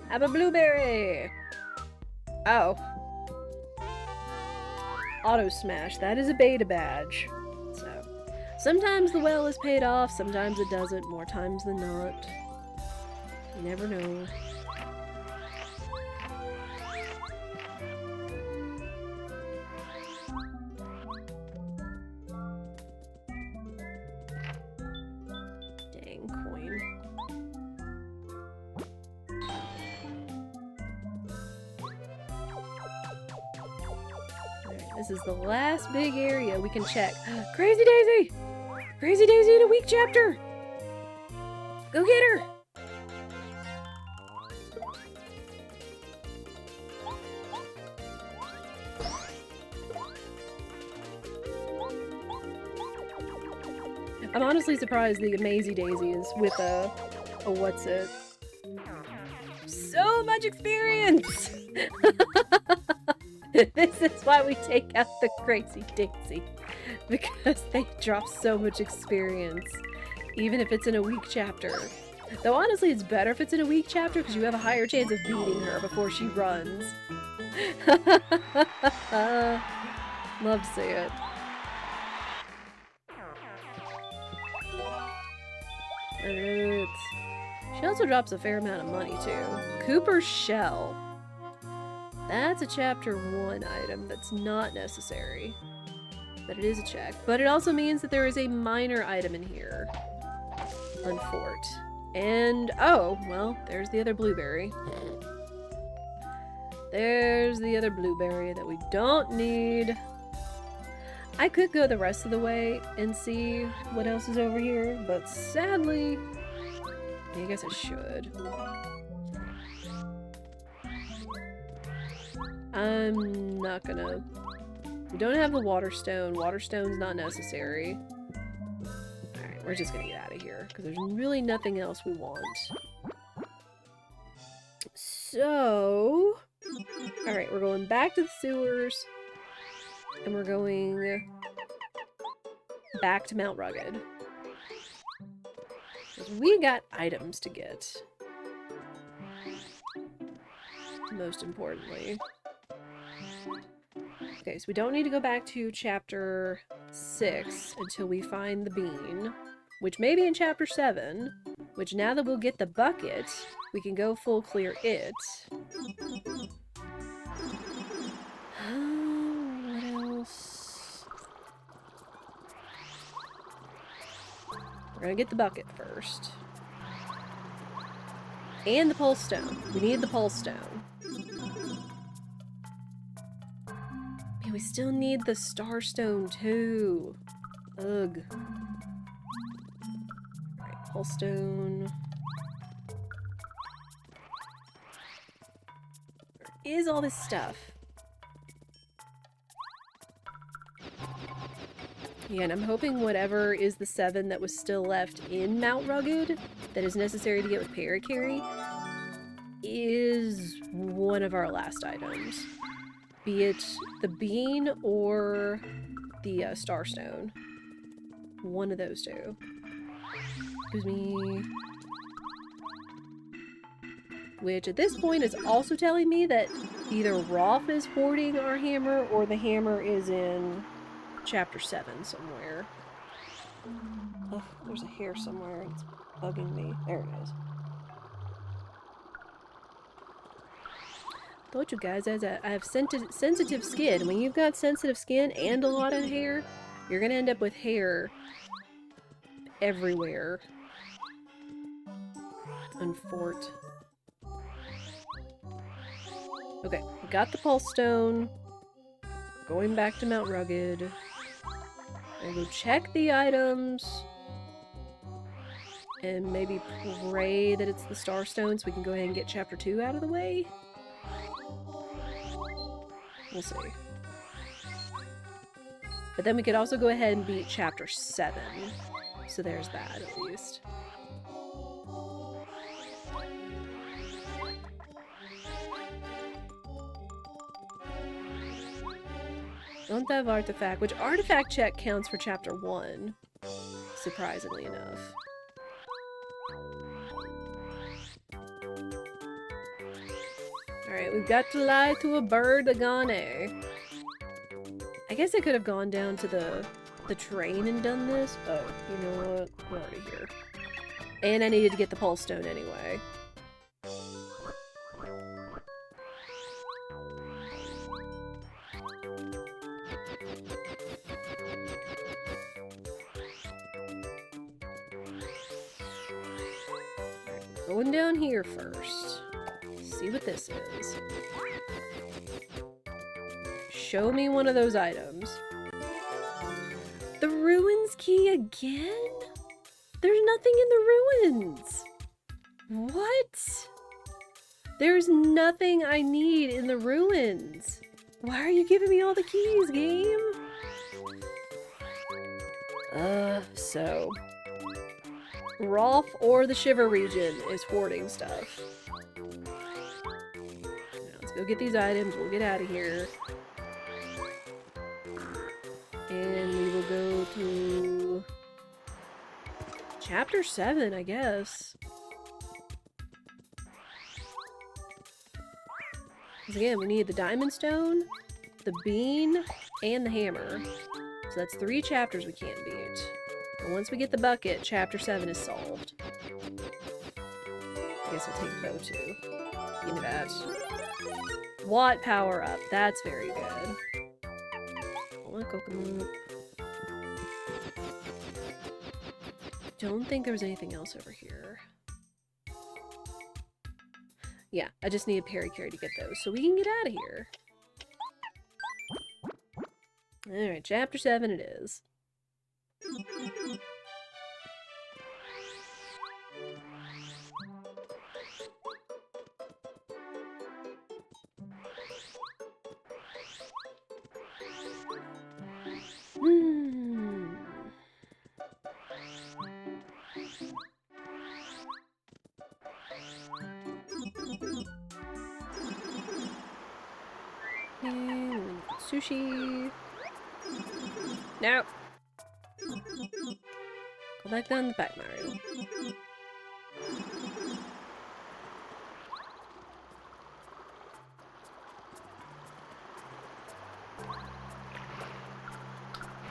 Have a blueberry! Oh. Auto smash. That is a beta badge. So, sometimes the well is paid off, sometimes it doesn't, more times than not. You never know. Dang coin. This is the last big area we can check. Crazy Daisy! Crazy Daisy in a weak chapter! Go get her! I'm honestly surprised the Amazy Daisy is with a what's it? So much experience! This is why we take out the Crazy Daisy. Because they drop so much experience. Even if it's in a weak chapter. Though honestly it's better if it's in a weak chapter because you have a higher chance of beating her before she runs. Love to see it. She also drops a fair amount of money too. Cooper's Shell. That's a chapter 1 item that's not necessary. But it is a check. But it also means that there is a minor item in here. Unfort. And, oh, well, there's the other blueberry. There's the other blueberry that we don't need. I could go the rest of the way and see what else is over here, but sadly, I guess I should. I'm not gonna... We don't have the water stone. Water stone's not necessary. Alright, we're just gonna get out of here, because there's really nothing else we want. So... Alright, we're going back to the sewers. And we're going back to Mount Rugged. We got items to get. Most importantly. Okay, so we don't need to go back to chapter 6 until we find the bean, which may be in chapter 7, which now that we'll get the bucket, we can go full clear it. What else? We're gonna get the bucket first. And the pulse stone. We need the pulse stone. Man, we still need the star stone too. Ugh. Alright, pulse stone. Where is all this stuff? Yeah, and I'm hoping whatever is the 7 that was still left in Mount Rugged that is necessary to get with Parakarry is one of our last items. Be it the bean or the starstone. One of those two. Excuse me. Which at this point is also telling me that either Rolf is hoarding our hammer or the hammer is in chapter 7 somewhere. Oh, there's a hair somewhere. It's bugging me. There it is. Told you guys, I have sensitive skin. When you've got sensitive skin and a lot of hair, you're gonna end up with hair everywhere. Unfort. Okay, we got the pulse stone. Going back to Mount Rugged. And go check the items. And maybe pray that it's the starstone so we can go ahead and get chapter 2 out of the way. We'll see. But then we could also go ahead and beat chapter 7. So there's that, at least. Don't have artifact, which artifact check counts for chapter 1, surprisingly enough. Alright, we've got to lie to a bird agane. I guess I could have gone down to the train and done this, but you know what? We're already here. And I needed to get the pulse stone anyway. Going down here first. See what this is. Show me one of those items. The ruins key again? There's nothing in the ruins. What? There's nothing I need in the ruins. Why are you giving me all the keys, game? So Rolf or the Shiver region is hoarding stuff. Now, let's go get these items, we'll get out of here. And we will go to chapter 7, I guess. Because again, we need the diamond stone, the bean, and the hammer. So that's 3 chapters we can't beat. And once we get the bucket, chapter 7 is solved. I guess I'll take bow too. Give me that. Watt power up. That's very good. Hold on, coconut. Don't think there was anything else over here. Yeah, I just need a Parakarry to get those, so we can get out of here. Alright, chapter 7 it is. Sushi. No! Go back down the back, Mario.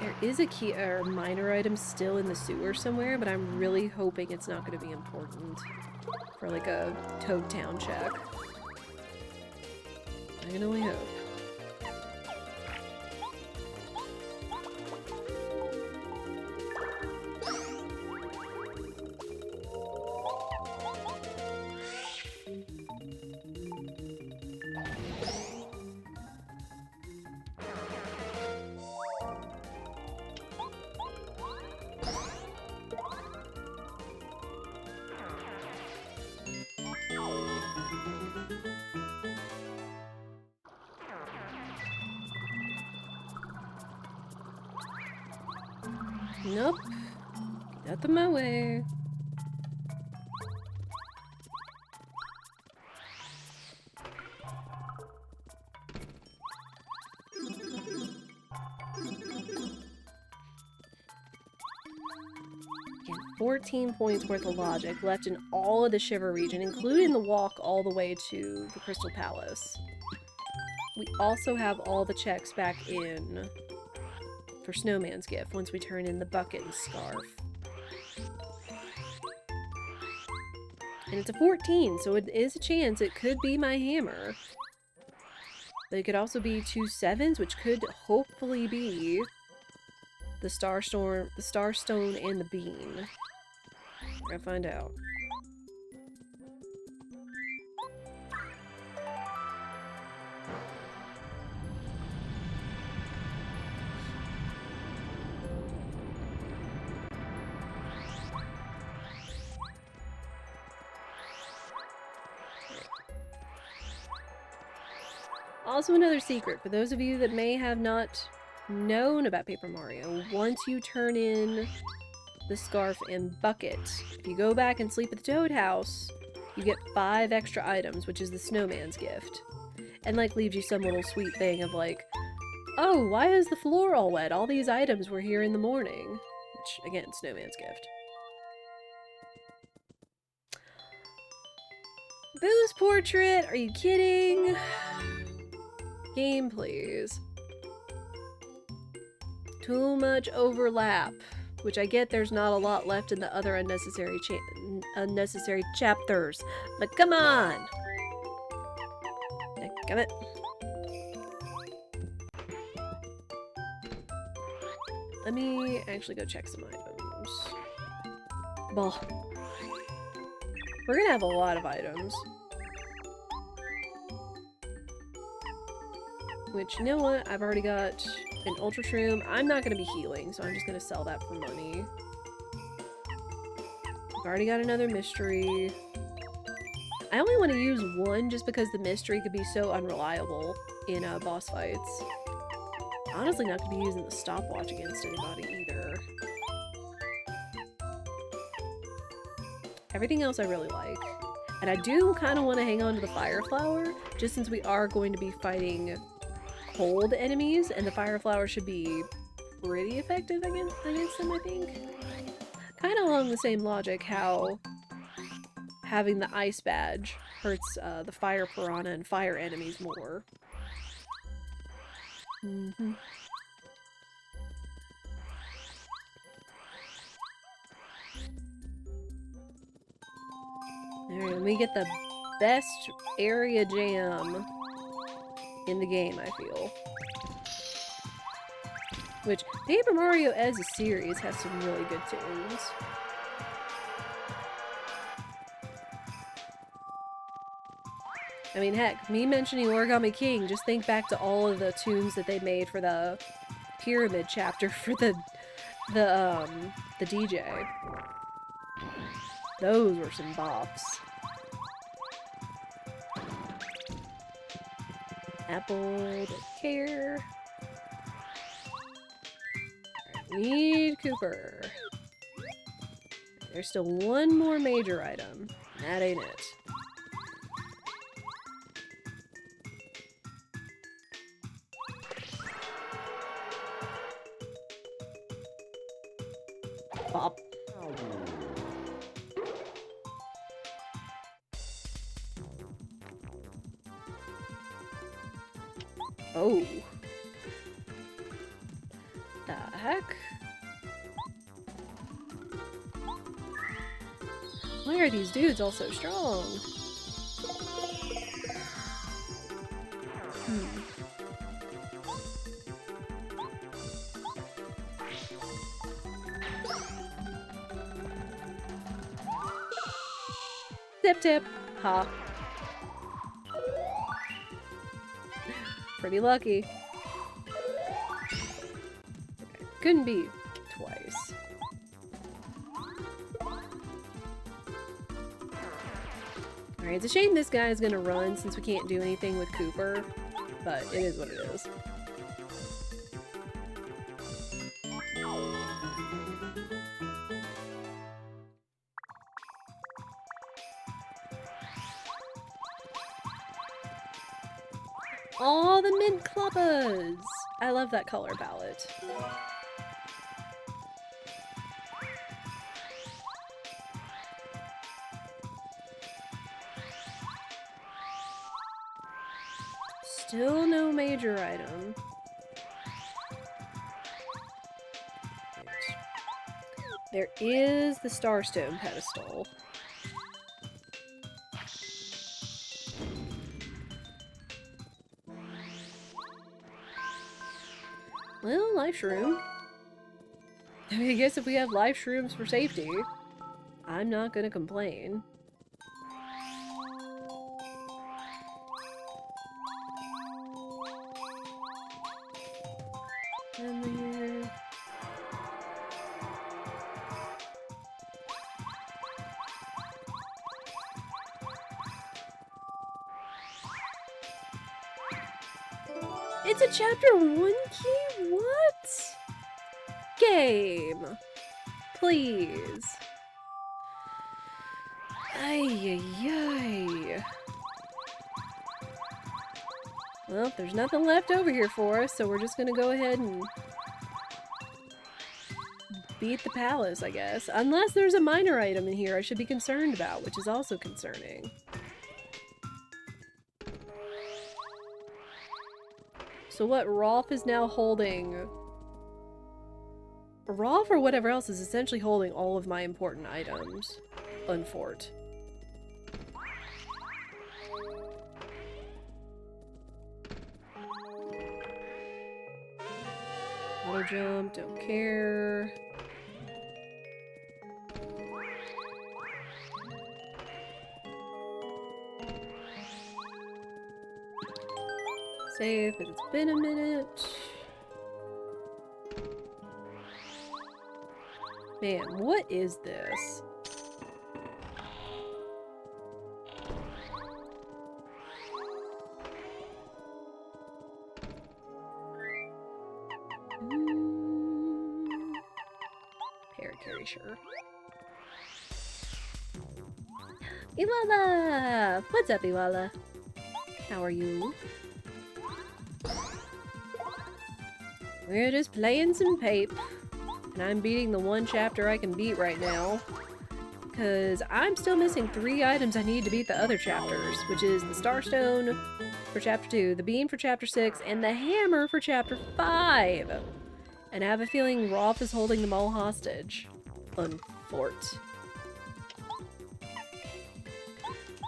There is a key or minor item still in the sewer somewhere, but I'm really hoping it's not going to be important for like a Toad Town check. I can only hope. Nope. Get out of my way. Again, 14 points worth of logic left in all of the Shiver region, including the walk all the way to the Crystal Palace. We also have all the checks back in for Snowman's Gift once we turn in the bucket and scarf. And it's a 14, so it is a chance it could be my hammer. But it could also be 2 7s, which could hopefully be the Starstone, and the bean. We're gonna find out. Also, another secret for those of you that may have not known about Paper Mario. Once you turn in the scarf and bucket, if you go back and sleep at the Toad House, you get 5 extra items, which is the Snowman's Gift. And like leaves you some little sweet thing of like, oh, why is the floor all wet? All these items were here in the morning. Which, again, Snowman's Gift. Boo's portrait? Are you kidding? Game, please. Too much overlap. Which I get there's not a lot left in the other unnecessary chapters. But come on! Damn it. Let me actually go check some items. Well, we're gonna have a lot of items. Which, you know what? I've already got an Ultra Shroom. I'm not going to be healing, so I'm just going to sell that for money. I've already got another mystery. I only want to use one just because the mystery could be so unreliable in boss fights. Honestly, not going to be using the stopwatch against anybody either. Everything else I really like. And I do kind of want to hang on to the Fire Flower, just since we are going to be fighting cold enemies, and the Fire Flower should be pretty effective against them, I think. Kind of along the same logic how having the Ice Badge hurts the Fire Piranha and fire enemies more. Alright, we get the best area jam in the game, I feel. Which, Paper Mario as a series has some really good tunes. I mean, heck, me mentioning Origami King, just think back to all of the tunes that they made for the Pyramid chapter for the DJ. Those were some bops. Apple, don't care. Alright, need Cooper. There's still one more major item. That ain't it. Oh. The heck? Why are these dudes all so strong? Tip tip. Ha. Pretty lucky. Okay. Couldn't be twice. Alright, it's a shame this guy is gonna run since we can't do anything with Cooper, but it is what it is. All the mint clubbers! I love that color palette. Still no major item. There is the Starstone pedestal. Well, life shroom. I mean, I guess if we have life shrooms for safety, I'm not gonna complain. It's a chapter 1 key? What? Game. Please. Ay, ay, ay. Well, there's nothing left over here for us, so we're just gonna go ahead and beat the palace, I guess. Unless there's a minor item in here I should be concerned about, which is also concerning. So what Rolf is now holding... Rolf or whatever else is essentially holding all of my important items. Unfort. Auto jump, don't care. Save, but it's been a minute. Man, what is this? Parakarry, sure. Iwala! What's up, Iwala? How are you? We're just playing some Pape. And I'm beating the one chapter I can beat right now. Because I'm still missing 3 items I need to beat the other chapters. Which is the Starstone for chapter 2, the Bean for chapter 6, and the Hammer for chapter 5. And I have a feeling Rolf is holding them all hostage. Unfort.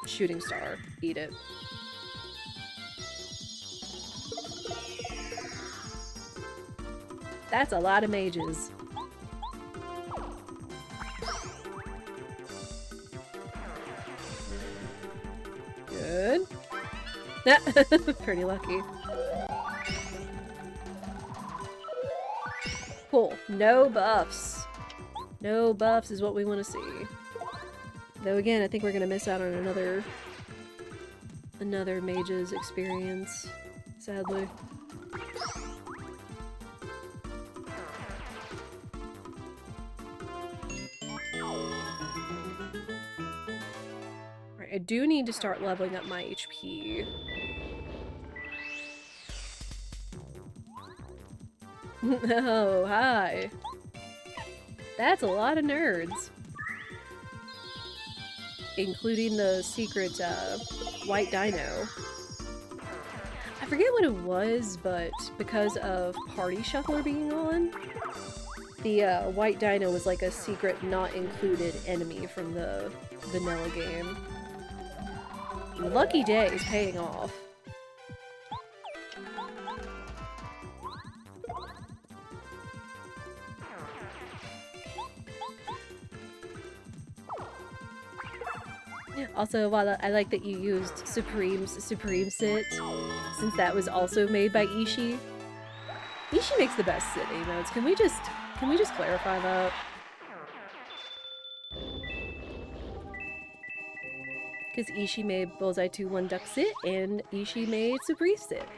Shooting star. Eat it. That's a lot of mages. Good. Pretty lucky. Cool. No buffs. No buffs is what we want to see. Though again, I think we're gonna miss out on another mage's experience, sadly. I do need to start leveling up my HP. Oh, hi. That's a lot of nerds. Including the secret white dino. I forget what it was, but because of Party Shuffler being on, the white dino was like a secret not included enemy from the vanilla game. Lucky Day is paying off. Also, while I like that you used Supreme's Supreme Sit, since that was also made by Ishii. Ishii makes the best sit emotes. Can we just clarify that? Because Ishii made Bullseye 2 1 Duck Sit, and Ishii made Supreme Sit.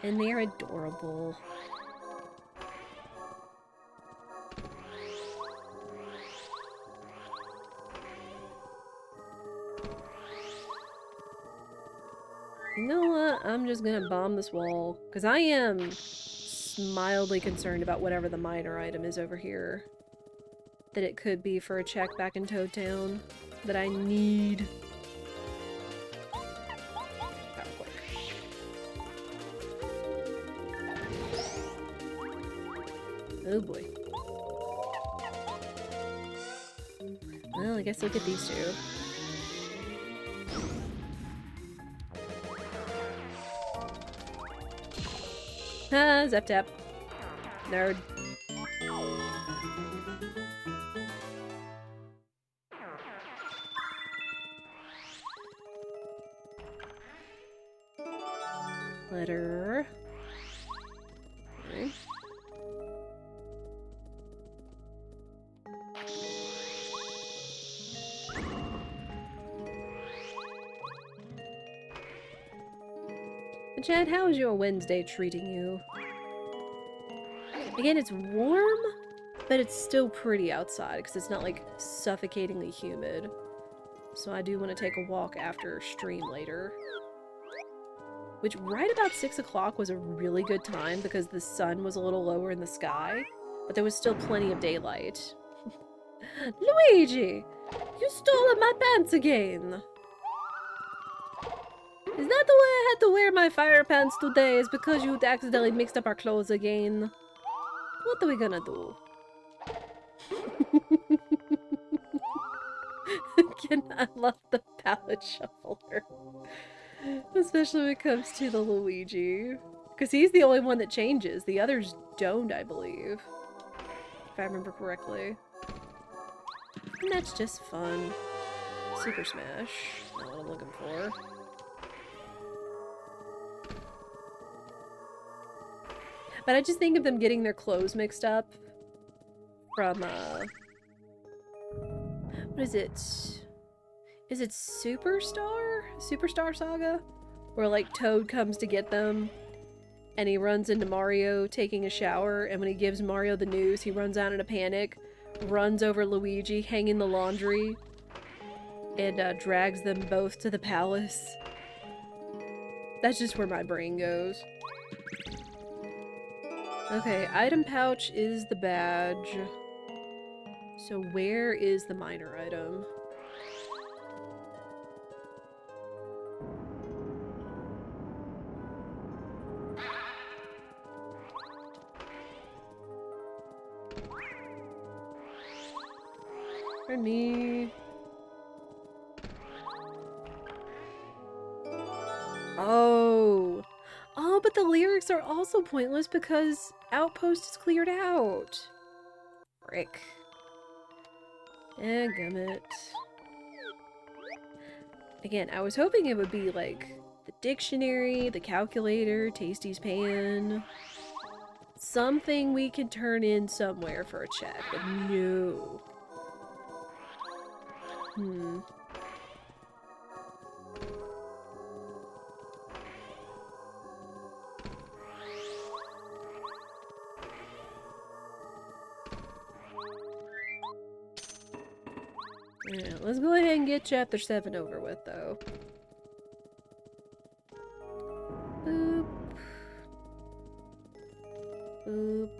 And they're adorable. You know what? I'm just gonna bomb this wall. Because I am mildly concerned about whatever the minor item is over here. That it could be for a check back in Toad Town. That I need. Oh boy. Well, I guess look at these two. Ah, Zep Tap. Nerd. Letter. Okay. Chad, how is your Wednesday treating you? Again, it's warm, but it's still pretty outside because it's not like suffocatingly humid. So I do want to take a walk after stream later. Which right about 6 o'clock was a really good time because the sun was a little lower in the sky, but there was still plenty of daylight. Luigi! You stole my pants again! Is that the way I had to wear my fire pants today? Is because you accidentally mixed up our clothes again? What are we gonna do? Again, I love the palette shuffler. Especially when it comes to the Luigi. Because he's the only one that changes. The others don't, I believe. If I remember correctly. And that's just fun. Super Smash. Not what I'm looking for. But I just think of them getting their clothes mixed up from, what is it? Is it Superstar? Superstar Saga? Where, like, Toad comes to get them, and he runs into Mario taking a shower, and when he gives Mario the news, he runs out in a panic, runs over Luigi hanging the laundry, and drags them both to the palace. That's just where my brain goes. Okay, item pouch is the badge. So where is the minor item? Pardon me. Oh. Oh, but the lyrics are also pointless because Outpost is cleared out. Frick. Gummit. Again, I was hoping it would be like the dictionary, the calculator, Tasty's pan. Something we can turn in somewhere for a check, but no. Yeah, let's go ahead and get chapter 7 over with, though. Boop. Boop.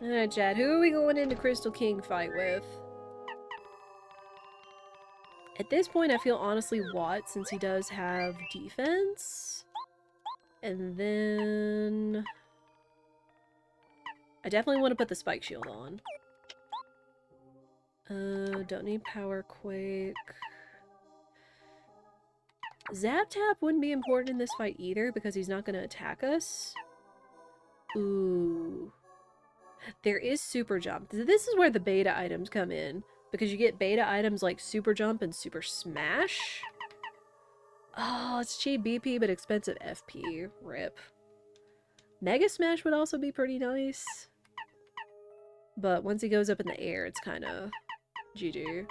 Alright, Chad, who are we going into Crystal King fight with? At this point, I feel honestly Watt, since he does have defense. And then... I definitely want to put the Spike Shield on. Don't need Power Quake. Zap Tap wouldn't be important in this fight either, because he's not going to attack us. Ooh. There is Super Jump. This is where the beta items come in, because you get beta items like Super Jump and Super Smash. Oh, it's cheap BP, but expensive FP. Rip. Mega Smash would also be pretty nice. But once he goes up in the air, it's kind of GG.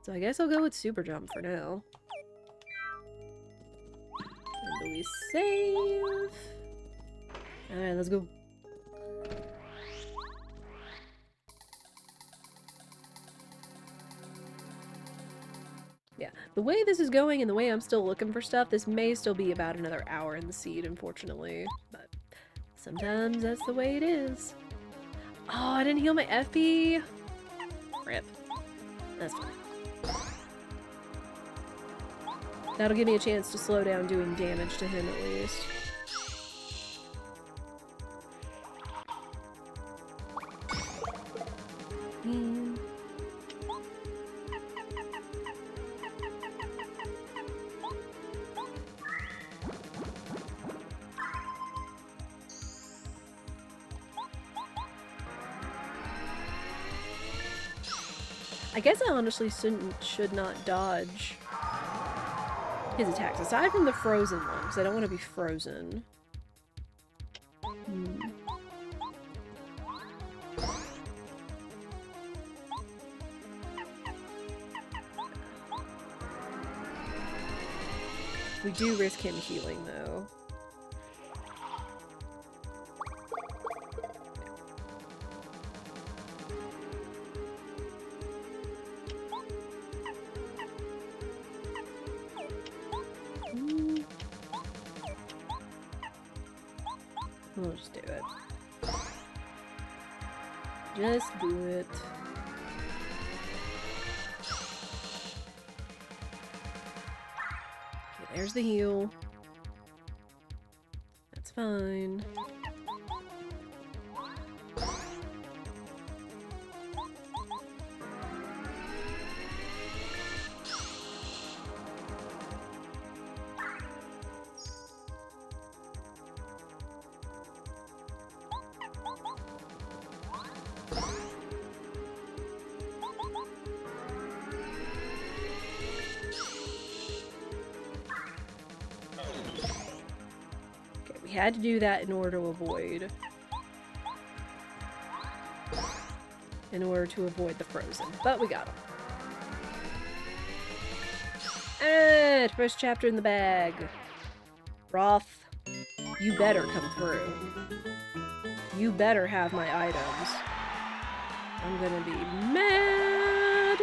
So I guess I'll go with Super Jump for now. And do we save? Alright, let's go. Yeah, the way this is going and the way I'm still looking for stuff, this may still be about another hour in the seed, unfortunately. But sometimes that's the way it is. Oh, I didn't heal my FP. Rip. That's fine. That'll give me a chance to slow down doing damage to him at least. I guess I honestly should not dodge his attacks, aside from the frozen one, because I don't want to be frozen. We do risk him healing, though. We'll just do it. Just do it. Okay, there's the heal. That's fine. We had to do that in order to avoid the frozen, but we got him. And first chapter in the bag. Roth, you better come through. You better have my items. I'm gonna be mad.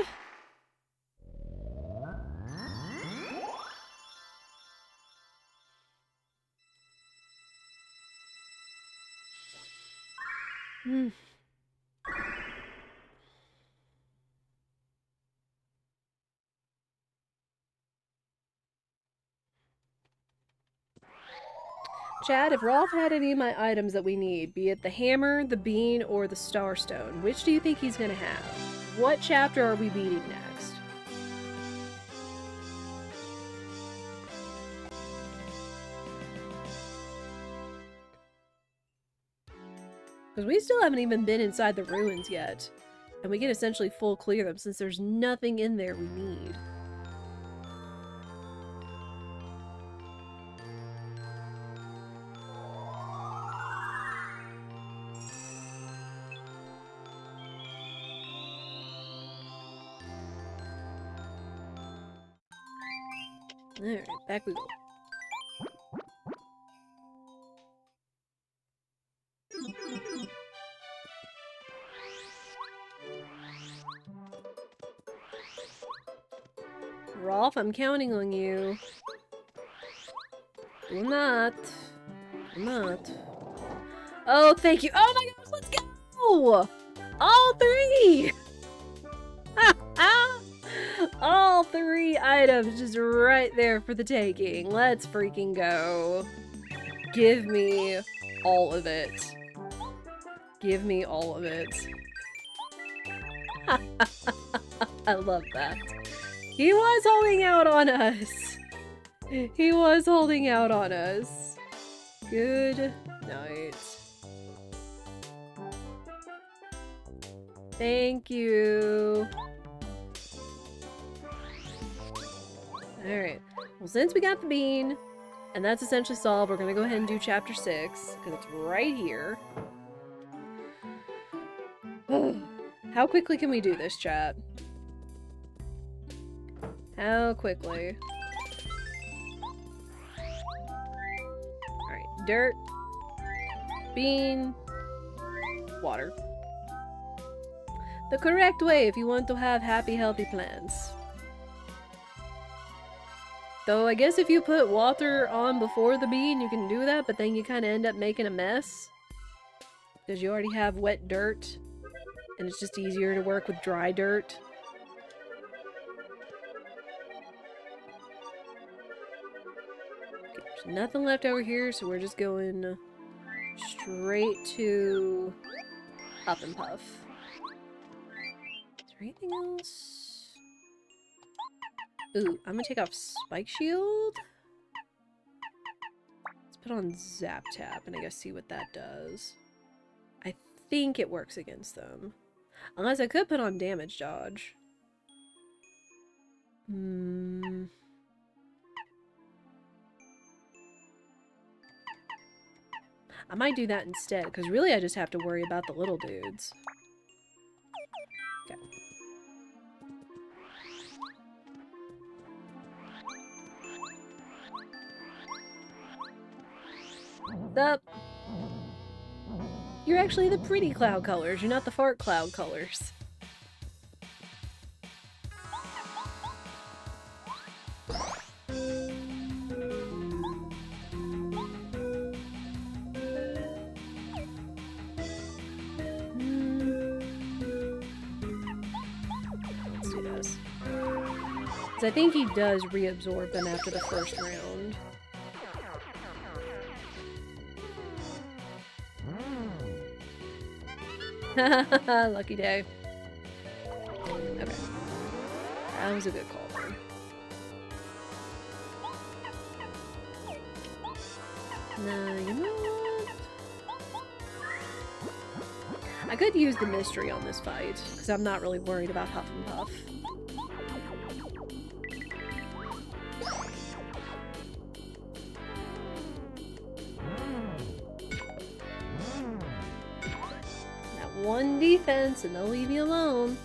Chad, if Rolf had any of my items that we need, be it the hammer, the bean, or the starstone, which do you think he's gonna have? What chapter are we beating next? Because we still haven't even been inside the ruins yet. And we can essentially full clear them since there's nothing in there we need. Alright, back we go. Rolf, I'm counting on you. Do not. Do not. Oh, thank you. Oh my gosh, let's go! go! All three! All three items just right there for the taking. Let's freaking go. Give me all of it. Give me all of it. I love that. He was holding out on us. He was holding out on us. Good night. Thank you. Alright. Well, since we got the bean, and that's essentially solved, we're gonna go ahead and do chapter 6, because it's right here. How quickly can we do this, chat? How quickly? Alright, dirt, bean, water. The correct way if you want to have happy, healthy plants. Though I guess if you put water on before the bean, you can do that, but then you kind of end up making a mess. Because you already have wet dirt, and it's just easier to work with dry dirt. Okay, there's nothing left over here, so we're just going straight to Up and Puff. Is there anything else? Ooh, I'm gonna take off Spike Shield. Let's put on Zap Tap and I guess see what that does. I think it works against them. Unless I could put on Damage Dodge. I might do that instead, because really I just have to worry about the little dudes. Okay. Up. You're actually the pretty cloud colors. You're not the fart cloud colors. Let's do this. Because I think he does reabsorb them after the first round. Lucky day. Okay. That was a good call, man. Nah, you know what? I could use the mystery on this fight, because I'm not really worried about Huff and Puff. One defense and they'll leave you alone.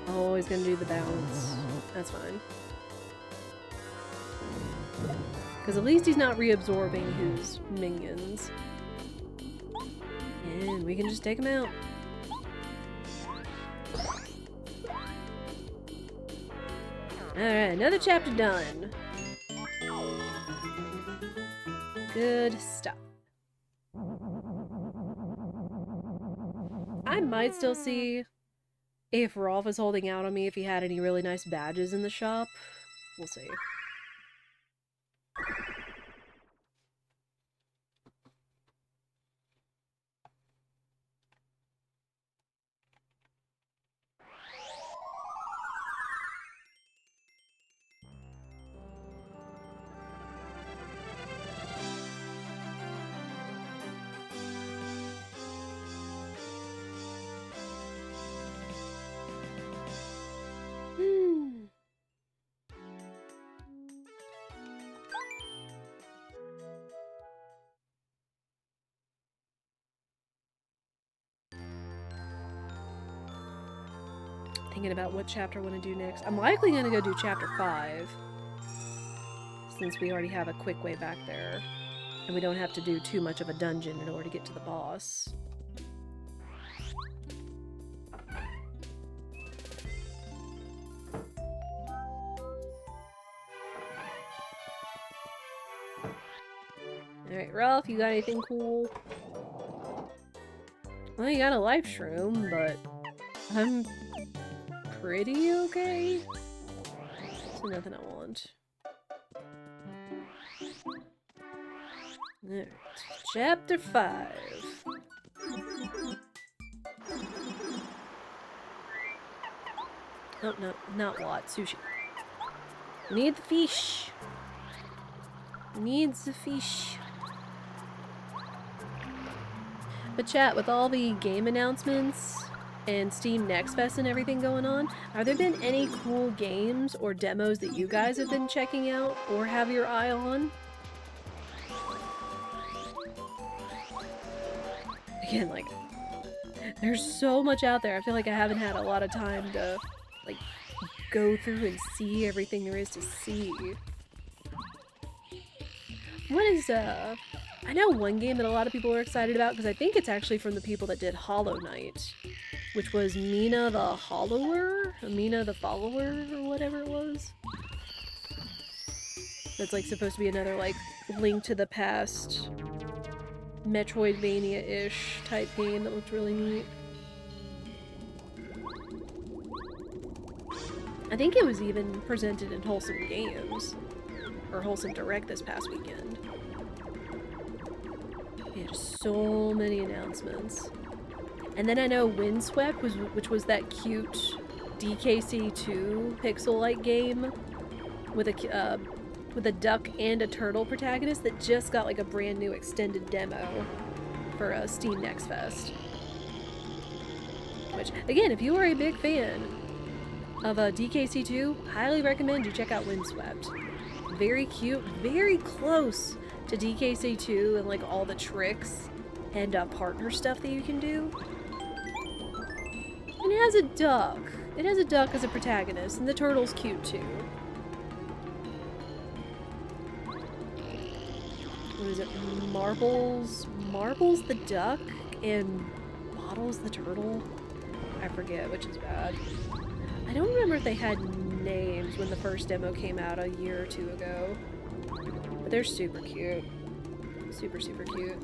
Oh, he's gonna do the bounce. That's fine. Because at least he's not reabsorbing his minions. And we can just take him out. Alright, another chapter done. Good stuff. I might still see if Rolf is holding out on me if he had any really nice badges in the shop. We'll see. Thinking about what chapter I want to do next. I'm likely going to go do chapter 5. Since we already have a quick way back there. And we don't have to do too much of a dungeon in order to get to the boss. Alright, Ralph, you got anything cool? Well, you got a life shroom, but I'm pretty okay. So nothing I want. Alright, chapter 5. Oh, no, not what. Sushi. We need the fish. Needs the fish. But chat, with all the game announcements and Steam Next Fest and everything going on, have there been any cool games or demos that you guys have been checking out or have your eye on? Again, like, there's so much out there. I feel like I haven't had a lot of time to, like, go through and see everything there is to see. What is, I know one game that a lot of people are excited about, because I think it's actually from the people that did Hollow Knight, which was Mina the Hollower? Or Mina the Follower, or whatever it was. That's, like, supposed to be another, like, Link to the Past, Metroidvania-ish type game that looked really neat. I think it was even presented in Wholesome Games, or Wholesome Direct this past weekend. Yeah, just so many announcements. And then I know Windswept, which was that cute DKC2 pixel-like game with a duck and a turtle protagonist that just got like a brand new extended demo for Steam Next Fest. Which, again, if you are a big fan of DKC2, highly recommend you check out Windswept. Very cute, very close to DKC2 and like all the tricks and partner stuff that you can do. And it has a duck. It has a duck as a protagonist, and the turtle's cute too. What is it? Marbles the duck and Bottles the turtle? I forget, which is bad. I don't remember if they had names when the first demo came out a year or two ago. But they're super cute. Super, super cute.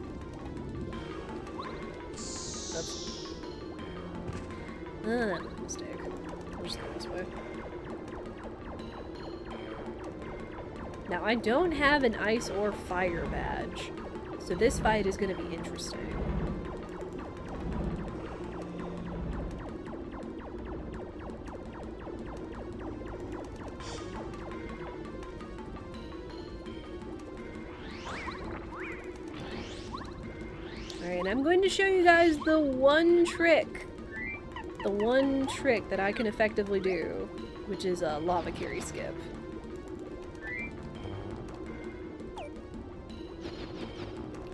Oops. That was a mistake. We'll just go this way. Now, I don't have an ice or fire badge, so this fight is going to be interesting. Alright, I'm going to show you guys the one trick that I can effectively do, which is a lava carry skip.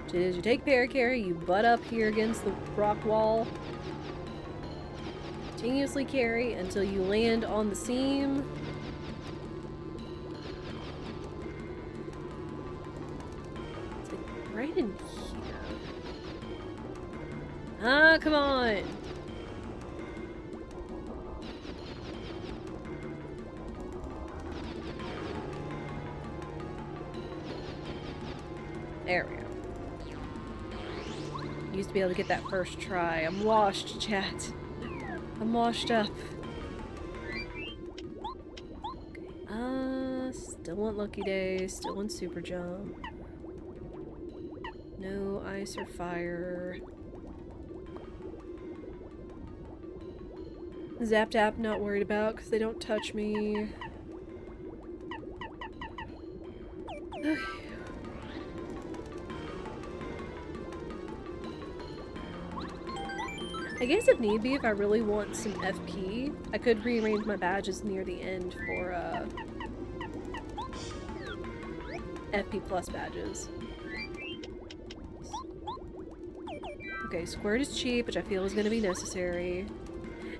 Which is, you take Parakarry, you butt up here against the rock wall, continuously carry until you land on the seam. It's like right in here. Ah, come on! There we go. Used to be able to get that first try. I'm washed, chat. I'm washed up. Okay. Still want Lucky Day. Still want Super Jump. No ice or fire. Zap Tap, not worried about because they don't touch me. Okay. I guess if need be, if I really want some FP, I could rearrange my badges near the end for FP plus badges. Okay, Squirt is cheap, which I feel is going to be necessary.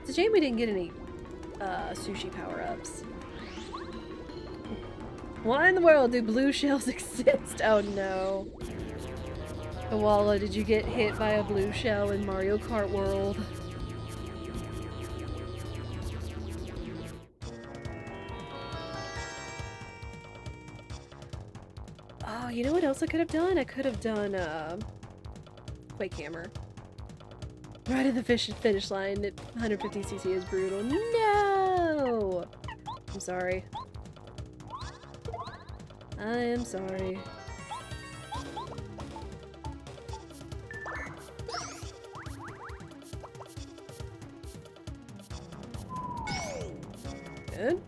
It's a shame we didn't get any sushi power-ups. Why in the world do blue shells exist? Oh no. Koala, did you get hit by a blue shell in Mario Kart World? Oh, you know what else I could have done? I could have done, Quake Hammer. Right at the finish line at 150cc is brutal. No! I'm sorry. I am sorry. Good.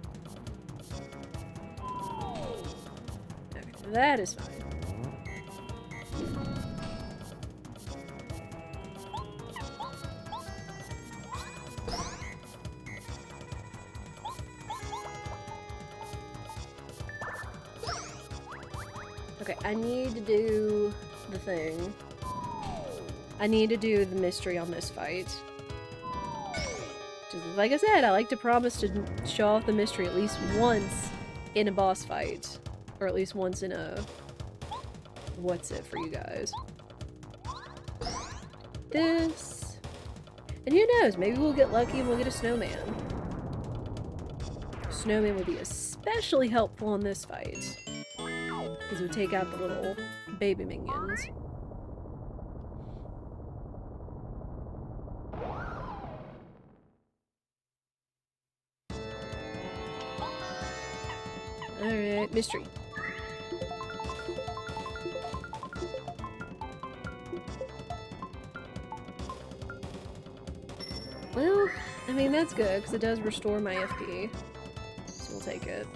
Okay, that is fine. Okay, I need to do the thing. I need to do the mystery on this fight. Just, like I said, I like to promise to show off the mystery at least once in a boss fight. Or at least once in a... what's it for you guys? This... and who knows, maybe we'll get lucky and we'll get a snowman. Snowman would be especially helpful in this fight. Because it would take out the little baby minions. Alright, mystery. Well, I mean, that's good, because it does restore my FP. So we'll take it.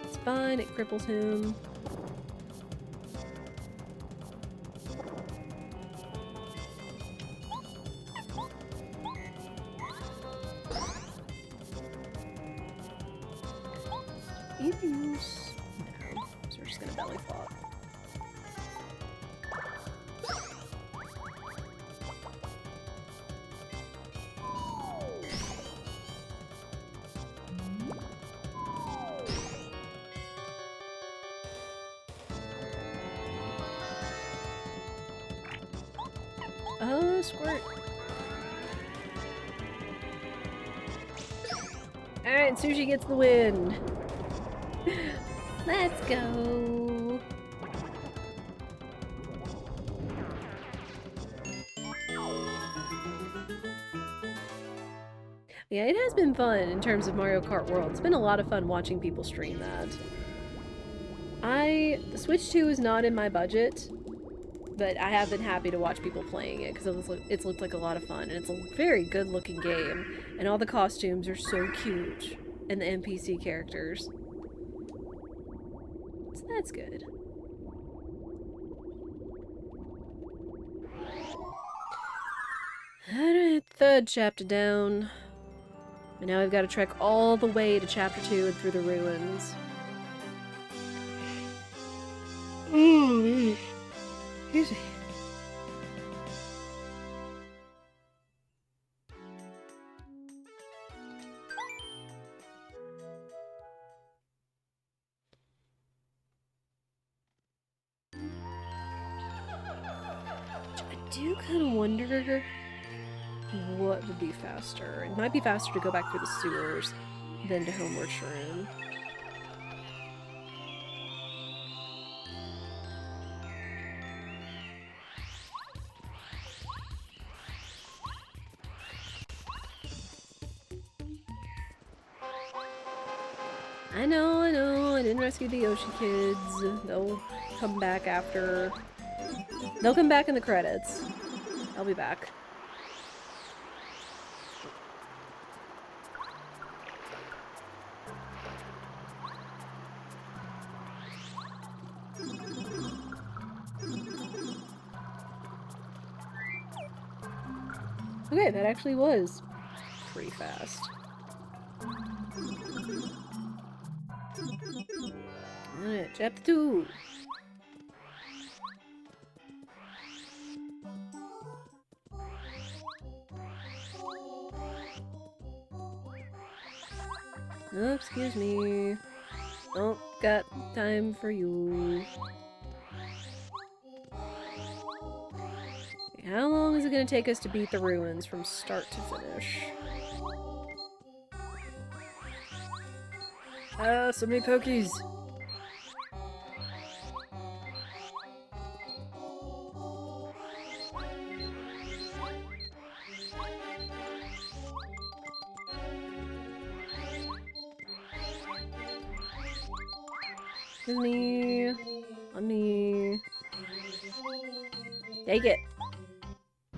It's fine, it cripples him. Belly flop. Oh, squirt. Alright, Sushi gets the win. Let's go. Yeah, it has been fun in terms of Mario Kart World. It's been a lot of fun watching people stream that. The Switch 2 is not in my budget, but I have been happy to watch people playing it because it's looked like a lot of fun, and it's a very good looking game, and all the costumes are so cute, and the NPC characters. So that's good. Alright, third chapter down. And now we've got to trek all the way to chapter 2 and through the ruins. Ooh, excuse me. I do kind of wonder what would be faster. It might be faster to go back through the sewers than to Homeward Shroom. I know, I didn't rescue the Yoshi kids. They'll come back after... They'll come back in the credits. I'll be back. Okay, that actually was pretty fast. Alright, chapter 2. Oh, excuse me. Don't got time for you. Okay, how long is it gonna take us to beat the ruins from start to finish? Ah, so many Pokies! Honey, honey. Take it.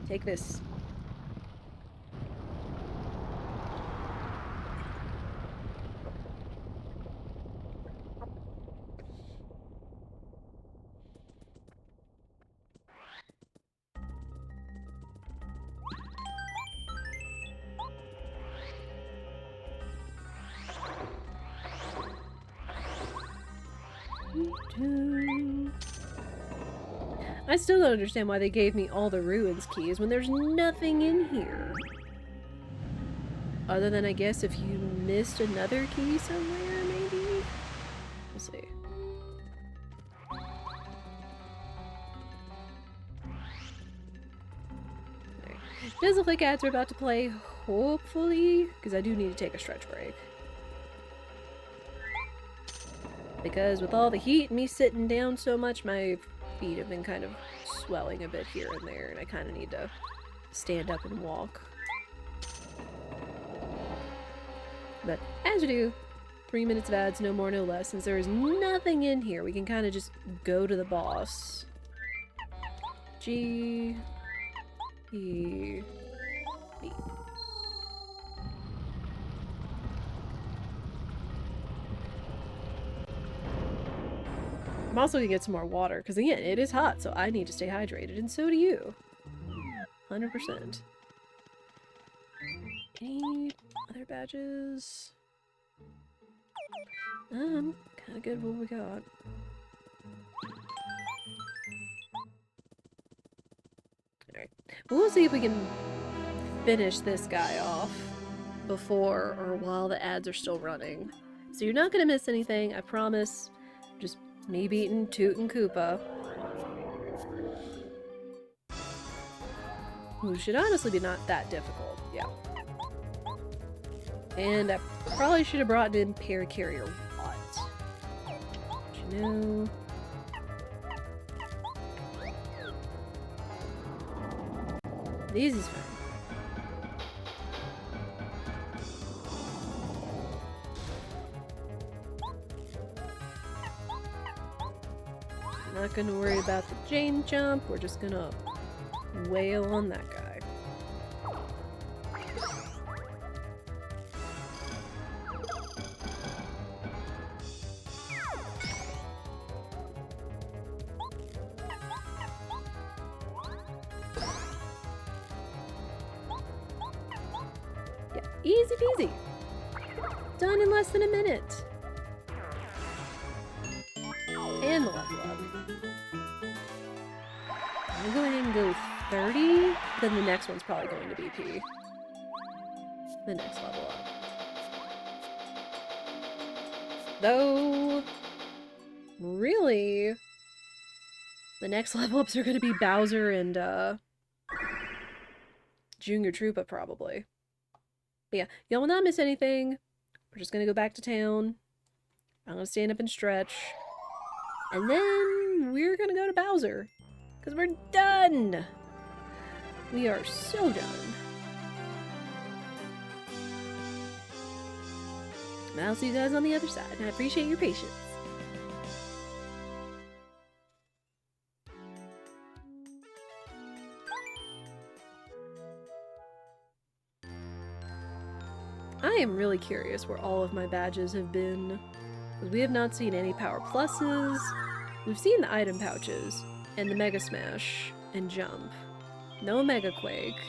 Take this. I still don't understand why they gave me all the ruins keys when there's nothing in here. Other than, I guess, if you missed another key somewhere, maybe? We'll see. There. It does look like ads are about to play, hopefully, because I do need to take a stretch break. Because with all the heat and me sitting down so much, my feet have been kind of swelling a bit here and there, and I kind of need to stand up and walk. But as we do, 3 minutes of ads, no more, no less. Since there is nothing in here, we can kind of just go to the boss. G, E, B. I'm also gonna get some more water, because again, it is hot, so I need to stay hydrated, and so do you. 100%. Any other badges? I'm kinda good with what we got. Alright. We'll see if we can finish this guy off before or while the ads are still running. So you're not gonna miss anything, I promise. Just me beating Toot and Koopa. Who should honestly be not that difficult, yeah. And I probably should have brought in Parakarry or what? But you know... These is fine. Not gonna worry about the Jane jump, we're just gonna wail on that guy. Yeah, easy peasy. Done in less than a minute. And the level up. I'm gonna go ahead and go 30, then the next one's probably going to BP. The next level up. Though, really, the next level ups are gonna be Bowser and, Junior Troopa, probably. But yeah, y'all will not miss anything. We're just gonna go back to town. I'm gonna stand up and stretch. And then we're gonna go to Bowser. Because we're done! We are so done. And I'll see you guys on the other side, and I appreciate your patience. I am really curious where all of my badges have been. Because we have not seen any Power Pluses. We've seen the item pouches, and the Mega Smash, and Jump. No Mega Quake.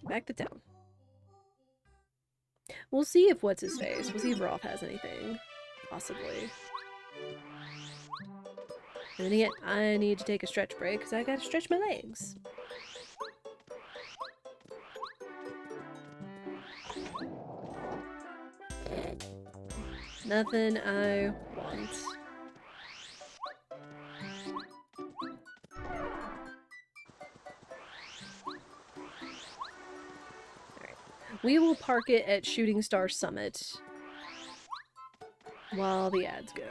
Back to town. We'll see if what's-his-face. We'll see if Rolf has anything. Possibly. And then again, I need to take a stretch break, because I gotta stretch my legs. Nothing I want. Alright. We will park it at Shooting Star Summit while the ads go.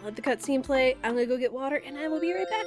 Let the cutscene play. I'm gonna go get water and I will be right back.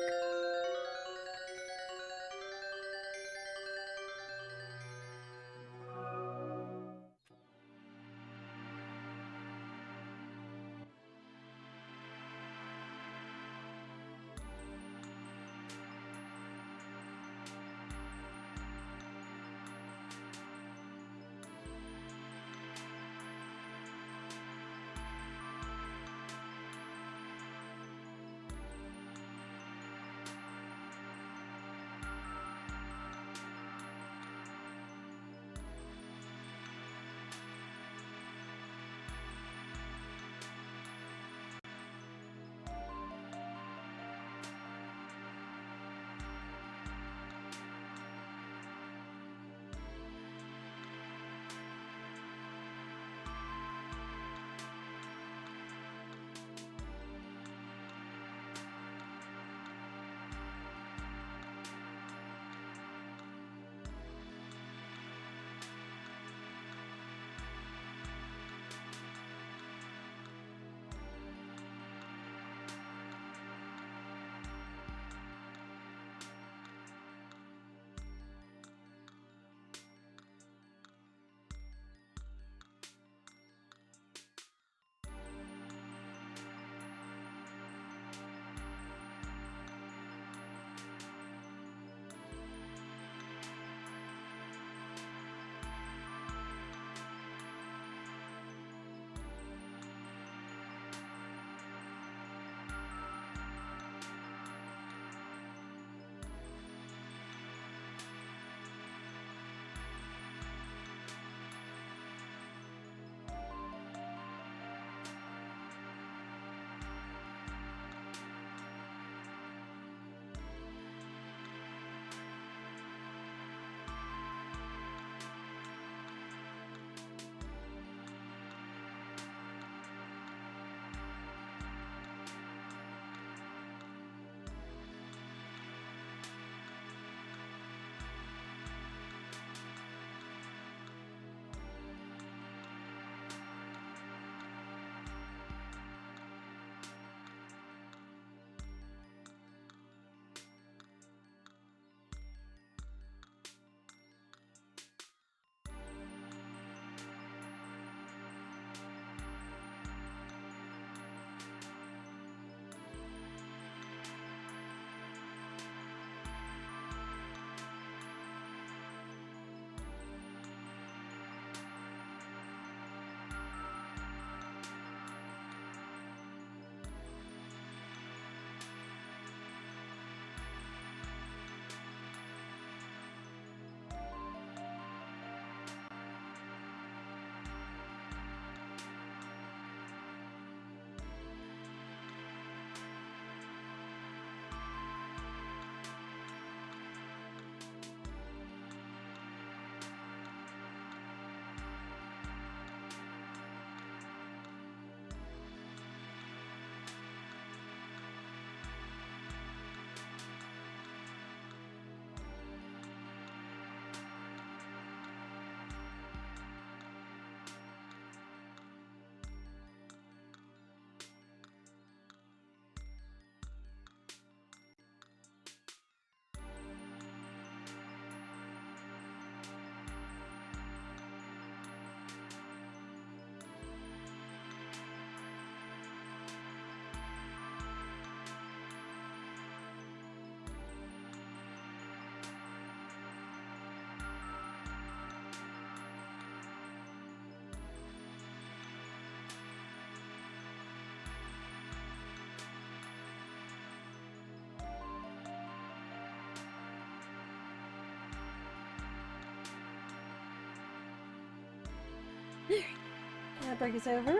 That break is over.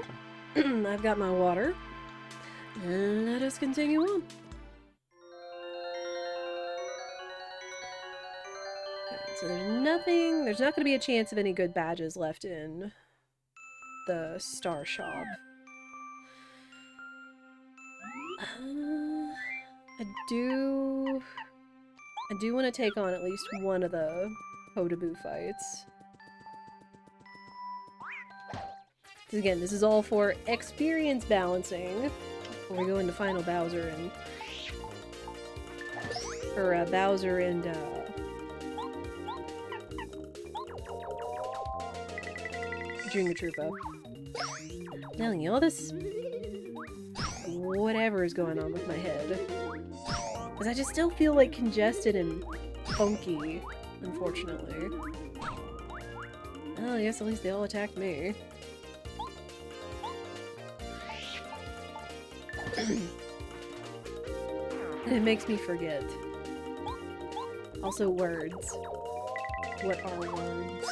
I've got my water. And let us continue on. Okay, so there's not going to be a chance of any good badges left in the star shop. I do want to take on at least one of the Hodaboo fights. Because again, this is all for experience balancing before we go into Final Bowser and... Or, Bowser and, Junior Troopa. I'm telling you, all this... whatever is going on with my head. Because I just still feel, like, congested and funky, unfortunately. Oh, I guess at least they all attacked me. And it makes me forget. Also, words. What are words?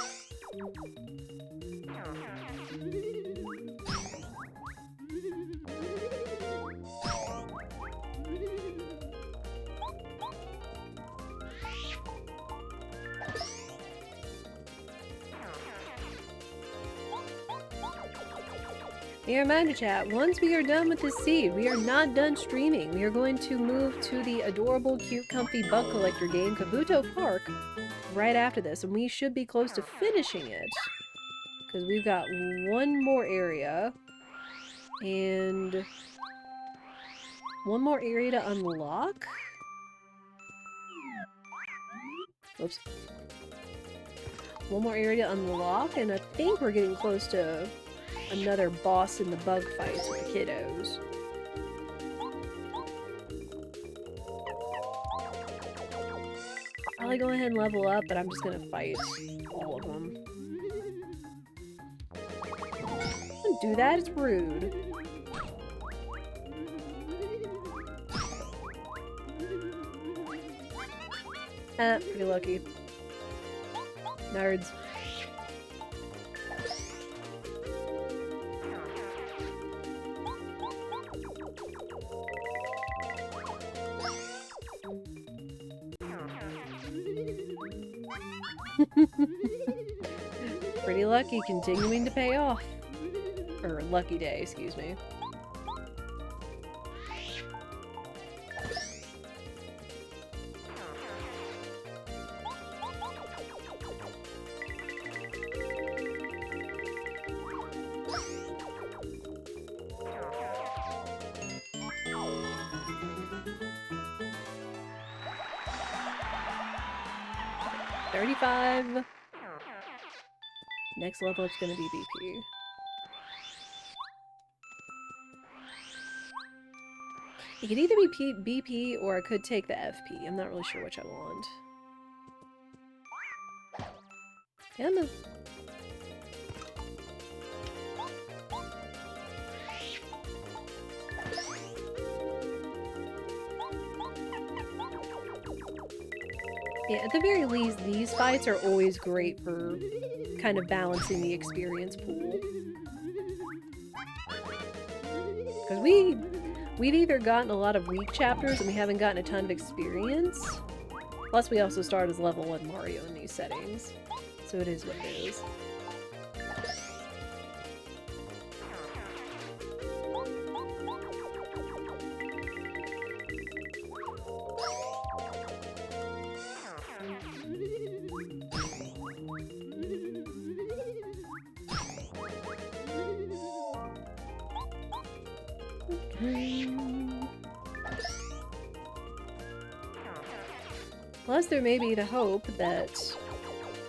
A reminder, chat, once we are done with this seed, we are not done streaming. We are going to move to the adorable, cute, comfy bug collector game, Kabuto Park, right after this, and we should be close to finishing it. Because we've got one more area, and one more area to unlock? Oops. One more area to unlock, and I think we're getting close to another boss in the bug fights with the kiddos. Probably go ahead and level up, but I'm just gonna fight all of them. Don't do that, it's rude. Ah, pretty lucky. Nerds. Pretty lucky, continuing to pay off. Or lucky day, excuse me. Next level up's gonna be BP. It could either be BP or I could take the FP. I'm not really sure which I want. Yeah, no. Yeah, at the very least, these fights are always great for kind of balancing the experience pool. Because we've either gotten a lot of weak chapters and we haven't gotten a ton of experience. Plus we also start as level 1 Mario in these settings. So it is what it is. Plus, there may be the hope that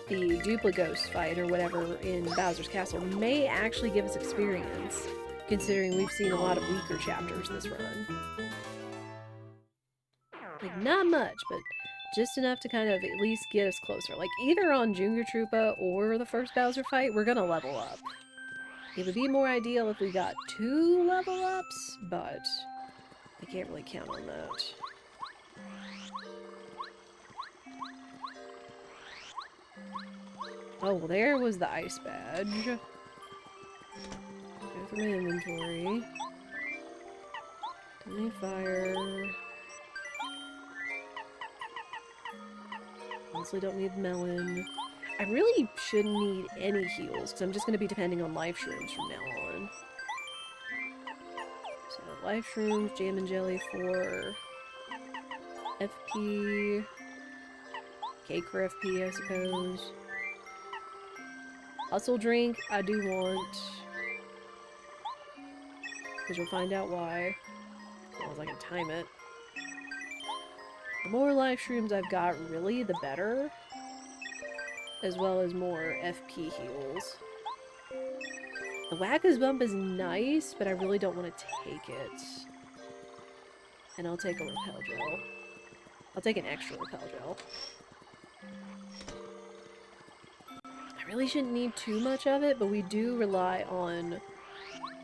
the Duplighost fight, or whatever, in Bowser's Castle may actually give us experience, considering we've seen a lot of weaker chapters this run. Like, not much, but just enough to kind of at least get us closer. Like, either on Junior Troopa or the first Bowser fight, we're gonna level up. It would be more ideal if we got 2 level ups, but I can't really count on that. Oh, well, there was the ice badge. my inventory. Don't need fire. Honestly, don't need melon. I really shouldn't need any heals, because I'm just going to be depending on life shrooms from now on. So, life shrooms, jam and jelly for FP. Cake for FP, I suppose. Hustle drink, I do want. Because you'll find out why. As long as I can time it. The more life shrooms I've got, really, the better. As well as more FP heals. The Wacka's Bump is nice, but I really don't want to take it. And I'll take a Repel Gel. I'll take an extra Repel Gel. I really shouldn't need too much of it, but we do rely on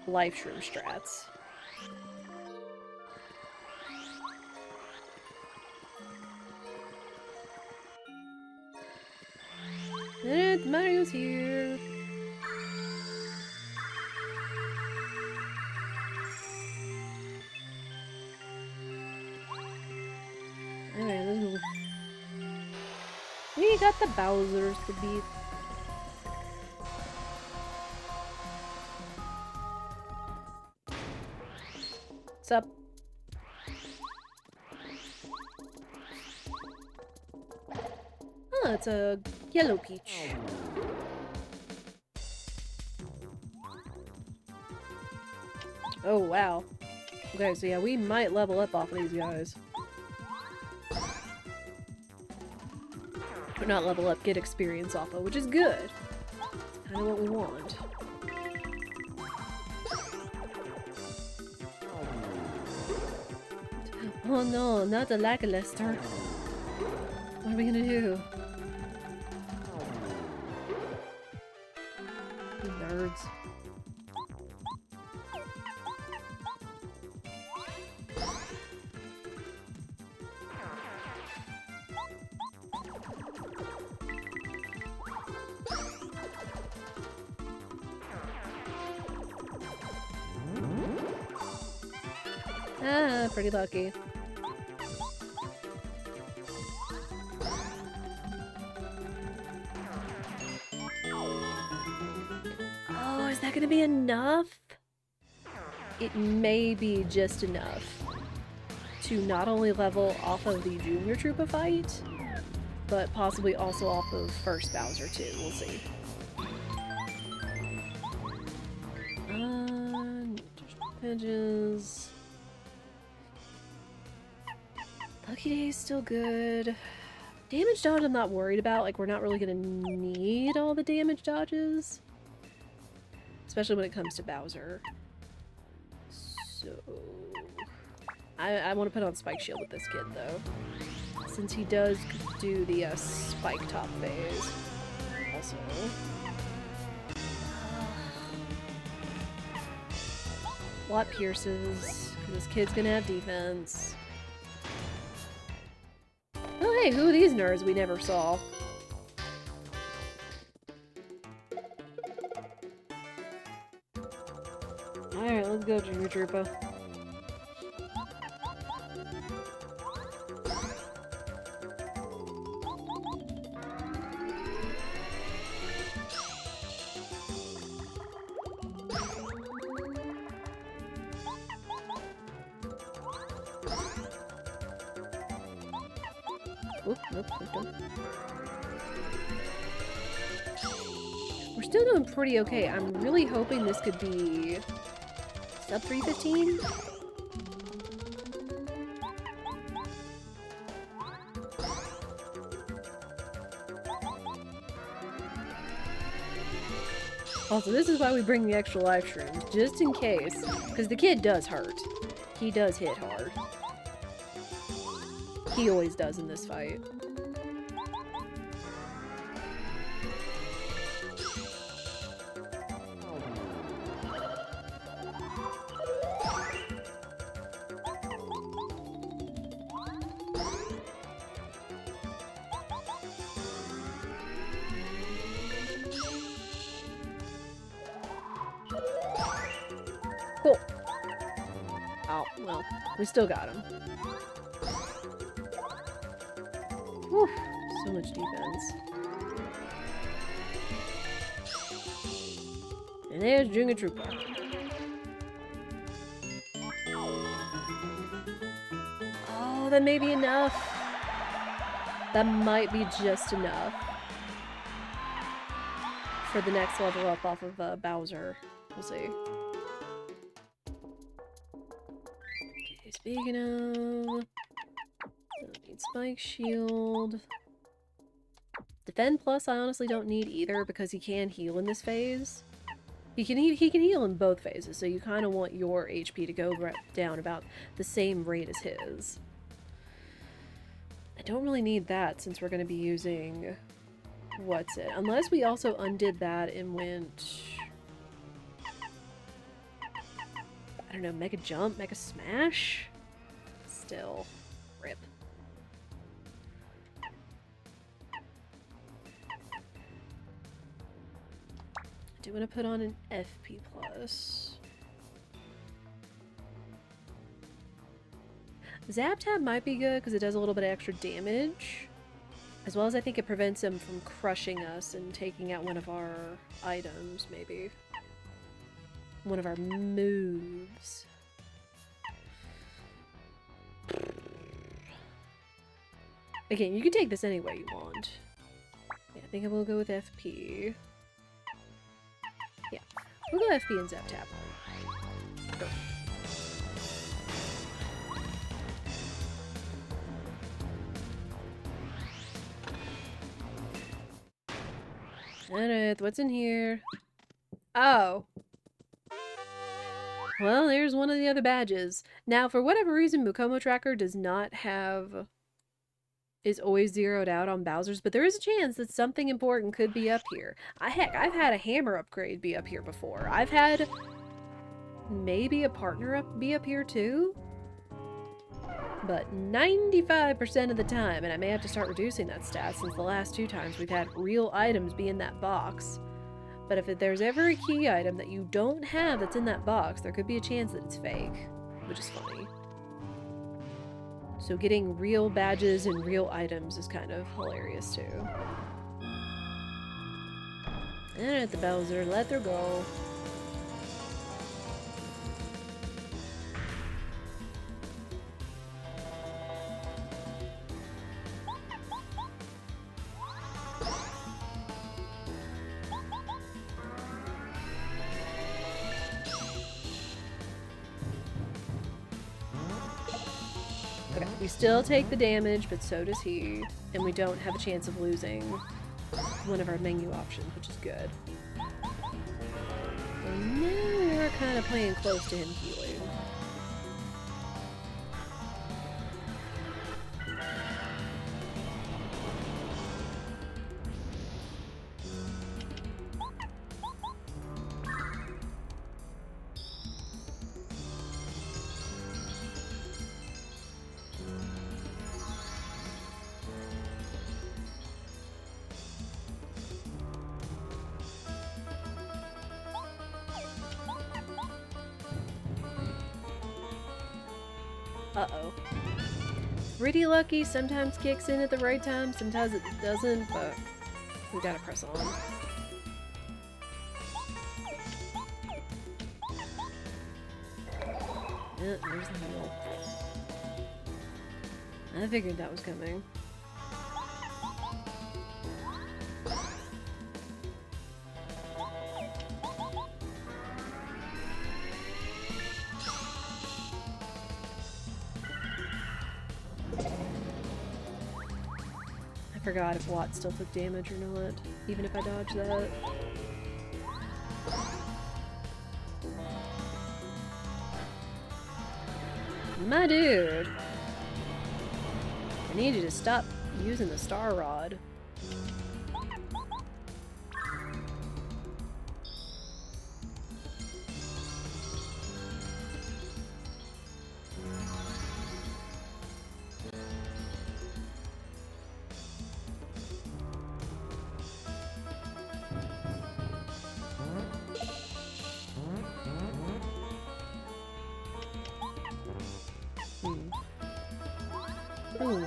life shroom strats. And Mario's here! Alright, let's move. We got the Bowsers to beat. What's up? Oh, it's a yellow peach. Oh, wow. Okay, so yeah, we might level up off of these guys. Or not level up, get experience off of, which is good. Kinda what we want. Oh no, not the lackluster. What are we gonna do? You nerds. Ah, pretty lucky. Oh, is that gonna be enough? It may be just enough to not only level off of the Junior Troopa fight, but possibly also off of first Bowser too. We'll see. Edges. Lucky Day's still good. Damage dodge I'm not worried about. Like, we're not really gonna need all the damage dodges. Especially when it comes to Bowser. So... I want to put on Spike Shield with this kid, though. Since he does do the Spike Top phase. Also. Lot pierces. This kid's gonna have defense. Oh hey, who are these nerds we never saw? Alright, let's go, Junior Troopa. Oop, nope, nope. We're still doing pretty okay. I'm really hoping this could be sub 315. Also, this is why we bring the extra life shrooms, just in case, because the kid does hurt. He does hit hard. He always does in this fight. Cool. Oh, well, we still got him. Whew, so much defense. And there's Junga Troopa. Oh, that may be enough. That might be just enough for the next level up off of Bowser. We'll see. Okay, speaking of... Don't need Spike Shield. Defend Plus I honestly don't need either because he can heal in this phase. He can heal in both phases, so you kind of want your HP to go down about the same rate as his. I don't really need that since we're going to be using... What's it? Unless we also undid that and went... I don't know, Mega Jump, Mega Smash? Still. Rip. I do want to put on an FP+. Zap Tab might be good because it does a little bit of extra damage. As well as I think it prevents him from crushing us and taking out one of our items, maybe. One of our moves. Again, you can take this any way you want. Yeah, I think I will go with FP. Yeah, we'll go FP and Zap Tap. Go. Alright, what's in here? Oh. Well, there's one of the other badges. Now, for whatever reason, Mukomo Tracker does not have... is always zeroed out on Bowser's, but there is a chance that something important could be up here. Heck, I've had a hammer upgrade be up here before. I've had maybe a partner be up here too? But 95% of the time, and I may have to start reducing that stat since the last 2 times we've had real items be in that box. But if there's ever a key item that you don't have that's in that box, there could be a chance that it's fake, which is funny. So getting real badges and real items is kind of hilarious too. Alright, the Bowser, let her go. Okay, we still take the damage, but so does he. And we don't have a chance of losing one of our menu options, which is good. And now we are kind of playing close to him healing. Uh-oh. Pretty lucky sometimes kicks in at the right time, sometimes it doesn't, but we gotta press on. Yeah, there's the heal. I figured that was coming. I forgot if Watt still took damage or not, even if I dodged that. My dude! I need you to stop using the Star Rod.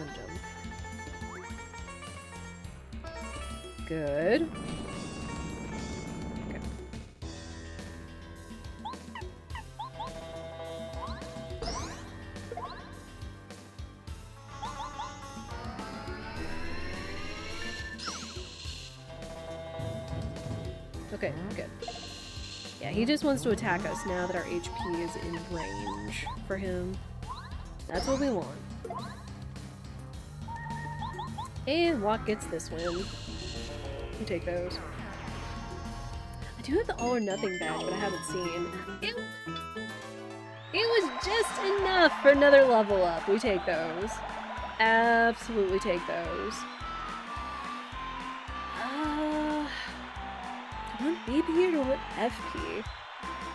sponge him. Good. Okay, good. Yeah, he just wants to attack us now that our HP is in range for him. That's what we want. And Walk gets this win. We take those. I do have the all or nothing badge, but I haven't seen. It was just enough for another level up. We take those. Absolutely take those. Do I want BP or do I want FP?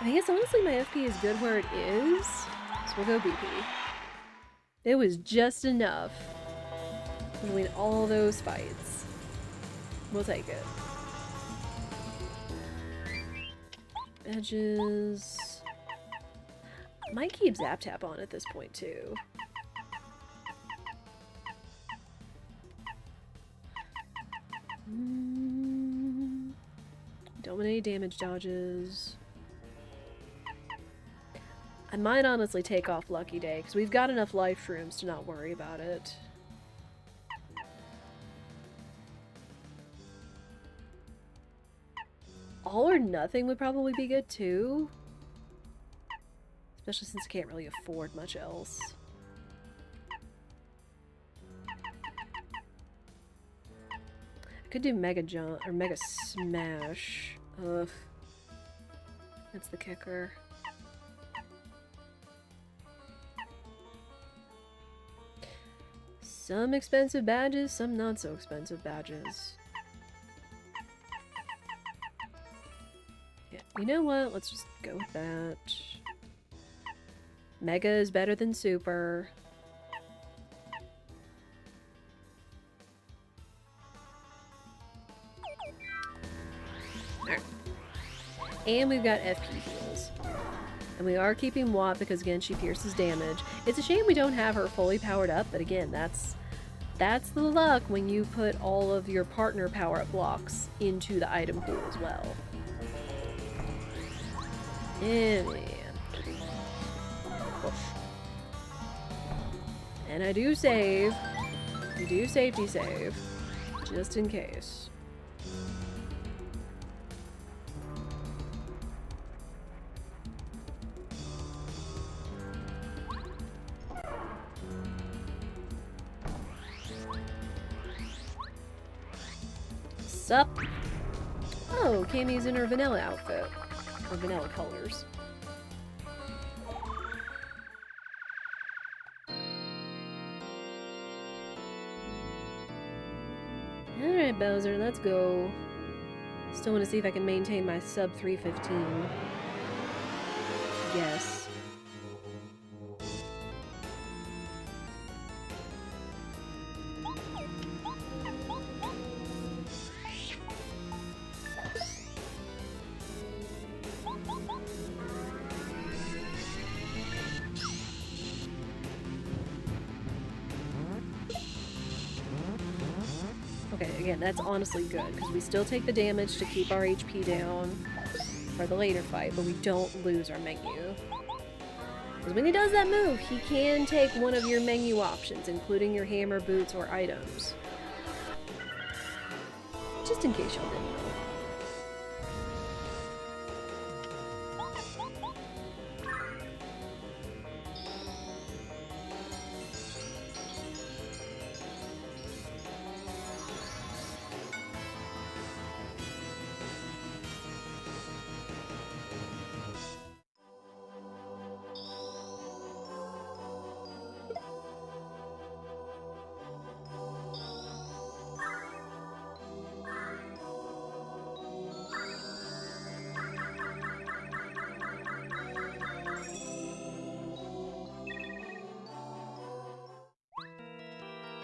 I guess honestly my FP is good where it is, so we'll go BP. It was just enough between all those fights. We'll take it. Edges. Might keep Zap Tap on at this point too. Don't want any damage dodges. I might honestly take off Lucky Day, because we've got enough life shrooms to not worry about it. All or nothing would probably be good too. Especially since I can't really afford much else. I could do Mega Jump or Mega Smash. Ugh. That's the kicker. Some expensive badges, some not so expensive badges. Yeah, you know what? Let's just go with that. Mega is better than Super. Alright. And we've got FP heals. And we are keeping Watt because, again, she pierces damage. It's a shame we don't have her fully powered up, but again, that's the luck when you put all of your partner power-up blocks into the item pool as well. And And I do save. We do safety save. Just in case. Sup? Oh, Cammy's in her vanilla outfit. Or vanilla colors. Alright, Bowser, let's go. Still want to see if I can maintain my sub 315. Yes. Again, that's honestly good, because we still take the damage to keep our HP down for the later fight, but we don't lose our menu. Because when he does that move, he can take one of your menu options, including your hammer, boots, or items. Just in case y'all didn't know.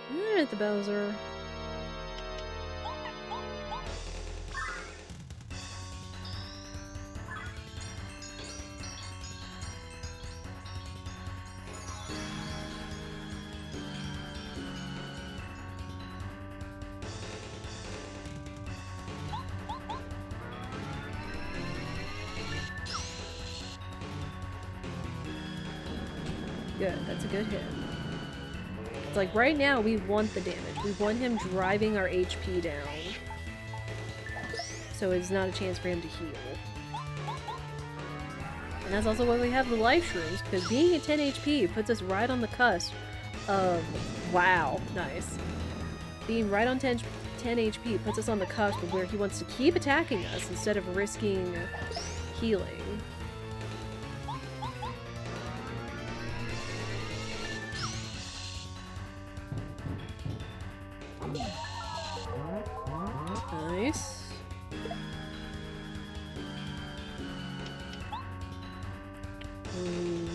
Alright, the Bowser. good. That's a good hit. It's like right now we want the damage. We want him driving our HP down. So it's not a chance for him to heal. And that's also why we have the life shrooms, because being at 10 HP puts us right on the cusp of... Wow, nice. Being right on 10 HP puts us on the cusp of where he wants to keep attacking us instead of risking healing. Nice. Ooh.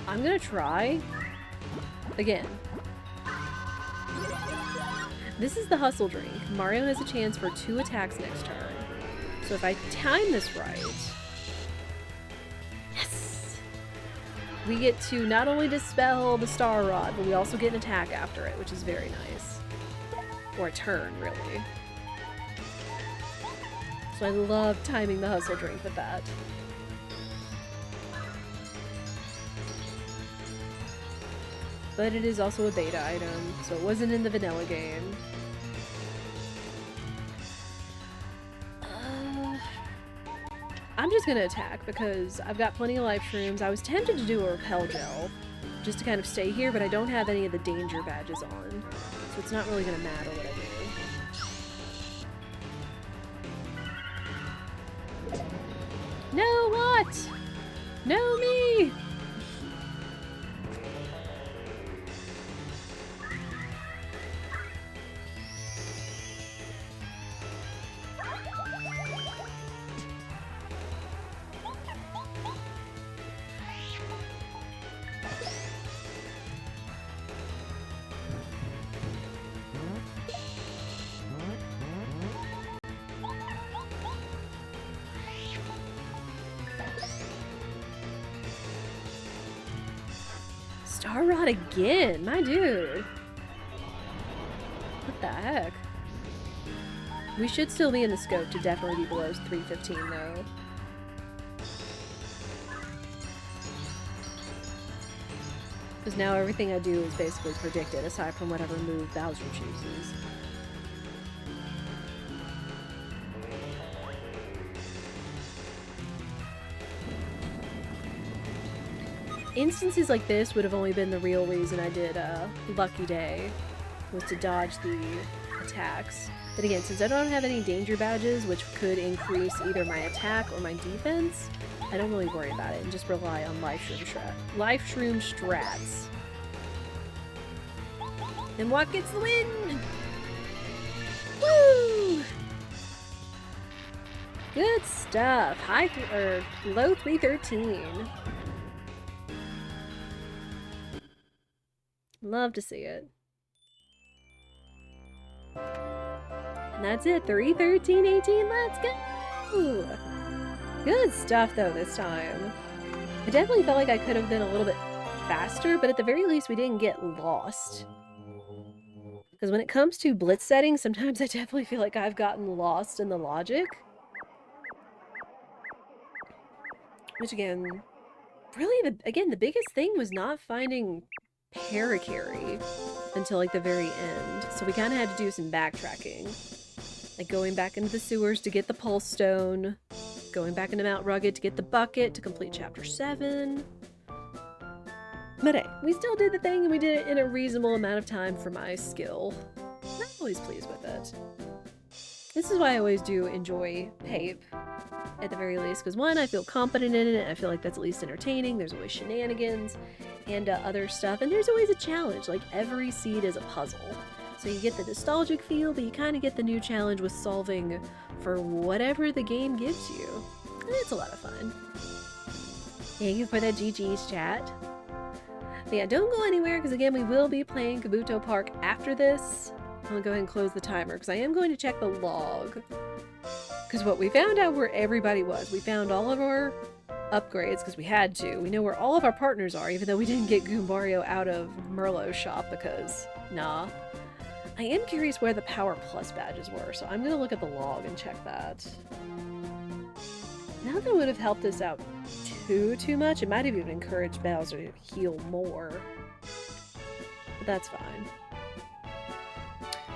I'm gonna try again. This is the hustle drink. Mario has a chance for 2 attacks next turn. So if I time this right, yes! We get to not only dispel the Star Rod, but we also get an attack after it, which is very nice. Or a turn, really. So I love timing the hustle drink with that. But it is also a beta item, so it wasn't in the vanilla game. I'm just gonna attack because I've got plenty of life shrooms. I was tempted to do a repel gel just to kind of stay here, but I don't have any of the danger badges on, so it's not really gonna matter what I do. No, what? No, me! Star Rod again, my dude. What the heck? We should still be in the scope to definitely be below 315 though. Because now everything I do is basically predicted, aside from whatever move Bowser chooses. Instances like this would have only been the real reason I did Lucky Day, was to dodge the attacks. But again, since I don't have any danger badges, which could increase either my attack or my defense, I don't really worry about it and just rely on life shroom strats. And what gets the win? Woo! Good stuff. Low 313. Love to see it. And that's it. 313-18. Let's go! Good stuff, though, this time. I definitely felt like I could have been a little bit faster, but at the very least, we didn't get lost. Because when it comes to blitz settings, sometimes I definitely feel like I've gotten lost in the logic. Which, again, really, the biggest thing was not finding Parakarry until like the very end, so we kind of had to do some backtracking, like going back into the sewers to get the Pulse Stone, going back into Mount Rugged to get the bucket to complete Chapter 7. But hey, we still did the thing and we did it in a reasonable amount of time for my skill. I'm always pleased with it. This is why I always do enjoy Pape, at the very least, because one, I feel confident in it, I feel like that's at least entertaining, there's always shenanigans, and other stuff, and there's always a challenge, like every seed is a puzzle. So you get the nostalgic feel, but you kind of get the new challenge with solving for whatever the game gives you. And it's a lot of fun. Thank you for that GG's chat. But yeah, don't go anywhere, because again, we will be playing Kabuto Park after this. I'm gonna go ahead and close the timer, because I am going to check the log. Because what we found out where everybody was. We found all of our upgrades, because we had to. We know where all of our partners are, even though we didn't get Goombario out of Merlot's shop, because, nah. I am curious where the Power Plus badges were, so I'm gonna look at the log and check that. Now that would have helped us out too much. It might have even encouraged Bowser to heal more. But that's fine.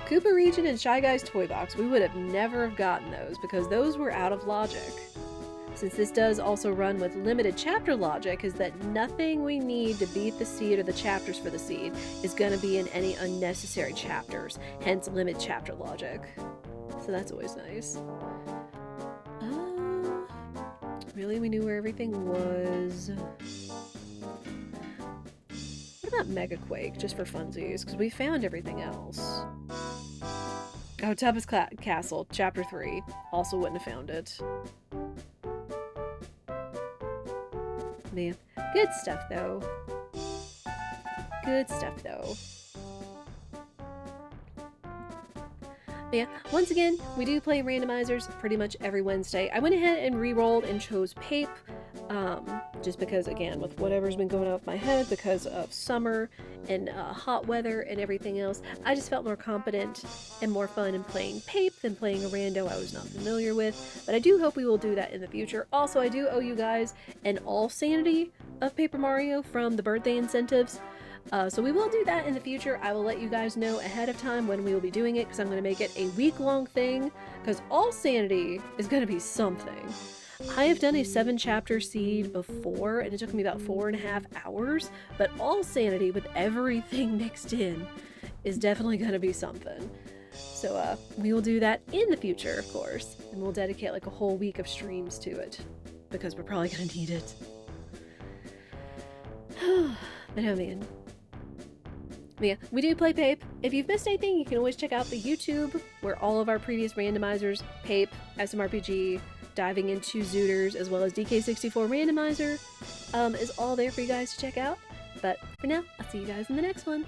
Koopa Region and Shy Guy's Toy Box. We would have never have gotten those because those were out of logic. Since this does also run with limited chapter logic, is that nothing we need to beat the seed or the chapters for the seed is going to be in any unnecessary chapters, hence limit chapter logic. So that's always nice. Really? We knew where everything was. What about Mega Quake, just for funsies? Because we found everything else. Oh, Tempest Castle, Chapter 3. Also wouldn't have found it. Man. Good stuff, though. Good stuff, though. But yeah, once again, we do play randomizers pretty much every Wednesday. I went ahead and re-rolled and chose Pape, just because, again, with whatever's been going on with my head because of summer and hot weather and everything else, I just felt more competent and more fun in playing Pape than playing a rando I was not familiar with. But I do hope we will do that in the future. Also, I do owe you guys an all sanity of Paper Mario from the birthday incentives. So we will do that in the future. I will let you guys know ahead of time when we will be doing it, because I'm going to make it a week-long thing, because all sanity is going to be something. I have done a 7-chapter seed before, and it took me about 4.5 hours, but all sanity with everything mixed in is definitely going to be something. So we will do that in the future, of course, and we'll dedicate like a whole week of streams to it, because we're probably going to need it. But oh man. But yeah, we do play Pape. If you've missed anything, you can always check out the YouTube, where all of our previous randomizers, Pape, SMRPG, diving into Zooters, as well as DK64 Randomizer, is all there for you guys to check out. But for now, I'll see you guys in the next one.